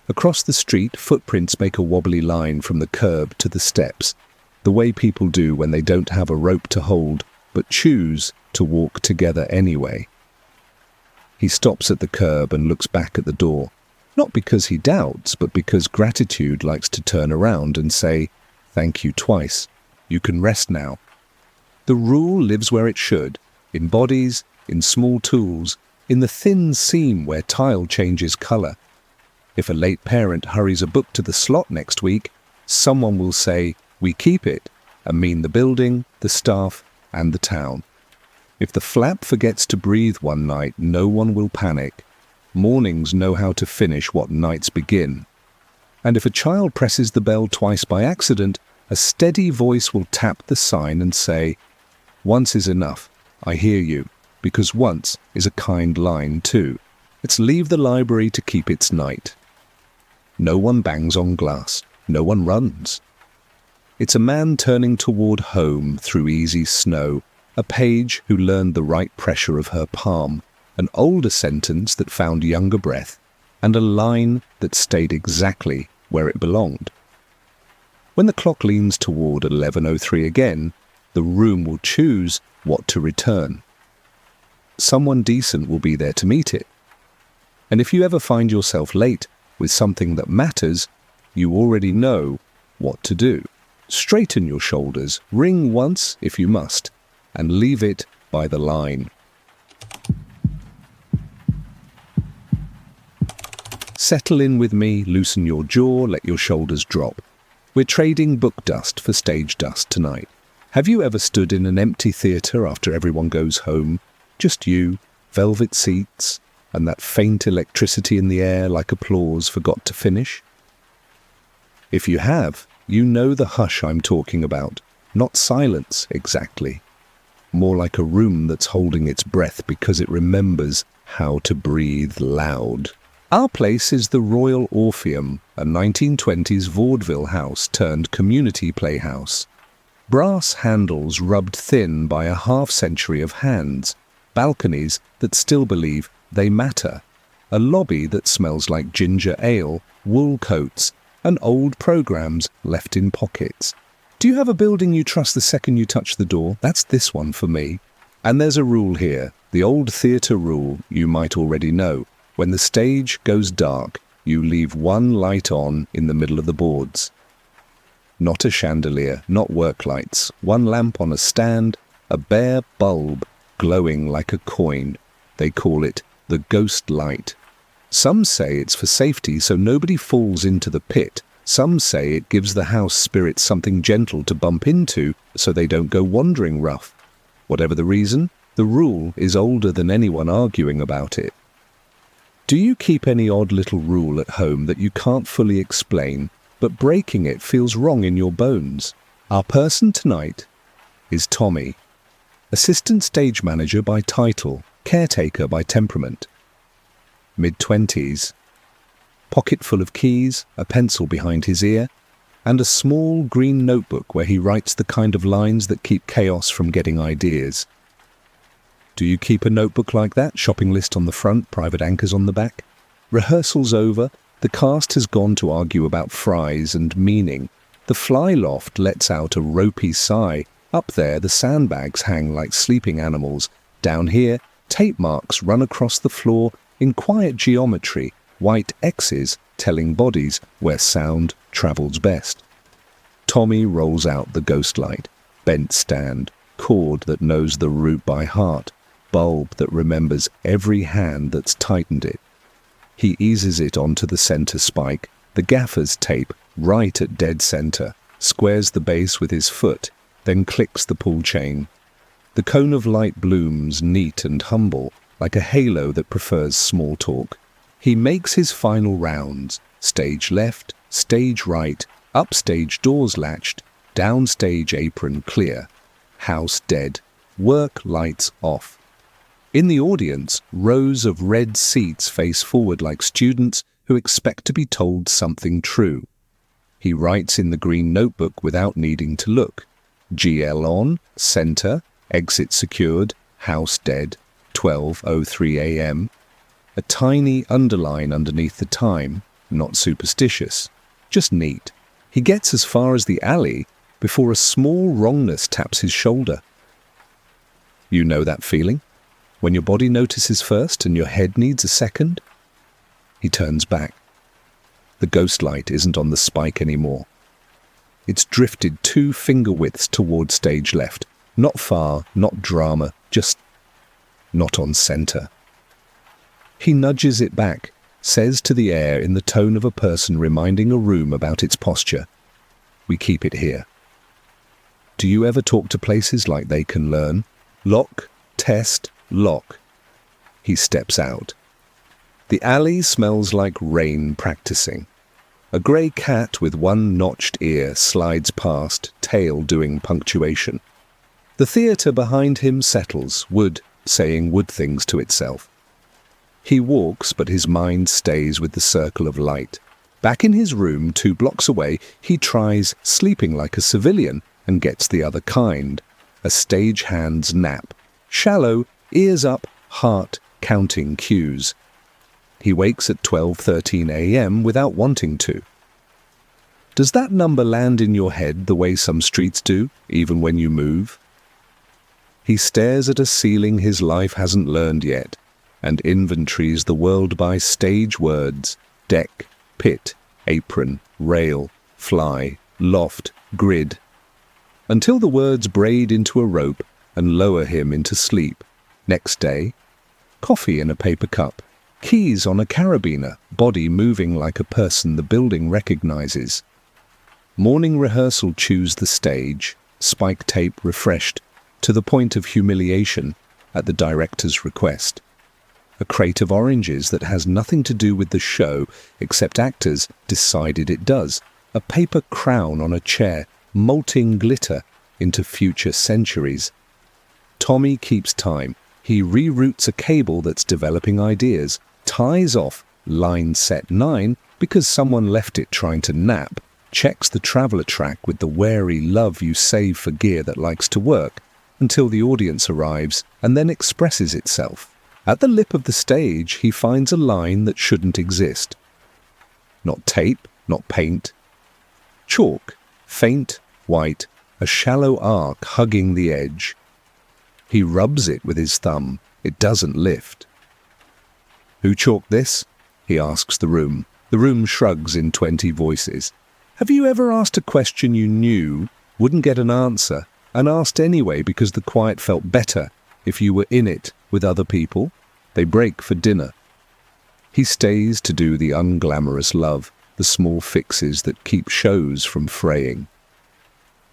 Across the street, footprints make a wobbly line from the curb to the steps, the way people do when they don't have a rope to hold, but choose to walk together anyway. He stops at the curb and looks back at the door, not because he doubts, but because gratitude likes to turn around and say, "Thank you twice. You can rest now." The rule lives where it should, in bodies, in small tools, in the thin seam where tile changes colour. If a late parent hurries a book to the slot next week, someone will say, "We keep it," and mean the building, the staff, and the town. If the flap forgets to breathe one night, no one will panic. Mornings know how to finish what nights begin. And if a child presses the bell twice by accident, a steady voice will tap the sign and say, "Once is enough, I hear you," because once is a kind line too. It's leave the library to keep its night. No one bangs on glass, no one runs. It's a man turning toward home through easy snow, a page who learned the right pressure of her palm, an older sentence that found younger breath, and a line that stayed exactly where it belonged. When the clock leans toward 11:03 again, the room will choose what to return. Someone decent will be there to meet it. And if you ever find yourself late with something that matters, you already know what to do. Straighten your shoulders, ring once if you must, and leave it by the line. Settle in with me, loosen your jaw, let your shoulders drop. We're trading book dust for stage dust tonight. Have you ever stood in an empty theatre after everyone goes home? Just you, velvet seats, and that faint electricity in the air like applause forgot to finish? If you have, you know the hush I'm talking about. Not silence, exactly. More like a room that's holding its breath because it remembers how to breathe loud. Our place is the Royal Orpheum, a 1920s vaudeville house turned community playhouse. Brass handles rubbed thin by a half-century of hands, balconies that still believe they matter, a lobby that smells like ginger ale, wool coats, and old programs left in pockets. Do you have a building you trust the second you touch the door? That's this one for me. And there's a rule here, the old theatre rule you might already know. When the stage goes dark, you leave one light on in the middle of the boards. Not a chandelier, not work lights, one lamp on a stand, a bare bulb glowing like a coin. They call it the ghost light. Some say it's for safety so nobody falls into the pit. Some say it gives the house spirits something gentle to bump into so they don't go wandering rough. Whatever the reason, the rule is older than anyone arguing about it. Do you keep any odd little rule at home that you can't fully explain, but breaking it feels wrong in your bones? Our person tonight is Tommy, assistant stage manager by title, caretaker by temperament. Mid-20s, pocket full of keys, a pencil behind his ear, and a small green notebook where he writes the kind of lines that keep chaos from getting ideas. Do you keep a notebook like that? Shopping list on the front, private anchors on the back? Rehearsals over, the cast has gone to argue about fries and meaning. The fly loft lets out a ropey sigh. Up there, the sandbags hang like sleeping animals. Down here, tape marks run across the floor in quiet geometry, white X's telling bodies where sound travels best. Tommy rolls out the ghost light, bent stand, cord that knows the route by heart, bulb that remembers every hand that's tightened it. He eases it onto the center spike, the gaffer's tape right at dead center, squares the base with his foot, then clicks the pull chain. The cone of light blooms neat and humble, like a halo that prefers small talk. He makes his final rounds, stage left, stage right, upstage doors latched, downstage apron clear, house dead, work lights off. In the audience, rows of red seats face forward like students who expect to be told something true. He writes in the green notebook without needing to look. GL on, center, exit secured, house dead, 12:03 a.m. A tiny underline underneath the time, not superstitious, just neat. He gets as far as the alley before a small wrongness taps his shoulder. You know that feeling? When your body notices first and your head needs a second? He turns back. The ghost light isn't on the spike anymore. It's drifted 2 finger widths toward stage left. Not far, not drama, just not on center. He nudges it back, says to the air in the tone of a person reminding a room about its posture, "We keep it here." Do you ever talk to places like they can learn? Lock, test, lock. He steps out. The alley smells like rain practicing. A grey cat with one notched ear slides past, tail doing punctuation. The theatre behind him settles, wood saying wood things to itself. He walks, but his mind stays with the circle of light. Back in his room, 2 blocks away, he tries sleeping like a civilian and gets the other kind. A stagehand's nap. Shallow, ears up, heart counting cues. He wakes at 12:13 a.m. without wanting to. Does that number land in your head the way some streets do, even when you move? He stares at a ceiling his life hasn't learned yet, and inventories the world by stage words: deck, pit, apron, rail, fly, loft, grid, until the words braid into a rope and lower him into sleep. Next day, coffee in a paper cup, keys on a carabiner, body moving like a person the building recognizes. Morning rehearsal chews the stage, spike tape refreshed, to the point of humiliation at the director's request. A crate of oranges that has nothing to do with the show except actors decided it does. A paper crown on a chair, molting glitter into future centuries. Tommy keeps time. He reroutes a cable that's developing ideas, ties off line set 9 because someone left it trying to nap, checks the traveller track with the wary love you save for gear that likes to work, until the audience arrives and then expresses itself. At the lip of the stage, he finds a line that shouldn't exist. Not tape, not paint. Chalk, faint, white, a shallow arc hugging the edge. He rubs it with his thumb. It doesn't lift. Who chalked this? He asks the room. The room shrugs in 20 voices. Have you ever asked a question you knew, wouldn't get an answer, and asked anyway because the quiet felt better if you were in it with other people? They break for dinner. He stays to do the unglamorous love, the small fixes that keep shows from fraying.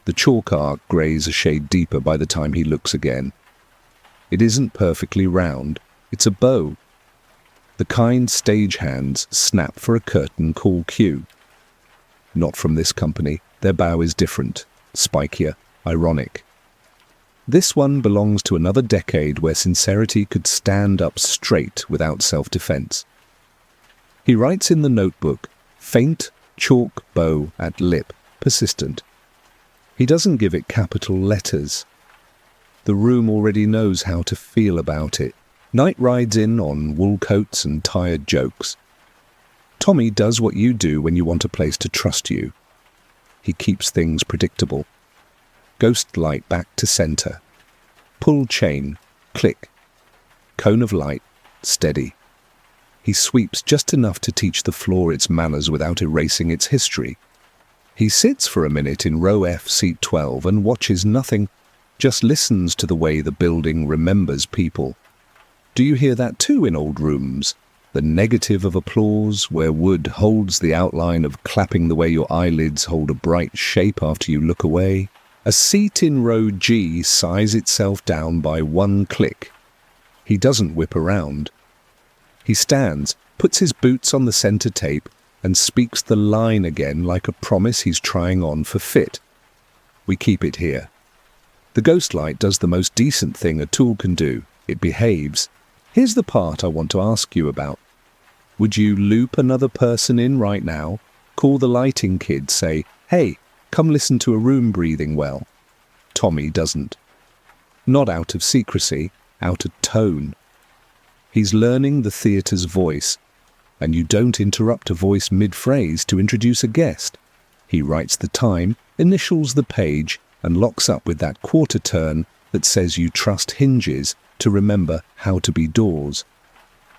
The chalk arc greys a shade deeper by the time he looks again. It isn't perfectly round, it's a bow. The kind stagehands snap for a curtain call cue. Not from this company, their bow is different, spikier, ironic. This one belongs to another decade where sincerity could stand up straight without self-defense. He writes in the notebook, faint chalk bow at lip, persistent. He doesn't give it capital letters. The room already knows how to feel about it. Night rides in on wool coats and tired jokes. Tommy does what you do when you want a place to trust you. He keeps things predictable. Ghost light back to center. Pull chain, click. Cone of light, steady. He sweeps just enough to teach the floor its manners without erasing its history. He sits for a minute in row F, seat 12, and watches nothing, just listens to the way the building remembers people. Do you hear that too in old rooms? The negative of applause, where wood holds the outline of clapping the way your eyelids hold a bright shape after you look away. A seat in row G sighs itself down by one click. He doesn't whip around. He stands, puts his boots on the center tape, and speaks the line again like a promise he's trying on for fit. We keep it here. The ghost light does the most decent thing a tool can do. It behaves. Here's the part I want to ask you about. Would you loop another person in right now? Call the lighting kid, say, hey, come listen to a room breathing well. Tommy doesn't. Not out of secrecy, out of tone. He's learning the theatre's voice, and you don't interrupt a voice mid-phrase to introduce a guest. He writes the time, initials the page, and locks up with that quarter turn that says you trust hinges to remember how to be doors.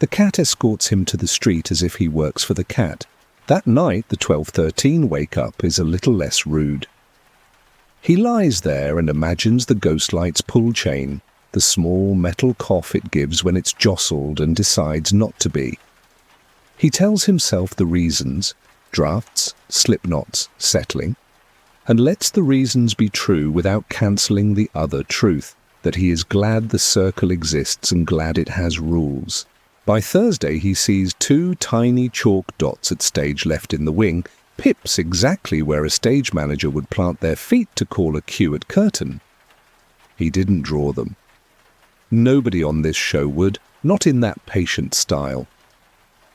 The cat escorts him to the street as if he works for the cat. That night, the 12:13 wake-up is a little less rude. He lies there and imagines the ghost light's pull chain, the small metal cough it gives when it's jostled and decides not to be. He tells himself the reasons, drafts, slip knots, settling, and lets the reasons be true without cancelling the other truth, that he is glad the circle exists and glad it has rules. By Thursday, he sees 2 tiny chalk dots at stage left in the wing, pips exactly where a stage manager would plant their feet to call a cue at curtain. He didn't draw them. Nobody on this show would, not in that patient style.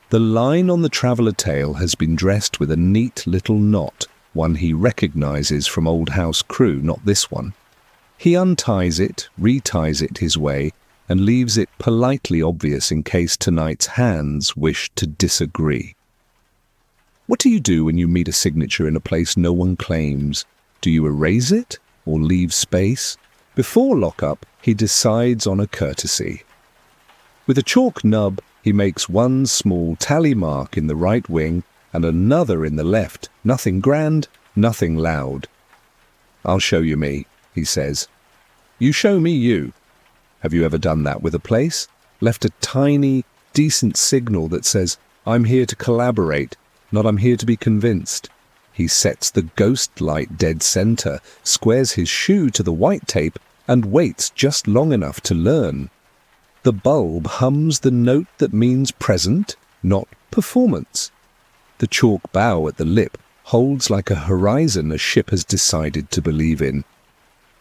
The line on the traveller tale has been dressed with a neat little knot, one he recognises from Old House Crew, not this one. He unties it, reties it his way, and leaves it politely obvious in case tonight's hands wish to disagree. What do you do when you meet a signature in a place no one claims? Do you erase it or leave space? Before lock-up, he decides on a courtesy. With a chalk nub, he makes one small tally mark in the right wing and another in the left. Nothing grand, nothing loud. "I'll show you me," he says. "You show me you." Have you ever done that with a place? Left a tiny, decent signal that says, "I'm here to collaborate, not I'm here to be convinced." He sets the ghost light dead center, squares his shoe to the white tape, and waits just long enough to learn. The bulb hums the note that means present, not performance. The chalk bow at the lip holds like a horizon a ship has decided to believe in.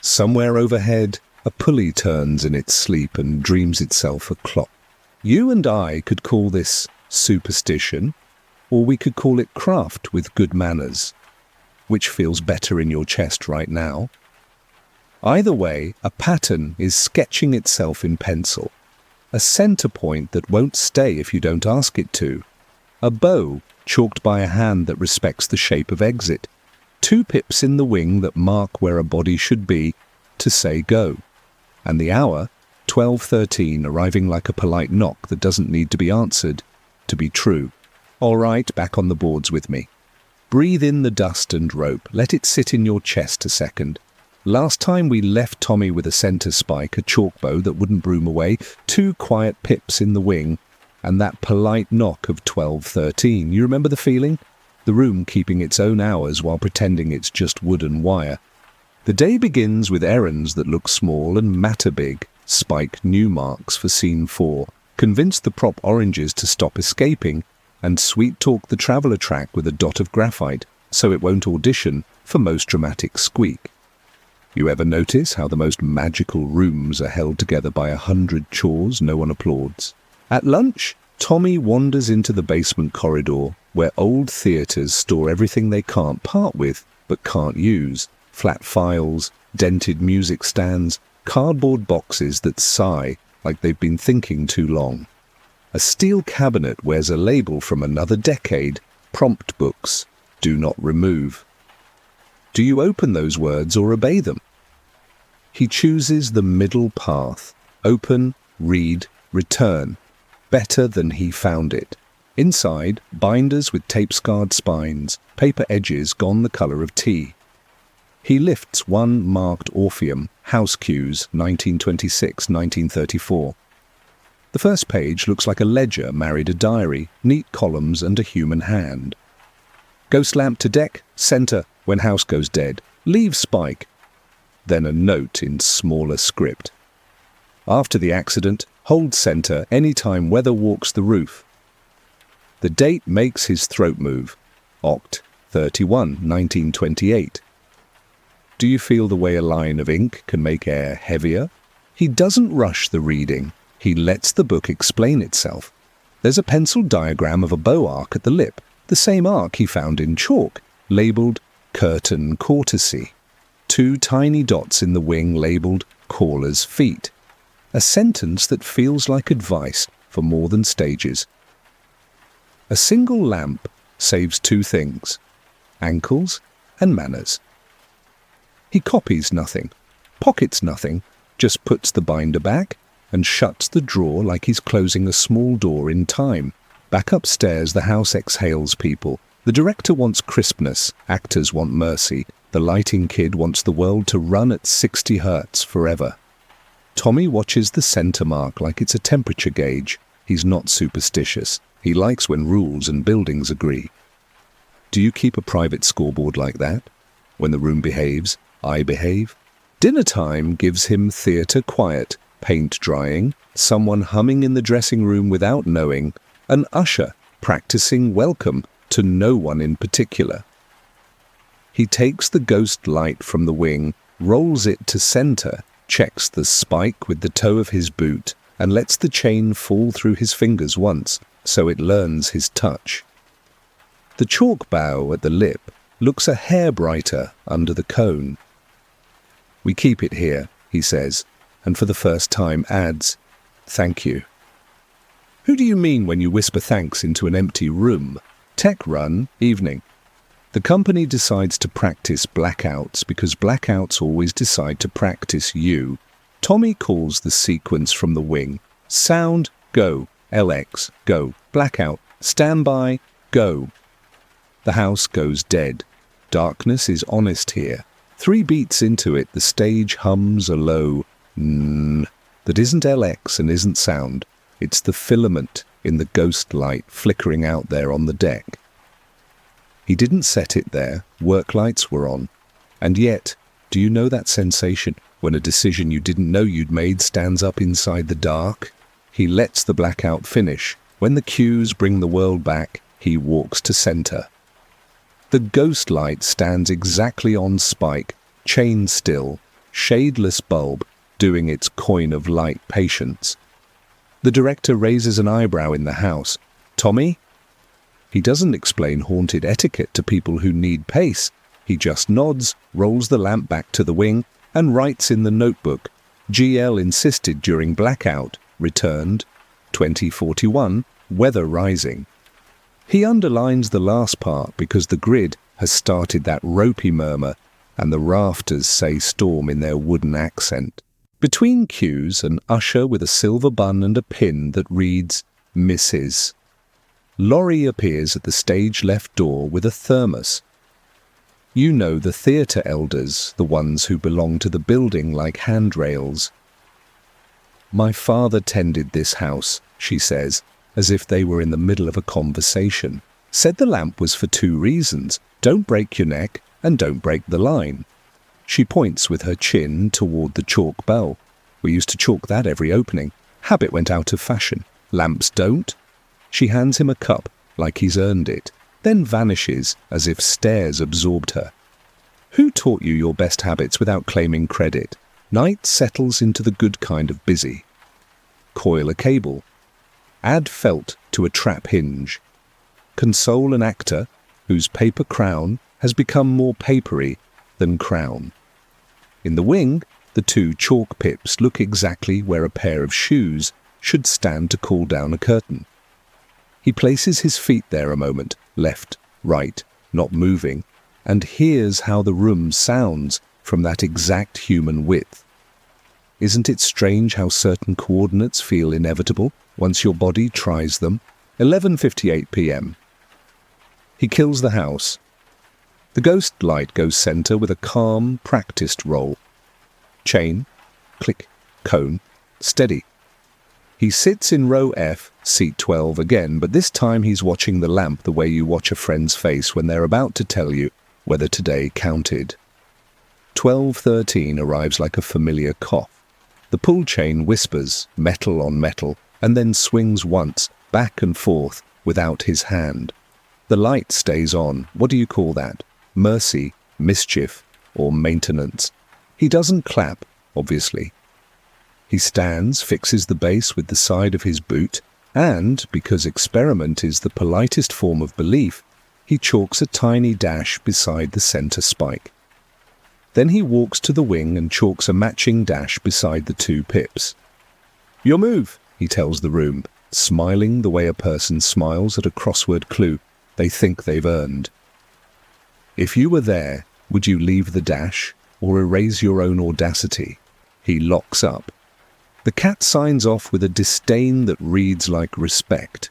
Somewhere overhead, a pulley turns in its sleep and dreams itself a clock. You and I could call this superstition, or we could call it craft with good manners. Which feels better in your chest right now? Either way, a pattern is sketching itself in pencil. A centre point that won't stay if you don't ask it to. A bow chalked by a hand that respects the shape of exit. 2 pips in the wing that mark where a body should be to say go. And the hour, 12:13, arriving like a polite knock that doesn't need to be answered, to be true. All right, back on the boards with me. Breathe in the dust and rope. Let it sit in your chest a second. Last time we left Tommy with a centre spike, a chalk bow that wouldn't broom away, 2 quiet pips in the wing, and that polite knock of 12:13. You remember the feeling? The room keeping its own hours while pretending it's just wood and wire. The day begins with errands that look small and matter big. Spike new marks for scene 4. Convince the prop oranges to stop escaping, and sweet talk the traveller track with a dot of graphite so it won't audition for most dramatic squeak. You ever notice how the most magical rooms are held together by 100 chores no one applauds? At lunch, Tommy wanders into the basement corridor where old theatres store everything they can't part with but can't use. Flat files, dented music stands, cardboard boxes that sigh like they've been thinking too long. A steel cabinet wears a label from another decade, prompt books, do not remove. Do you open those words or obey them? He chooses the middle path. Open, read, return. Better than he found it. Inside, binders with tape-scarred spines, paper edges gone the colour of tea. He lifts one marked Orpheum, House Cues, 1926-1934. The first page looks like a ledger married a diary, neat columns and a human hand. Ghost lamp to deck, centre, when house goes dead. Leave spike. Then a note in smaller script. After the accident, hold centre any time weather walks the roof. The date makes his throat move. Oct. 31, 1928. Do you feel the way a line of ink can make air heavier? He doesn't rush the reading. He lets the book explain itself. There's a pencil diagram of a bow arc at the lip, the same arc he found in chalk, labelled Curtain Courtesy. 2 tiny dots in the wing labelled Caller's Feet. A sentence that feels like advice for more than stages. A single lamp saves 2 things, ankles and manners. He copies nothing, pockets nothing, just puts the binder back and shuts the drawer like he's closing a small door in time. Back upstairs, the house exhales people. The director wants crispness, actors want mercy, the lighting kid wants the world to run at 60 hertz forever. Tommy watches the centre mark like it's a temperature gauge. He's not superstitious. He likes when rules and buildings agree. Do you keep a private scoreboard like that? When the room behaves, I behave? Dinner time gives him theatre quiet, paint drying, someone humming in the dressing room without knowing, an usher practicing welcome to no one in particular. He takes the ghost light from the wing, rolls it to center, checks the spike with the toe of his boot, and lets the chain fall through his fingers once, so it learns his touch. The chalk bow at the lip looks a hair brighter under the cone. "We keep it here," he says, and for the first time adds, "Thank you." "Who do you mean when you whisper thanks into an empty room?" "Tech run, evening." The company decides to practice blackouts because blackouts always decide to practice you. Tommy calls the sequence from the wing. Sound, go. LX, go. Blackout, standby, go. The house goes dead. Darkness is honest here. 3 beats into it, the stage hums a low that isn't LX and isn't sound. It's the filament in the ghost light flickering out there on the deck. He didn't set it there, work lights were on. And yet, do you know that sensation when a decision you didn't know you'd made stands up inside the dark? He lets the blackout finish. When the cues bring the world back, he walks to center. The ghost light stands exactly on spike, chain still, shadeless bulb, doing its coin of light patience. The director raises an eyebrow in the house. "Tommy?" He doesn't explain haunted etiquette to people who need pace. He just nods, rolls the lamp back to the wing, and writes in the notebook, "GL insisted during blackout, returned, 2041, weather rising." He underlines the last part because the grid has started that ropey murmur, and the rafters say storm in their wooden accent. Between cues, an usher with a silver bun and a pin that reads, "Mrs." Laurie appears at the stage left door with a thermos. You know the theatre elders, the ones who belong to the building like handrails. "My father tended this house," she says, as if they were in the middle of a conversation. "Said the lamp was for 2 reasons. Don't break your neck and don't break the line." She points with her chin toward the chalk bell. "We used to chalk that every opening. Habit went out of fashion. Lamps don't." She hands him a cup like he's earned it, then vanishes as if stares absorbed her. "Who taught you your best habits without claiming credit?" Night settles into the good kind of busy. Coil a cable. Add felt to a trap hinge. Console an actor whose paper crown has become more papery than crown. In the wing, the 2 chalk pips look exactly where a pair of shoes should stand to cool down a curtain. He places his feet there a moment, left, right, not moving, and hears how the room sounds from that exact human width. Isn't it strange how certain coordinates feel inevitable once your body tries them? 11:58 p.m. He kills the house. The ghost light goes center with a calm, practiced roll. Chain, click, cone, steady. He sits in row F, seat 12 again, but this time he's watching the lamp the way you watch a friend's face when they're about to tell you whether today counted. 12:13 arrives like a familiar cough. The pull chain whispers, metal on metal, and then swings once, back and forth, without his hand. The light stays on. What do you call that? Mercy, mischief, or maintenance? He doesn't clap, obviously. He stands, fixes the base with the side of his boot, and, because experiment is the politest form of belief, he chalks a tiny dash beside the center spike. Then he walks to the wing and chalks a matching dash beside the 2 pips. "Your move," he tells the room, smiling the way a person smiles at a crossword clue they think they've earned. "If you were there, would you leave the dash or erase your own audacity?" He locks up. The cat signs off with a disdain that reads like respect.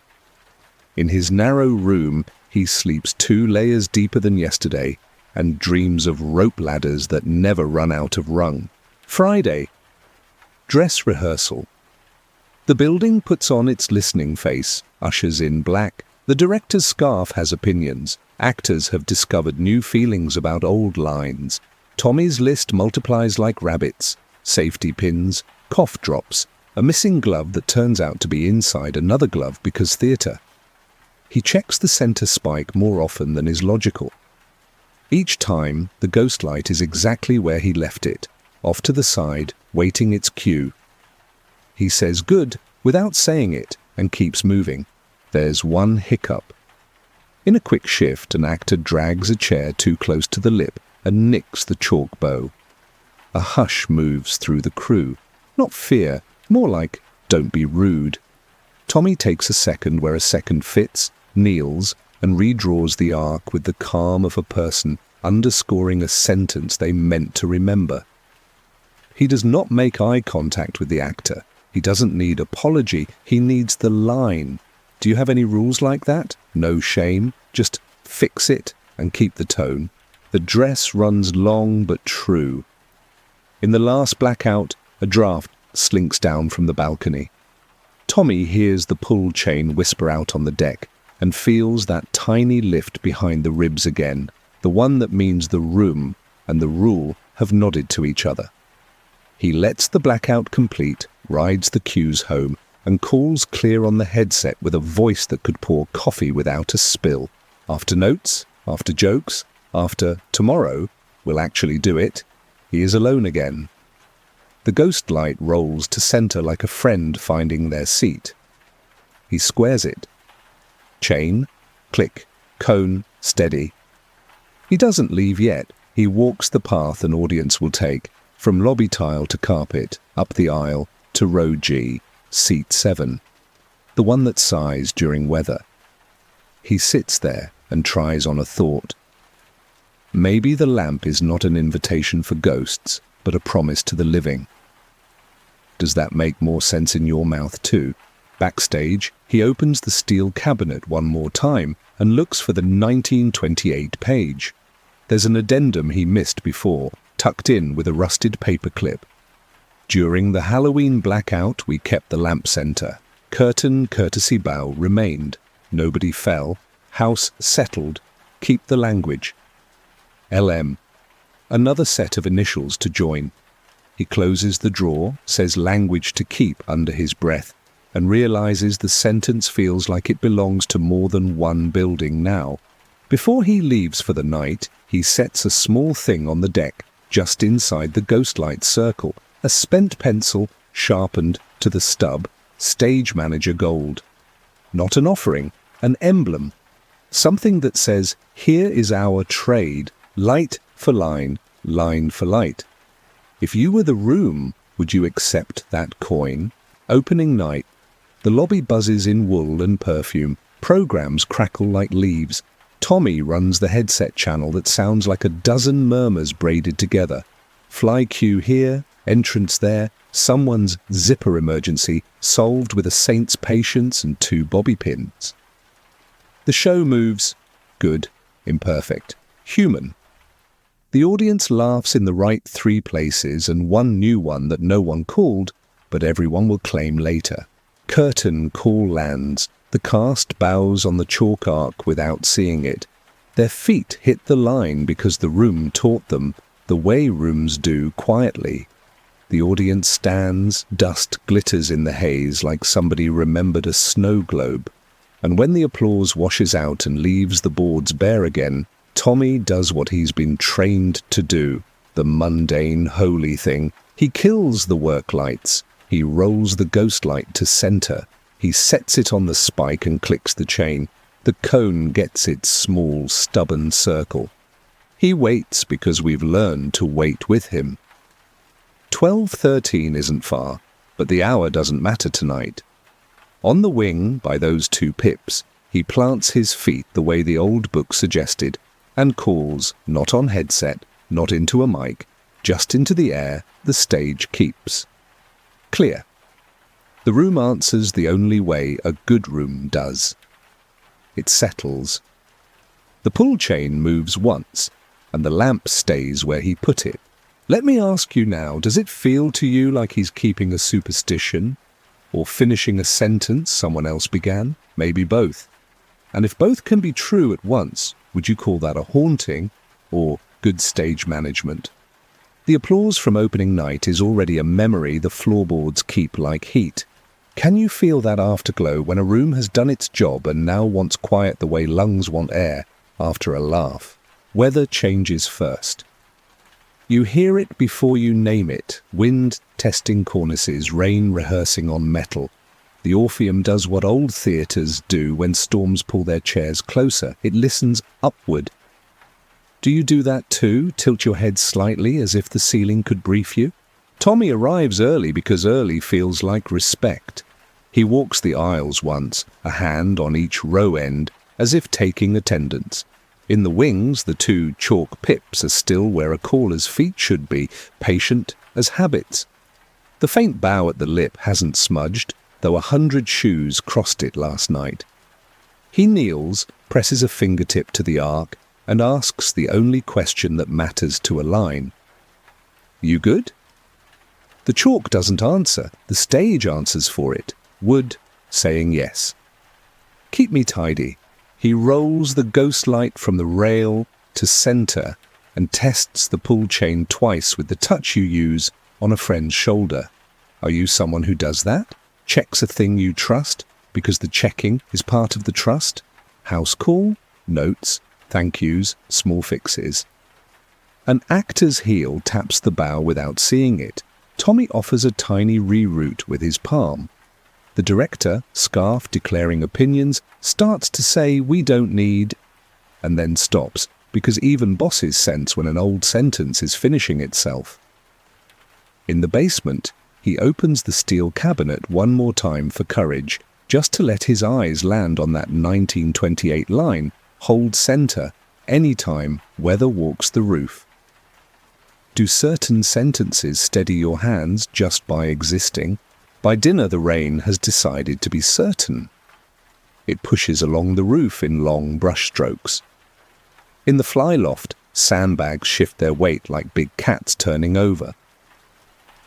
In his narrow room, he sleeps 2 layers deeper than yesterday and dreams of rope ladders that never run out of rung. Friday. Dress rehearsal. The building puts on its listening face, ushers in black. The director's scarf has opinions. Actors have discovered new feelings about old lines. Tommy's list multiplies like rabbits. Safety pins, Cough drops, a missing glove that turns out to be inside another glove because theatre. He checks the center spike more often than is logical. Each time, the ghost light is exactly where he left it, off to the side, waiting its cue. He says good without saying it and keeps moving. There's one hiccup. In a quick shift, an actor drags a chair too close to the lip and nicks the chalk bow. A hush moves through the crew. Not fear, more like, don't be rude. Tommy takes a second where a second fits, kneels, and redraws the arc with the calm of a person underscoring a sentence they meant to remember. He does not make eye contact with the actor. He doesn't need apology. He needs the line. Do you have any rules like that? No shame. Just fix it and keep the tone. The dress runs long but true. In the last blackout, a draft slinks down from the balcony. Tommy hears the pull chain whisper out on the deck and feels that tiny lift behind the ribs again, the one that means the room and the rule have nodded to each other. He lets the blackout complete, rides the cues home, and calls clear on the headset with a voice that could pour coffee without a spill. After notes, after jokes, after tomorrow, we'll actually do it, he is alone again. The ghost light rolls to center like a friend finding their seat. He squares it. Chain, click, cone, steady. He doesn't leave yet. He walks the path an audience will take, from lobby tile to carpet, up the aisle, to row G, seat 7, the one that sighs during weather. He sits there and tries on a thought. Maybe the lamp is not an invitation for ghosts, but a promise to the living. Does that make more sense in your mouth too? Backstage, he opens the steel cabinet one more time and looks for the 1928 page. There's an addendum he missed before, tucked in with a rusted paper clip. During the Halloween blackout, we kept the lamp center. Curtain courtesy bow remained. Nobody fell. House settled. Keep the language. LM. Another set of initials to join. He closes the drawer, says language to keep under his breath, and realizes the sentence feels like it belongs to more than one building now. Before he leaves for the night, he sets a small thing on the deck, just inside the ghostlight circle, a spent pencil sharpened to the stub, stage manager gold. Not an offering, an emblem. Something that says, here is our trade, light for line, line for light. If you were the room, would you accept that coin? Opening night. The lobby buzzes in wool and perfume. Programs crackle like leaves. Tommy runs the headset channel that sounds like a dozen murmurs braided together. Fly cue here, entrance there, someone's zipper emergency solved with a saint's patience and 2 bobby pins. The show moves. Good, imperfect, human. The audience laughs in the right 3 places and one new one that no one called, but everyone will claim later. Curtain call lands. The cast bows on the chalk arc without seeing it. Their feet hit the line because the room taught them, the way rooms do quietly. The audience stands, dust glitters in the haze like somebody remembered a snow globe. And when the applause washes out and leaves the boards bare again, Tommy does what he's been trained to do, the mundane, holy thing. He kills the work lights. He rolls the ghost light to center. He sets it on the spike and clicks the chain. The cone gets its small, stubborn circle. He waits because we've learned to wait with him. 12:13 isn't far, but the hour doesn't matter tonight. On the wing, by those 2 pips, he plants his feet the way the old book suggested, and calls, not on headset, not into a mic, just into the air the stage keeps. Clear. The room answers the only way a good room does. It settles. The pull chain moves once, and the lamp stays where he put it. Let me ask you now, does it feel to you like he's keeping a superstition? Or finishing a sentence someone else began? Maybe both. And if both can be true at once, would you call that a haunting or good stage management? The applause from opening night is already a memory the floorboards keep like heat. Can you feel that afterglow when a room has done its job and now wants quiet the way lungs want air after a laugh? Weather changes first. You hear it before you name it. Wind testing cornices, rain rehearsing on metal. The Orpheum does what old theatres do when storms pull their chairs closer. It listens upward. Do you do that too? Tilt your head slightly as if the ceiling could brief you? Tommy arrives early because early feels like respect. He walks the aisles once, a hand on each row end, as if taking attendance. In the wings, the two chalk pips are still where a caller's feet should be, patient as habits. The faint bow at the lip hasn't smudged, though 100 shoes crossed it last night. He kneels, presses a fingertip to the arc, and asks the only question that matters to a line. You good? The chalk doesn't answer. The stage answers for it. Wood saying yes. Keep me tidy. He rolls the ghost light from the rail to centre and tests the pull chain twice with the touch you use on a friend's shoulder. Are you someone who does that? Checks a thing you trust because the checking is part of the trust? House call, notes, thank yous, small fixes. An actor's heel taps the bow without seeing it. Tommy offers a tiny reroute with his palm. The director, scarf declaring opinions, starts to say we don't need, and then stops, because even bosses sense when an old sentence is finishing itself. In the basement, he opens the steel cabinet one more time for courage, just to let his eyes land on that 1928 line, hold centre, anytime weather walks the roof. Do certain sentences steady your hands just by existing? By dinner the rain has decided to be certain. It pushes along the roof in long brush strokes. In the fly loft, sandbags shift their weight like big cats turning over.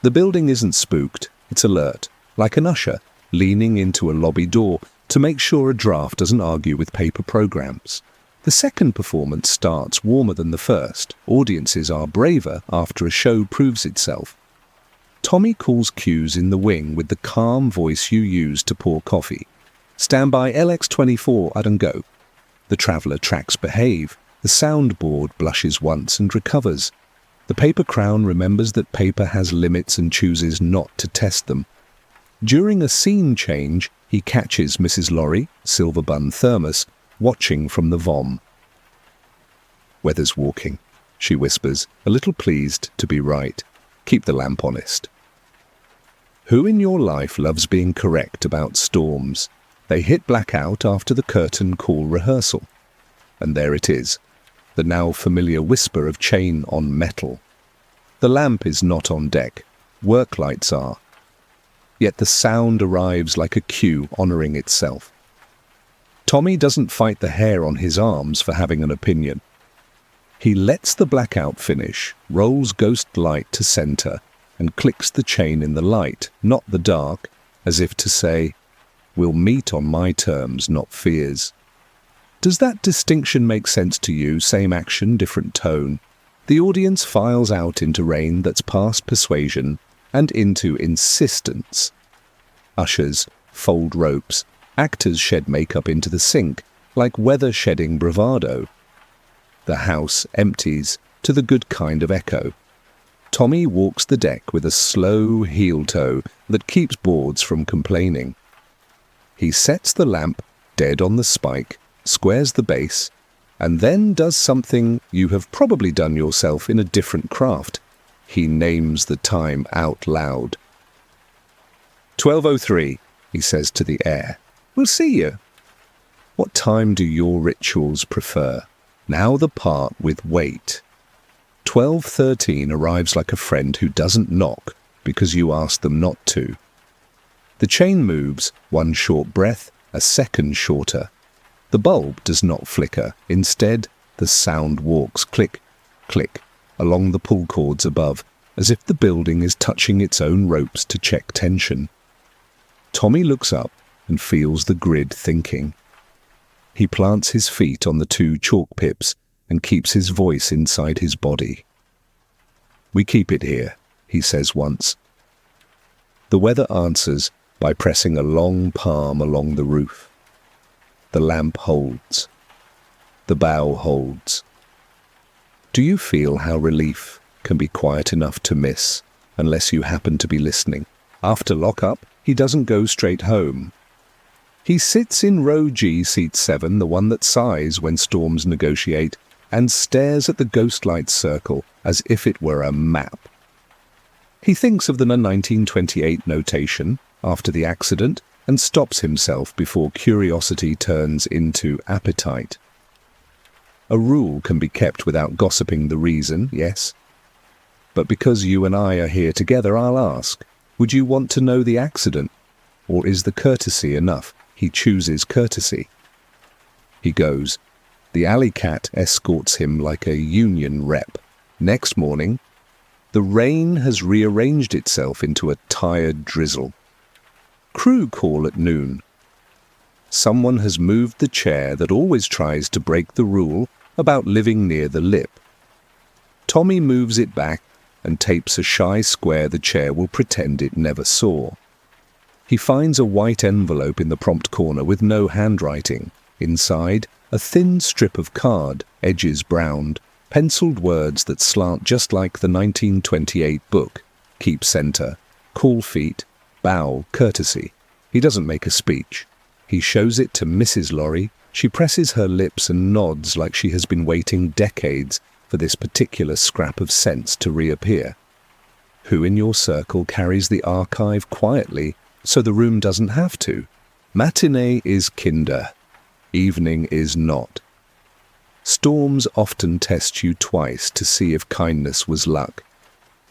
The building isn't spooked, it's alert, like an usher leaning into a lobby door to make sure a draft doesn't argue with paper programs. The second performance starts warmer than the first. Audiences are braver after a show proves itself. Tommy calls cues in the wing with the calm voice you use to pour coffee. Stand by LX24 and go. The traveller tracks behave. The soundboard blushes once and recovers. The paper crown remembers that paper has limits and chooses not to test them. During a scene change, he catches Mrs. Lorry, silver bun thermos, watching from the vom. Weather's walking, she whispers, a little pleased to be right. Keep the lamp honest. Who in your life loves being correct about storms? They hit blackout after the curtain call rehearsal. And there it is, the now familiar whisper of chain on metal. The lamp is not on deck, work lights are. Yet the sound arrives like a cue honouring itself. Tommy doesn't fight the hair on his arms for having an opinion. He lets the blackout finish, rolls ghost light to centre, and clicks the chain in the light, not the dark, as if to say, we'll meet on my terms, not fears. Does that distinction make sense to you? Same action, different tone. The audience files out into rain that's past persuasion and into insistence. Ushers fold ropes. Actors shed makeup into the sink, like weather shedding bravado. The house empties to the good kind of echo. Tommy walks the deck with a slow heel toe that keeps boards from complaining. He sets the lamp dead on the spike, squares the base, and then does something you have probably done yourself in a different craft. He names the time out loud. 12:03, he says to the air. We'll see you. What time do your rituals prefer? Now the part with wait. 12:13 arrives like a friend who doesn't knock because you ask them not to. The chain moves, one short breath, a second shorter. The bulb does not flicker. Instead, the sound walks click, click, along the pull cords above, as if the building is touching its own ropes to check tension. Tommy looks up and feels the grid thinking. He plants his feet on the two chalk pips and keeps his voice inside his body. We keep it here, he says once. The weather answers by pressing a long palm along the roof. The lamp holds. The bough holds. Do you feel how relief can be quiet enough to miss, unless you happen to be listening? After lock-up, he doesn't go straight home. He sits in row G, seat 7, the one that sighs when storms negotiate, and stares at the ghostlight circle as if it were a map. He thinks of the 1928 notation after the accident and stops himself before curiosity turns into appetite. A rule can be kept without gossiping the reason, yes. But because you and I are here together, I'll ask, would you want to know the accident? Or is the courtesy enough? He chooses courtesy. He goes. The alley cat escorts him like a union rep. Next morning, the rain has rearranged itself into a tired drizzle. Crew call at noon. Someone has moved the chair that always tries to break the rule about living near the lip. Tommy moves it back and tapes a shy square the chair will pretend it never saw. He finds a white envelope in the prompt corner with no handwriting. Inside, a thin strip of card, edges browned, penciled words that slant just like the 1928 book. Keep center, call feet, bow, courtesy. He doesn't make a speech. He shows it to Mrs. Lorry. She presses her lips and nods like she has been waiting decades for this particular scrap of sense to reappear. Who in your circle carries the archive quietly so the room doesn't have to? Matinee is kinder. Evening is not. Storms often test you twice to see if kindness was luck.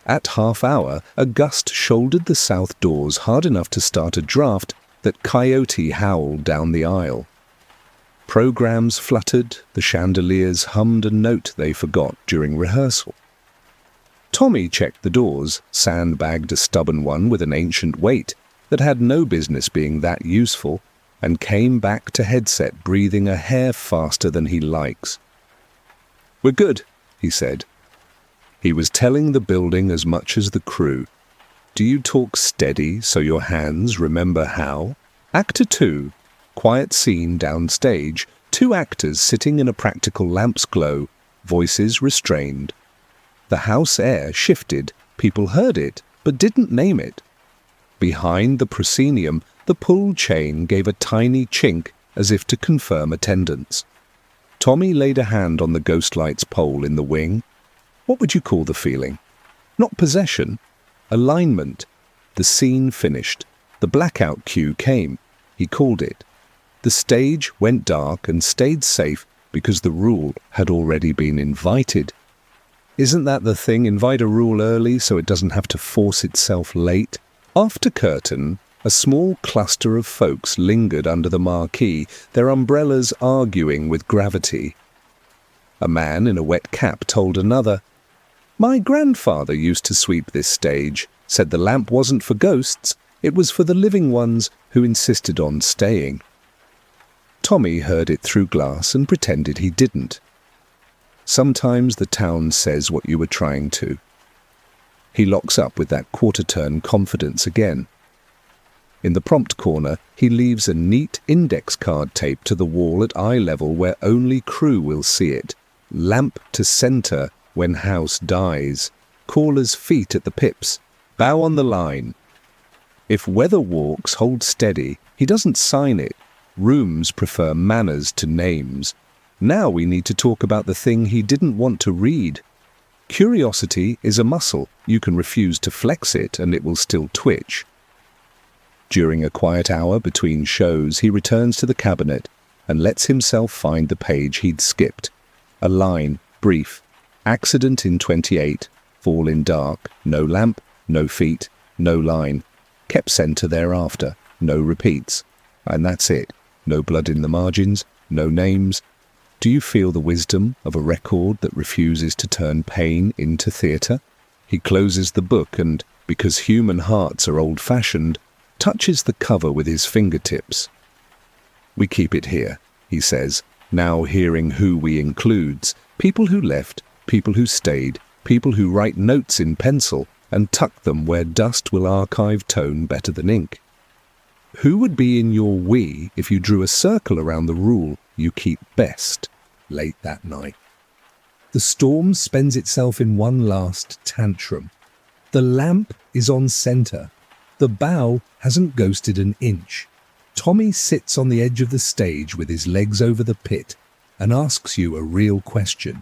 At half hour, a gust shouldered the south doors hard enough to start a draft that coyote howled down the aisle. Programs fluttered, the chandeliers hummed a note they forgot during rehearsal. Tommy checked the doors, sandbagged a stubborn one with an ancient weight that had no business being that useful, and came back to headset breathing a hair faster than he likes. "We're good," he said. He was telling the building as much as the crew. Do you talk steady so your hands remember how? Actor 2, quiet scene downstage, 2 actors sitting in a practical lamp's glow, voices restrained. The house air shifted, people heard it, but didn't name it. Behind the proscenium, the pull chain gave a tiny chink as if to confirm attendance. Tommy laid a hand on the ghostlight's pole in the wing. What would you call the feeling? Not possession. Alignment. The scene finished. The blackout cue came. He called it. The stage went dark and stayed safe because the rule had already been invited. Isn't that the thing? Invite a rule early so it doesn't have to force itself late. After curtain, a small cluster of folks lingered under the marquee, their umbrellas arguing with gravity. A man in a wet cap told another, "My grandfather used to sweep this stage, said the lamp wasn't for ghosts, it was for the living ones who insisted on staying." Tommy heard it through glass and pretended he didn't. Sometimes the town says what you were trying to. He locks up with that quarter-turn confidence again. In the prompt corner, he leaves a neat index card taped to the wall at eye level where only crew will see it. Lamp to center when house dies. Caller's feet at the pips. Bow on the line. If weather walks, hold steady. He doesn't sign it. Rooms prefer manners to names. Now we need to talk about the thing he didn't want to read. Curiosity is a muscle. You can refuse to flex it and it will still twitch. During a quiet hour between shows, he returns to the cabinet and lets himself find the page he'd skipped. A line, brief. Accident in 28. Fall in dark. No lamp, no feet, no line. Kept center thereafter. No repeats. And that's it. No blood in the margins. No names. Do you feel the wisdom of a record that refuses to turn pain into theatre? He closes the book and, because human hearts are old-fashioned, touches the cover with his fingertips. "We keep it here," he says, now hearing who we includes, people who left, people who stayed, people who write notes in pencil and tuck them where dust will archive tone better than ink. Who would be in your we if you drew a circle around the rule you keep best late that night? The storm spends itself in one last tantrum. The lamp is on centre. The bow hasn't ghosted an inch. Tommy sits on the edge of the stage with his legs over the pit and asks you a real question.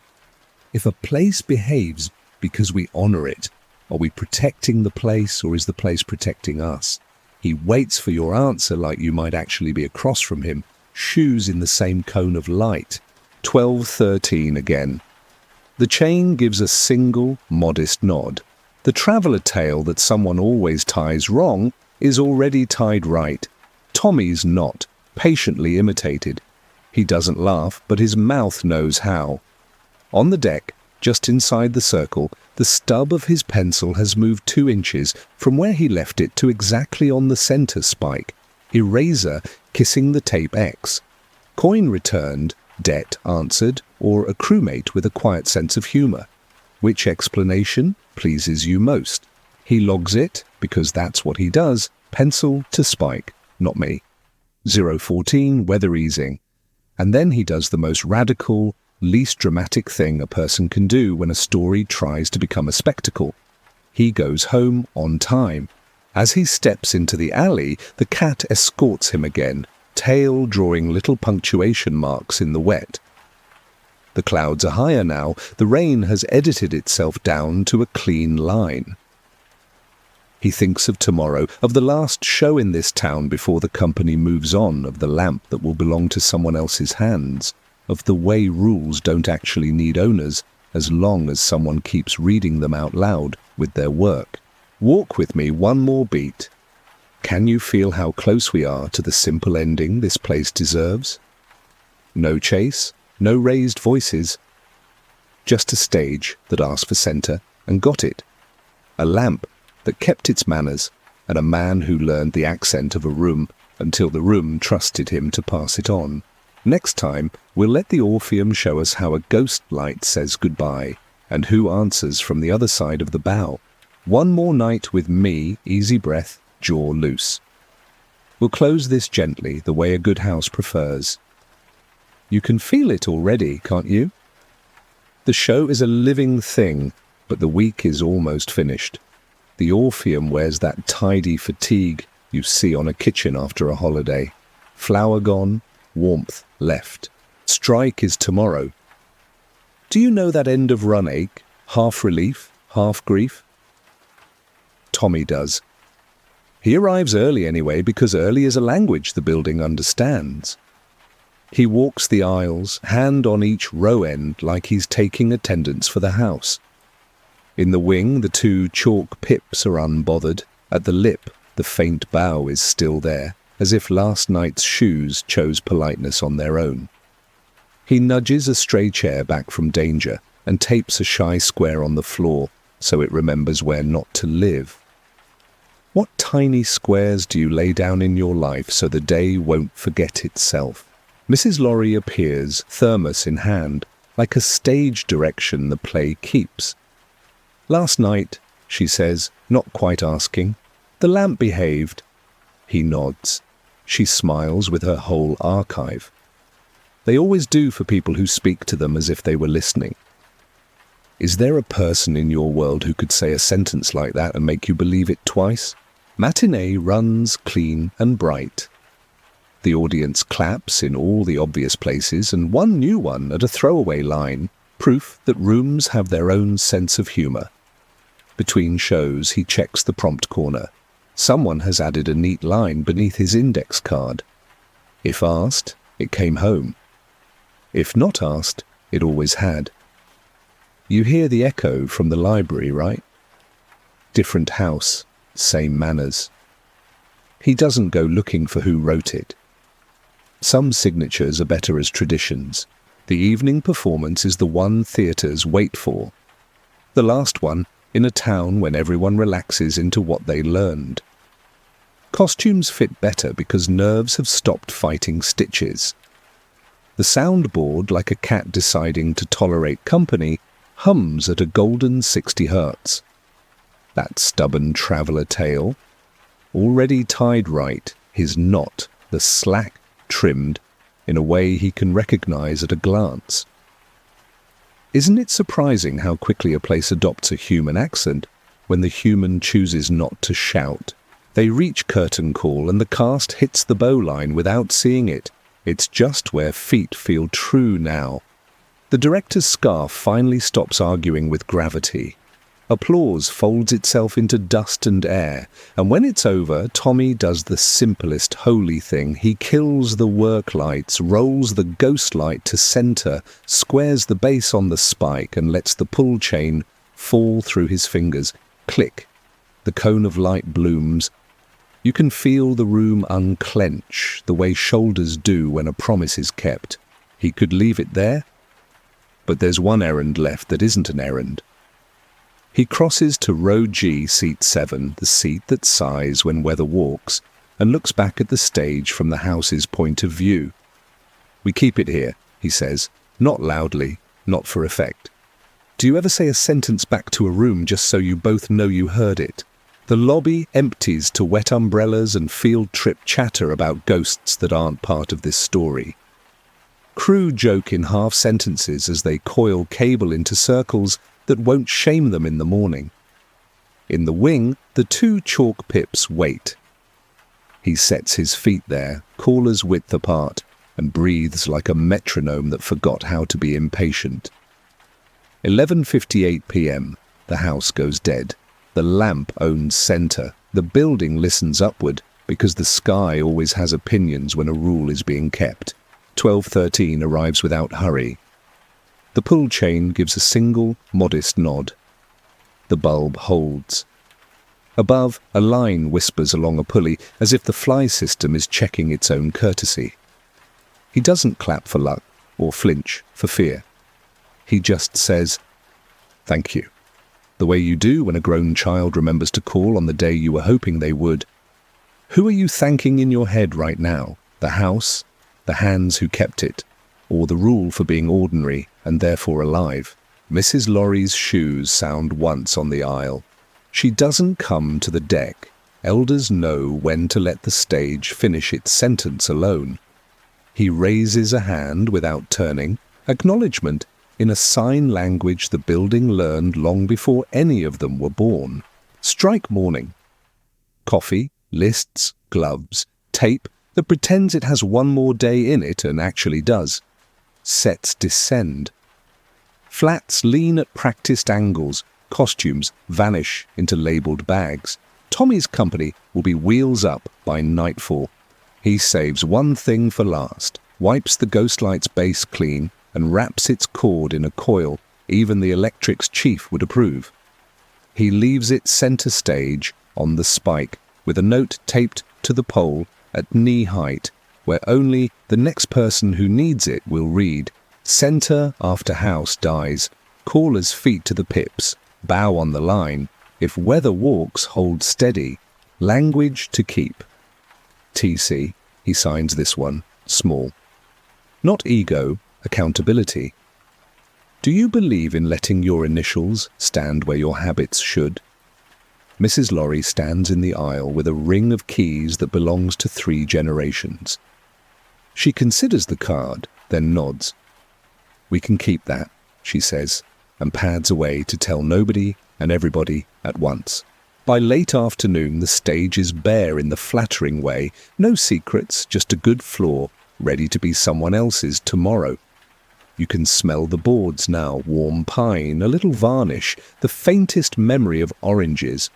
If a place behaves because we honour it, are we protecting the place or is the place protecting us? He waits for your answer like you might actually be across from him, shoes in the same cone of light. 12:13 again. The chain gives a single, modest nod. The traveller tale that someone always ties wrong is already tied right. Tommy's not, patiently imitated. He doesn't laugh, but his mouth knows how. On the deck, just inside the circle, the stub of his pencil has moved 2 inches from where he left it to exactly on the centre spike. Eraser kissing the tape X. Coin returned, debt answered, or a crewmate with a quiet sense of humour. Which explanation pleases you most? He logs it, because that's what he does, pencil to spike, not me. 014, weather easing. And then he does the most radical, least dramatic thing a person can do when a story tries to become a spectacle. He goes home on time. As he steps into the alley, the cat escorts him again, tail drawing little punctuation marks in the wet. The clouds are higher now. The rain has edited itself down to a clean line. He thinks of tomorrow, of the last show in this town before the company moves on, of the lamp that will belong to someone else's hands, of the way rules don't actually need owners as long as someone keeps reading them out loud with their work. Walk with me one more beat. Can you feel how close we are to the simple ending this place deserves? No chase, no raised voices. Just a stage that asked for centre and got it. A lamp that kept its manners, and a man who learned the accent of a room until the room trusted him to pass it on. Next time, we'll let the Orpheum show us how a ghost light says goodbye, and who answers from the other side of the bow. One more night with me, easy breath, jaw loose. We'll close this gently, the way a good house prefers. You can feel it already, can't you? The show is a living thing, but the week is almost finished. The Orpheum wears that tidy fatigue you see on a kitchen after a holiday. Flour gone, warmth left. Strike is tomorrow. Do you know that end of run ache? Half relief, half grief? Tommy does. He arrives early anyway, because early is a language the building understands. He walks the aisles, hand on each row end like he's taking attendance for the house. In the wing, the 2 chalk pips are unbothered. At the lip, the faint bow is still there, as if last night's shoes chose politeness on their own. He nudges a stray chair back from danger and tapes a shy square on the floor so it remembers where not to live. What tiny squares do you lay down in your life so the day won't forget itself? Mrs. Lorry appears, thermos in hand, like a stage direction the play keeps. Last night, she says, not quite asking, the lamp behaved. He nods. She smiles with her whole archive. They always do for people who speak to them as if they were listening. Is there a person in your world who could say a sentence like that and make you believe it twice? Matinee runs clean and bright. The audience claps in all the obvious places, and one new one at a throwaway line, proof that rooms have their own sense of humour. Between shows, he checks the prompt corner. Someone has added a neat line beneath his index card. If asked, it came home. If not asked, it always had. You hear the echo from the library, right? Different house, same manners. He doesn't go looking for who wrote it. Some signatures are better as traditions. The evening performance is the one theatres wait for. The last one in a town when everyone relaxes into what they learned. Costumes fit better because nerves have stopped fighting stitches. The soundboard, like a cat deciding to tolerate company, hums at a golden 60 hertz. That stubborn traveller tail, already tied right, his knot, the slack, trimmed, in a way he can recognize at a glance. Isn't it surprising how quickly a place adopts a human accent when the human chooses not to shout? They reach curtain call and the cast hits the bowline without seeing it. It's just where feet feel true now. The director's scarf finally stops arguing with gravity. Applause folds itself into dust and air, and when it's over, Tommy does the simplest holy thing. He kills the work lights, rolls the ghost light to center, squares the base on the spike, and lets the pull chain fall through his fingers. Click. The cone of light blooms. You can feel the room unclench, the way shoulders do when a promise is kept. He could leave it there, but there's one errand left that isn't an errand. He crosses to row G, seat 7, the seat that sighs when weather walks, and looks back at the stage from the house's point of view. We keep it here, he says, not loudly, not for effect. Do you ever say a sentence back to a room just so you both know you heard it? The lobby empties to wet umbrellas and field trip chatter about ghosts that aren't part of this story. Crew joke in half sentences as they coil cable into circles that won't shame them in the morning. In the wing, the two chalk pips wait. He sets his feet there, callers width apart, and breathes like a metronome that forgot how to be impatient. 11:58 p.m. The house goes dead. The lamp owns center. The building listens upward because the sky always has opinions when a rule is being kept. 12:13 arrives without hurry. The pull chain gives a single, modest nod. The bulb holds. Above, a line whispers along a pulley as if the fly system is checking its own courtesy. He doesn't clap for luck or flinch for fear. He just says, "Thank you," the way you do when a grown child remembers to call on the day you were hoping they would. Who are you thanking in your head right now? The house, the hands who kept it, or the rule for being ordinary and therefore alive? Mrs. Laurie's shoes sound once on the aisle. She doesn't come to the deck. Elders know when to let the stage finish its sentence alone. He raises a hand without turning, acknowledgement in a sign language the building learned long before any of them were born. Strike morning. Coffee, lists, gloves, tape that pretends it has one more day in it and actually does. Sets descend. Flats lean at practiced angles. Costumes vanish into labelled bags. Tommy's company will be wheels up by nightfall. He saves one thing for last, wipes the Ghostlight's base clean, and wraps its cord in a coil even the electric's chief would approve. He leaves it center stage on the spike with a note taped to the pole at knee height, where only the next person who needs it will read, "Center after house dies. Caller's feet to the pips. Bow on the line. If weather walks, hold steady. Language to keep." TC, he signs this one, small. Not ego, accountability. Do you believe in letting your initials stand where your habits should? Mrs. Laurie stands in the aisle with a ring of keys that belongs to 3 generations. She considers the card, then nods. "We can keep that," she says, and pads away to tell nobody and everybody at once. By late afternoon, the stage is bare in the flattering way. No secrets, just a good floor, ready to be someone else's tomorrow. You can smell the boards now, warm pine, a little varnish, the faintest memory of oranges.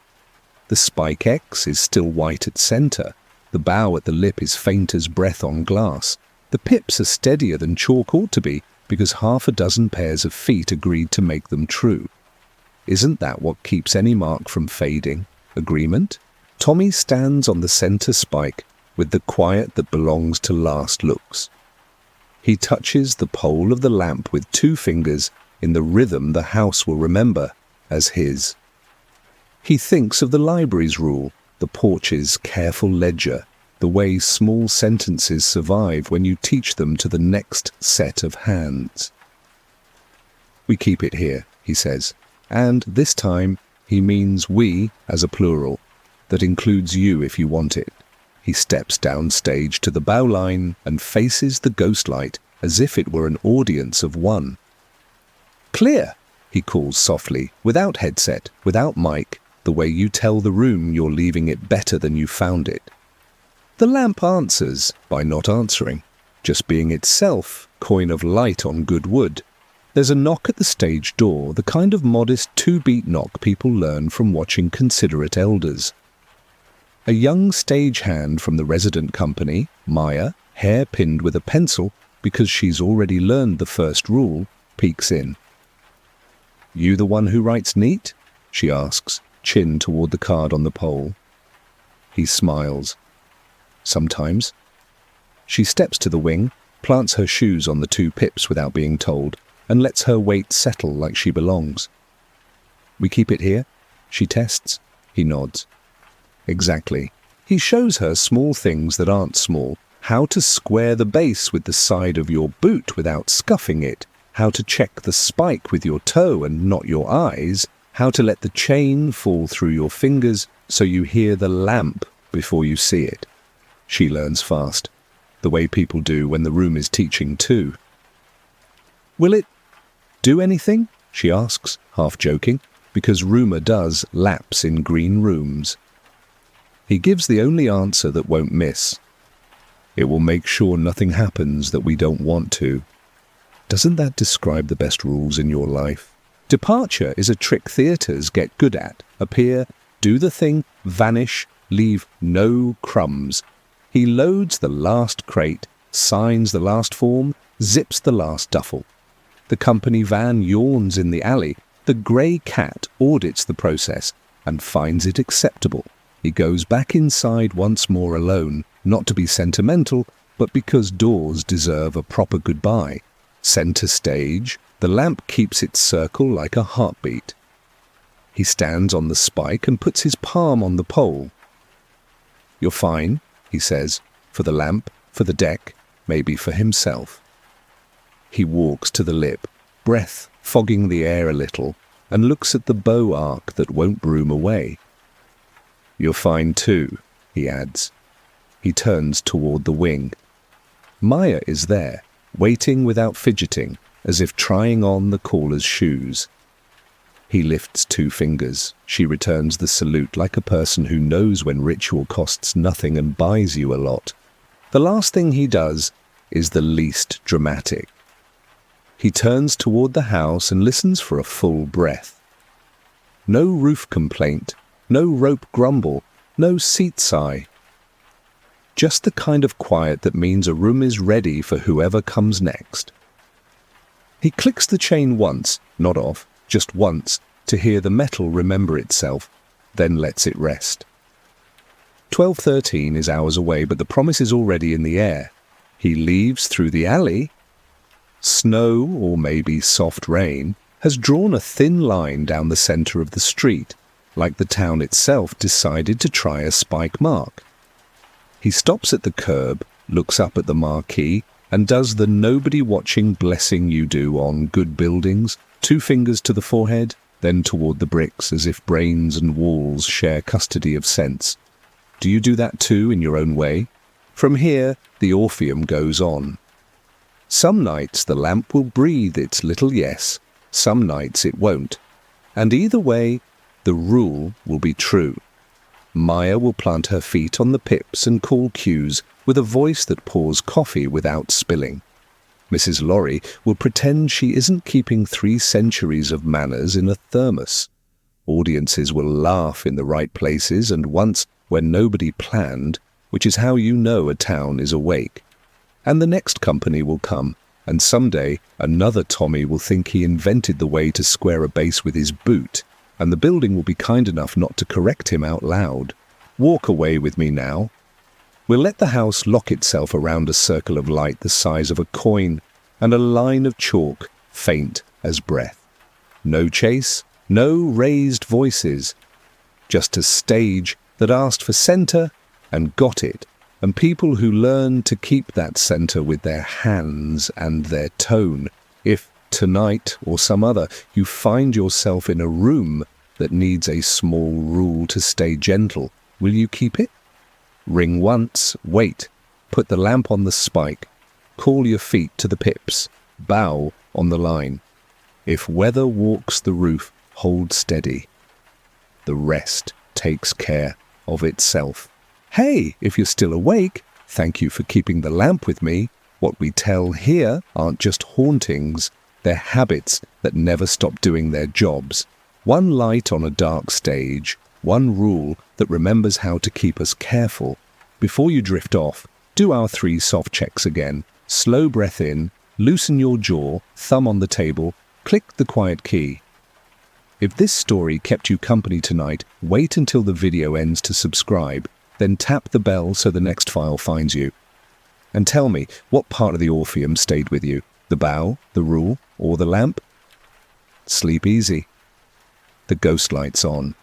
The Spike X is still white at centre. The bow at the lip is faint as breath on glass. The pips are steadier than chalk ought to be, because 6 pairs of feet agreed to make them true. Isn't that what keeps any mark from fading? Agreement? Tommy stands on the centre spike with the quiet that belongs to last looks. He touches the pole of the lamp with 2 fingers in the rhythm the house will remember as his. He thinks of the library's rule, the porch's careful ledger, the way small sentences survive when you teach them to the next set of hands. We keep it here, he says, and this time he means we as a plural, that includes you if you want it. He steps downstage to the bow line and faces the ghost light as if it were an audience of one. "Clear," he calls softly, without headset, without mic, the way you tell the room you're leaving it better than you found it. The lamp answers by not answering, just being itself, coin of light on good wood. There's a knock at the stage door, the kind of modest two-beat knock people learn from watching considerate elders. A young stagehand from the resident company, Maya, hair pinned with a pencil because she's already learned the first rule, peeks in. "You the one who writes neat?" she asks, chin toward the card on the pole. He smiles. "Sometimes." She steps to the wing, plants her shoes on the two pips without being told, and lets her weight settle like she belongs. "We keep it here?" she tests. He nods. Exactly. He shows her small things that aren't small, how to square the base with the side of your boot without scuffing it, how to check the spike with your toe and not your eyes, how to let the chain fall through your fingers so you hear the lamp before you see it. She learns fast, the way people do when the room is teaching too. "Will it do anything?" she asks, half joking, because rumour does lapse in green rooms. He gives the only answer that won't miss. "It will make sure nothing happens that we don't want to." Doesn't that describe the best rules in your life? Departure is a trick theatres get good at. Appear, do the thing, vanish, leave no crumbs. He loads the last crate, signs the last form, zips the last duffel. The company van yawns in the alley. The grey cat audits the process and finds it acceptable. He goes back inside once more alone, not to be sentimental, but because doors deserve a proper goodbye. Centre stage, the lamp keeps its circle like a heartbeat. He stands on the spike and puts his palm on the pole. "You're fine," he says, for the lamp, for the deck, maybe for himself. He walks to the lip, breath fogging the air a little, and looks at the bow arc that won't broom away. "You're fine too," he adds. He turns toward the wing. Maya is there, waiting without fidgeting, as if trying on the caller's shoes. He lifts 2 fingers. She returns the salute like a person who knows when ritual costs nothing and buys you a lot. The last thing he does is the least dramatic. He turns toward the house and listens for a full breath. No roof complaint, no rope grumble, no seat sigh. Just the kind of quiet that means a room is ready for whoever comes next. He clicks the chain once, not off, just once, to hear the metal remember itself, then lets it rest. 12:13 is hours away, but the promise is already in the air. He leaves through the alley. Snow, or maybe soft rain, has drawn a thin line down the centre of the street, like the town itself decided to try a spike mark. He stops at the curb, looks up at the marquee, and does the nobody-watching blessing you do on good buildings, 2 fingers to the forehead, then toward the bricks as if brains and walls share custody of sense. Do you do that too in your own way? From here, the Orpheum goes on. Some nights the lamp will breathe its little yes, some nights it won't. And either way, the rule will be true. Maya will plant her feet on the pips and call cues with a voice that pours coffee without spilling. Mrs. Lorry will pretend she isn't keeping 3 centuries of manners in a thermos. Audiences will laugh in the right places and once when nobody planned, which is how you know a town is awake. And the next company will come, and someday another Tommy will think he invented the way to square a base with his boot, and the building will be kind enough not to correct him out loud. Walk away with me now. We'll let the house lock itself around a circle of light the size of a coin, and a line of chalk, faint as breath. No chase, no raised voices, just a stage that asked for centre and got it, and people who learn to keep that centre with their hands and their tone, if Tonight, or some other, you find yourself in a room that needs a small rule to stay gentle. Will you keep it? Ring once, wait, put the lamp on the spike, call your feet to the pips, bow on the line. If weather walks the roof, hold steady. The rest takes care of itself. Hey, if you're still awake, thank you for keeping the lamp with me. What we tell here aren't just hauntings, they're habits that never stop doing their jobs. One light on a dark stage, one rule that remembers how to keep us careful. Before you drift off, do our 3 soft checks again. Slow breath in, loosen your jaw, thumb on the table, click the quiet key. If this story kept you company tonight, wait until the video ends to subscribe, then tap the bell so the next file finds you. And tell me, what part of the Orpheum stayed with you? The bow, the rule, or the lamp? Sleep easy. The ghost light's on.